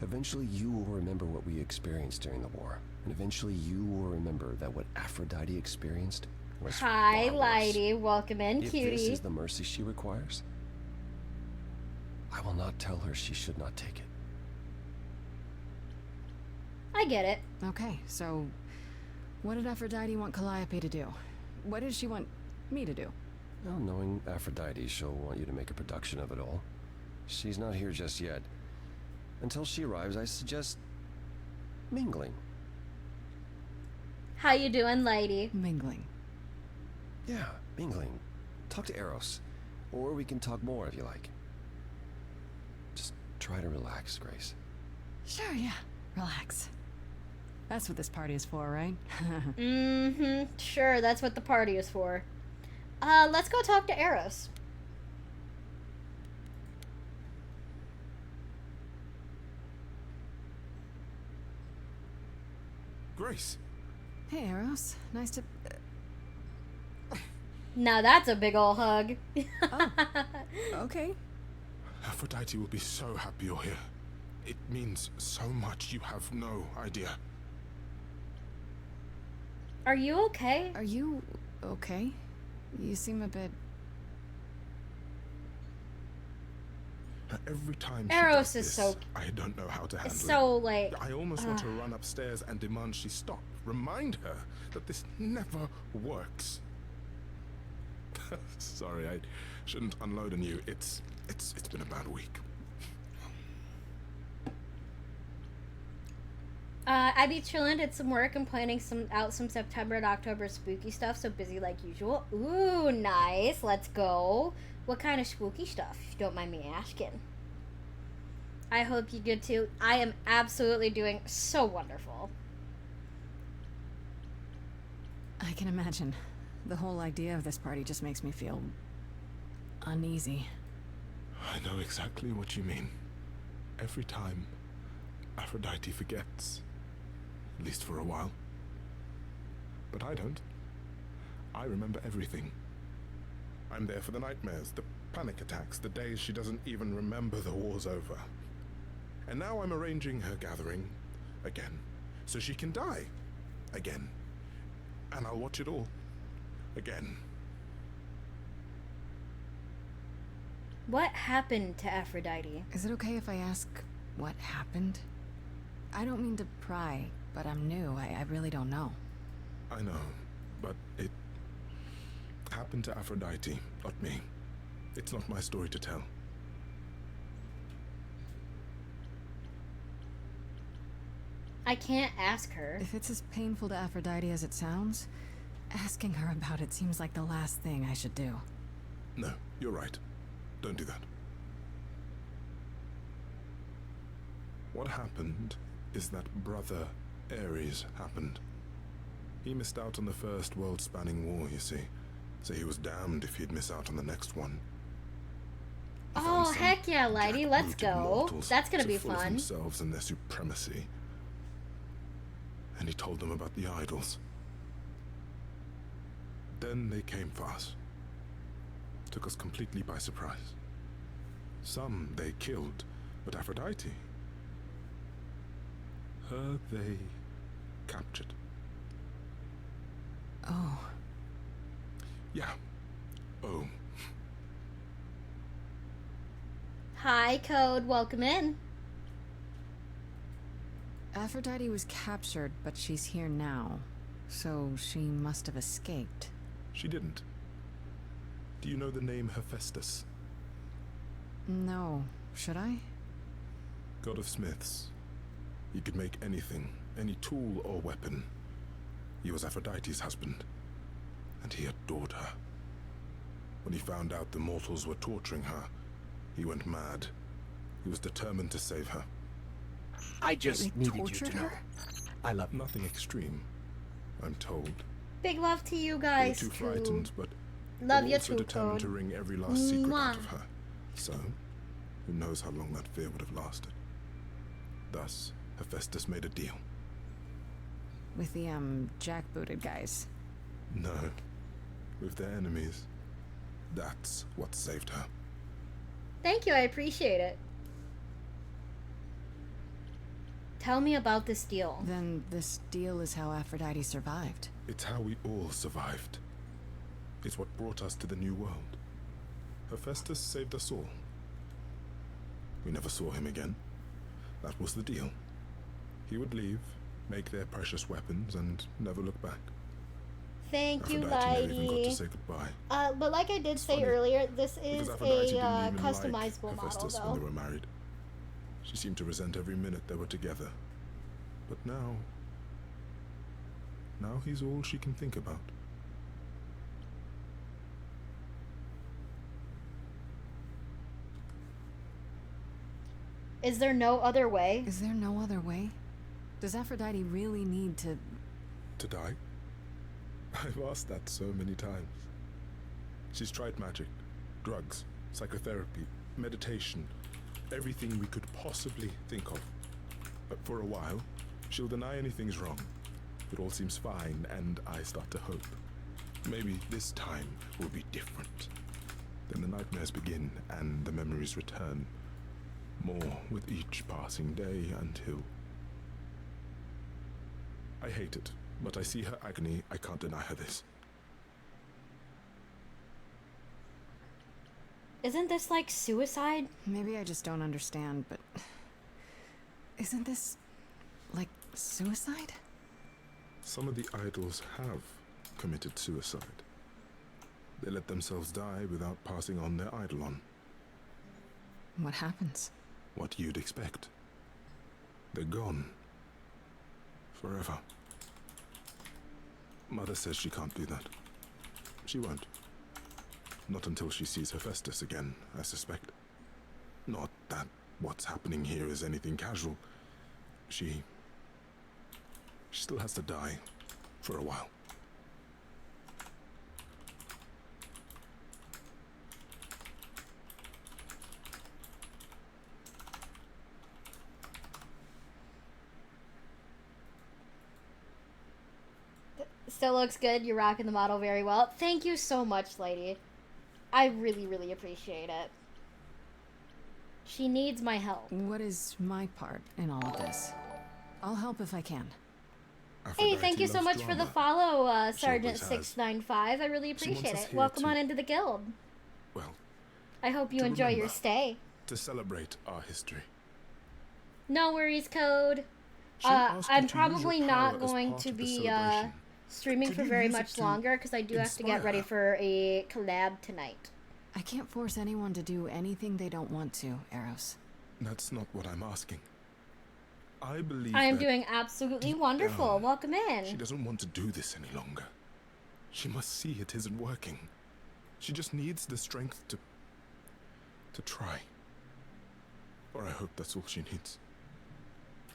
Eventually you will remember what we experienced during the war. And eventually you will remember that what Aphrodite experienced was Hi, far worse. Lighty. Welcome in, If cutie. this is the mercy she requires, I will not tell her she should not take it. I get it. Okay, so what did Aphrodite want Calliope to do? What did she want me to do? Well, knowing Aphrodite, she'll want you to make a production of it all. She's not here just yet. Until she arrives, I suggest mingling. How you doing, lady? Mingling. Yeah, mingling. Talk to Eros. Or we can talk more if you like. Just try to relax, Grace. Sure, yeah. Relax. That's what this party is for, right? Mm-hmm. Sure, that's what the party is for. Let's go talk to Eros. Grace. Hey, Eros. Nice to... Now that's a big ol' hug. Okay. Aphrodite will be so happy you're here. It means so much, you have no idea. Are you okay? Are you okay? You seem a bit... Every time she Eros does is this, so... I don't know how to handle It's so, it. like... I almost want to run upstairs and demand she stop. Remind her that this never works. Sorry, I shouldn't unload on you. It's been a bad week. I be chillin', did some work and planning out some September and October spooky stuff, so busy like usual. Ooh, nice. Let's go. What kind of spooky stuff, if you don't mind me asking? I hope you good too. I am absolutely doing so wonderful. I can imagine. The whole idea of this party just makes me feel... uneasy. I know exactly what you mean. Every time, Aphrodite forgets. At least for a while. But I don't. I remember everything. I'm there for the nightmares, the panic attacks, the days she doesn't even remember the war's over. And now I'm arranging her gathering again, so she can die again. And I'll watch it all again. What happened to Aphrodite? Is it okay if I ask what happened? I don't mean to pry, but I'm new. I really don't know. I know, but it happened to Aphrodite, not me. It's not my story to tell. I can't ask her. If it's as painful to Aphrodite as it sounds, asking her about it seems like the last thing I should do. No, you're right. Don't do that. What happened is that Brother Ares happened. He missed out on the first world-spanning war, you see. So he was damned if he'd miss out on the next one. Oh, heck yeah, lady. Let's go. That's gonna be full of fun. themselves and their supremacy. And he told them about the idols. Then they came for us. Took us completely by surprise. Some they killed, but Aphrodite, her they captured. Oh. Yeah. Oh. Hi, Code. Welcome in. Aphrodite was captured, but she's here now. So she must have escaped. She didn't. Do you know the name Hephaestus? No. Should I? God of smiths. He could make anything, any tool or weapon. He was Aphrodite's husband, and he adored her. When he found out the mortals were torturing her, he went mad He was determined to save her. I just needed you to know. her? I love you. Nothing extreme, I'm told. Big love to you They guys, were too too. frightened, but Love they you were also too, determined Code. to wring every last secret out Mwah. of her. So, who knows how long that fear would have lasted. Thus, Hephaestus made a deal. With the, jackbooted guys. No, with their enemies. That's what saved her. Thank you, I appreciate it. Tell me about this deal. Then this deal is how Aphrodite survived. It's how we all survived. It's what brought us to the new world. Hephaestus saved us all. We never saw him again. That was the deal. He would leave, make their precious weapons, and never look back. Thank you, Aphrodite never even got to Lady. say goodbye. But like I did say funny, earlier, this is Because Aphrodite didn't a even customizable like model, Hephaestus when though. they were married. She seemed to resent every minute they were together. But now he's all she can think about. Is there no other way? Is there no other way? Does Aphrodite really need to... To die? I've asked that so many times. She's tried magic, drugs, psychotherapy, meditation, everything we could possibly think of. But for a while, she'll deny anything's wrong. It all seems fine, and I start to hope. Maybe this time will be different. Then the nightmares begin, and the memories return. More with each passing day until... I hate it, but I see her agony. I can't deny her this. Isn't this like suicide? Maybe I just don't understand, but... Isn't this... like suicide? Some of the idols have committed suicide. They let themselves die without passing on their eidolon. What happens? What you'd expect. They're gone. Forever. Mother says she can't do that. She won't. Not until she sees Hephaestus again, I suspect. Not that what's happening here is anything casual. She still has to die. For a while. Still looks good. You're rocking the model very well. Thank you so much, lady. I really, really appreciate it. She needs my help. What is my part in all of this? I'll help if I can. Hey, thank you so much for the follow, She always has. Sergeant695. I really She wants appreciate us it. here Welcome to- on into the guild. Well, I hope you to enjoy your remember. stay. to celebrate our history. No worries, Code. She'll ask you I'm to use your probably power not as going part to of the be celebration. streaming Can for you very use it much to longer because I do have to get inspire ready her? for a collab tonight. I can't force anyone to do anything they don't want to, Eros. That's not what I'm asking. I believe I am that doing absolutely deep wonderful. down, Welcome in. She doesn't want to do this any longer. She must see it isn't working. She just needs the strength to try. Or I hope that's all she needs.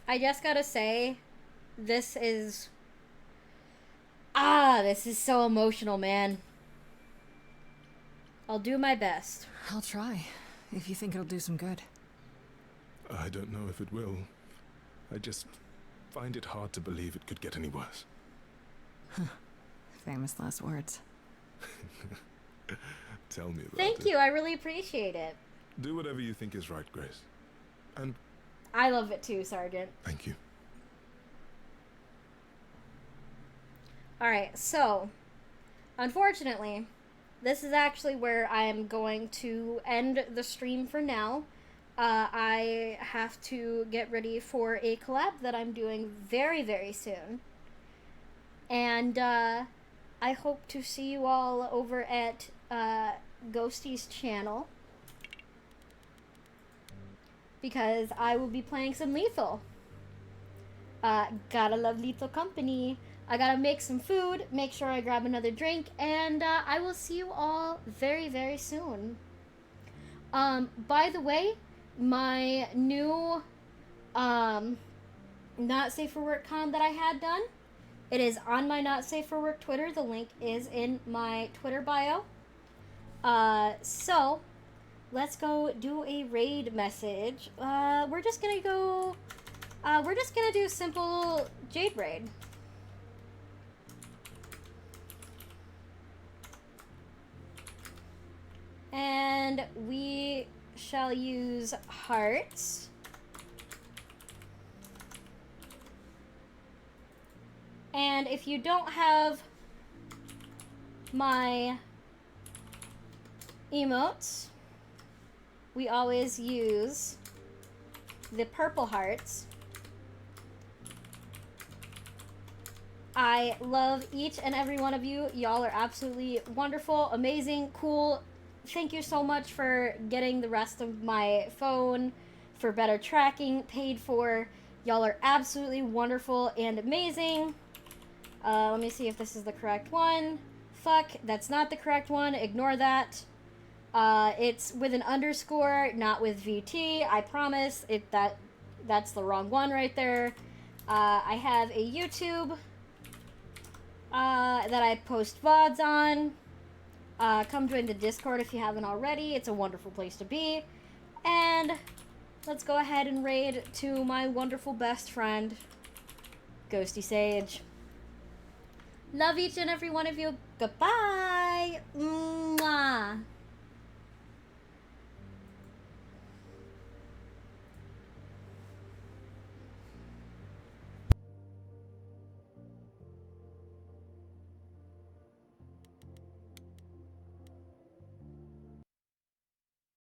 I just gotta say, this is so emotional, man. I'll do my best. I'll try, if you think it'll do some good. I don't know if it will. I just find it hard to believe it could get any worse. Famous last words. Tell me about Thank it. you. I really appreciate it. Do whatever you think is right, Grace. And I love it too, Sergeant. thank you. Alright, so, unfortunately, this is actually where I'm going to end the stream for now. I have to get ready for a collab that I'm doing very, very soon. And I hope to see you all over at Ghosty's channel. Because I will be playing some Lethal. Gotta love Lethal Company. I gotta make some food, make sure I grab another drink, and I will see you all very, very soon. By the way, my new Not Safe for Work con that I had done. It is on my Not Safe for Work Twitter. The link is in my Twitter bio. So let's go do a raid message. We're just gonna do simple Jade raid. And we shall use hearts. And if you don't have my emotes, we always use the purple hearts. I love each and every one of you. Y'all are absolutely wonderful, amazing, cool. Thank you so much for getting the rest of my phone for better tracking paid for. Y'all are absolutely wonderful and amazing. Let me see if this is the correct one. Fuck, that's not the correct one. Ignore that. It's with an underscore, not with VT. I promise. That's the wrong one right there. I have a YouTube that I post VODs on. Come join the Discord if you haven't already. It's a wonderful place to be. And let's go ahead and raid to my wonderful best friend, Ghosty Sage. Love each and every one of you. Goodbye. Mwah.